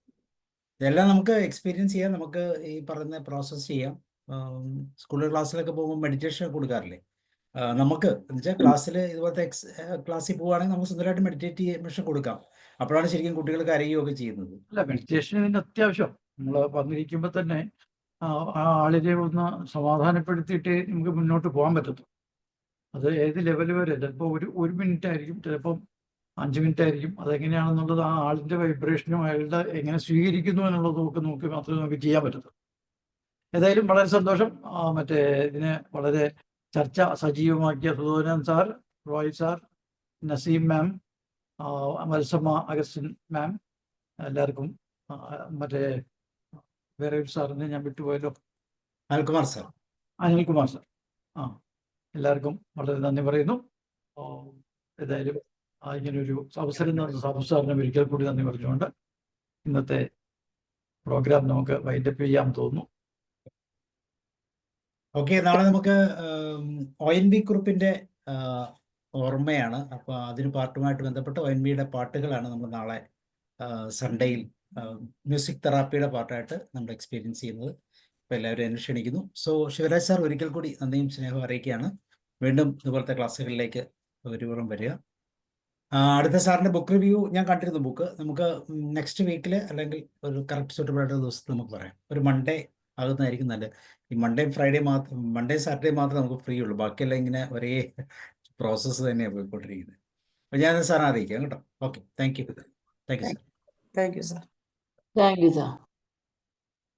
ഇതെല്ലാം നമുക്ക് എക്സ്പീരിയൻസ് ചെയ്യാം. നമുക്ക് ഈ പറയുന്ന പ്രോസസ്സ് ചെയ്യാം. സ്കൂൾ ക്ലാസ്സിലൊക്കെ പോകുമ്പോൾ മെഡിറ്റേഷൻ കൊടുക്കാറില്ലേ? നമുക്ക് എന്നുവെച്ചാൽ ക്ലാസ്സിൽ ഇതുപോലത്തെ ക്ലാസ്സിൽ പോവുകയാണെങ്കിൽ നമുക്ക് സ്വന്തമായിട്ട് മെഡിറ്റേഷൻ കൊടുക്കാം. അപ്പോഴാണ് ശരിക്കും കുട്ടികൾ കരയുകയൊക്കെ ചെയ്യുന്നത്. അല്ല, മെഡിറ്റേഷൻ ഇതിന് അത്യാവശ്യം. നമ്മൾ വന്നിരിക്കുമ്പോൾ തന്നെ ആ ആളിനെ ഒന്ന് സമാധാനപ്പെടുത്തിയിട്ട് നമുക്ക് മുന്നോട്ട് പോകാൻ പറ്റത്തുള്ളൂ. അത് ഏത് ലെവൽ വരെ, ചിലപ്പോൾ ഒരു മിനിറ്റ് ആയിരിക്കും, ചിലപ്പം 5 മിനിറ്റ് ആയിരിക്കും. അതെങ്ങനെയാണെന്നുള്ളത് ആ ആളിൻ്റെ വൈബ്രേഷനും അയാളുടെ എങ്ങനെ സ്വീകരിക്കുന്നു എന്നുള്ളതും ഒക്കെ നോക്കി മാത്രമേ നമുക്ക് ചെയ്യാൻ പറ്റത്തുള്ളൂ. ഏതായാലും വളരെ സന്തോഷം. മറ്റേ ഇതിനെ വളരെ ചർച്ച സജീവമാക്കിയ സുധോരൻ സാർ, റോയ് സാർ, നസീം മാം, മത്സമ്മ അഗസ്റ്റിൻ മാം, എല്ലാവർക്കും മറ്റേ വേറെ ഒരു സാറിനെ ഞാൻ വിട്ടുപോയല്ലോ, അനിൽകുമാർ സാർ. അനിൽകുമാർ സാർ. എല്ലാവർക്കും വളരെ നന്ദി പറയുന്നു. ഏതായാലും ഇങ്ങനൊരു അവസരം തന്ന സാബു സാറിനെ ഒരിക്കൽ കൂടി നന്ദി പറഞ്ഞുകൊണ്ട് ഇന്നത്തെ പ്രോഗ്രാം നമുക്ക് വൈൻഡപ്പ് ചെയ്യാൻ തോന്നുന്നു. ഓക്കെ, നാളെ നമുക്ക് ONV കുറിപ്പിൻ്റെ ഓർമ്മയാണ്. അപ്പോൾ അതിന് പാട്ടുമായിട്ട് ബന്ധപ്പെട്ട ONVയുടെ പാട്ടുകളാണ് നമ്മൾ നാളെ സൺഡേയിൽ മ്യൂസിക് തെറാപ്പിയുടെ പാട്ടായിട്ട് നമ്മൾ എക്സ്പീരിയൻസ് ചെയ്യുന്നത്. അപ്പോൾ എല്ലാവരും എന്നെ ക്ഷണിക്കുന്നു. സോ ശിവരാജ് സാർ ഒരിക്കൽ കൂടി നന്ദിയും സ്നേഹവും അറിയിക്കുകയാണ്. വീണ്ടും ഇതുപോലത്തെ ക്ലാസ്സുകളിലേക്ക് ഒരുപുറം വരിക. അടുത്ത സാറിൻ്റെ ബുക്ക് റിവ്യൂ ഞാൻ കണ്ടിരുന്നു. ബുക്ക് നമുക്ക് നെക്സ്റ്റ് വീക്കിൽ അല്ലെങ്കിൽ ഒരു കറക്റ്റ് സൂട്ടബിൾ ആയിട്ടുള്ള ദിവസത്തിൽ നമുക്ക് പറയാം. ഒരു മൺഡേ ആകുന്നതായിരിക്കും നല്ലത്. ഈ മൺഡേ സാറ്റർഡേ മാത്രമേ നമുക്ക് ഫ്രീ ഉള്ളൂ. ബാക്കിയെല്ലാം ഇങ്ങനെ ഒരേ പ്രോസസ്സ് തന്നെയാണ് പോയിക്കൊണ്ടിരിക്കുന്നത്. അപ്പോൾ ഞാൻ സാറിനെ അറിയിക്കാം കേട്ടോ. Okay, thank you. Thank you sir. Thank you sir. Thank you sir.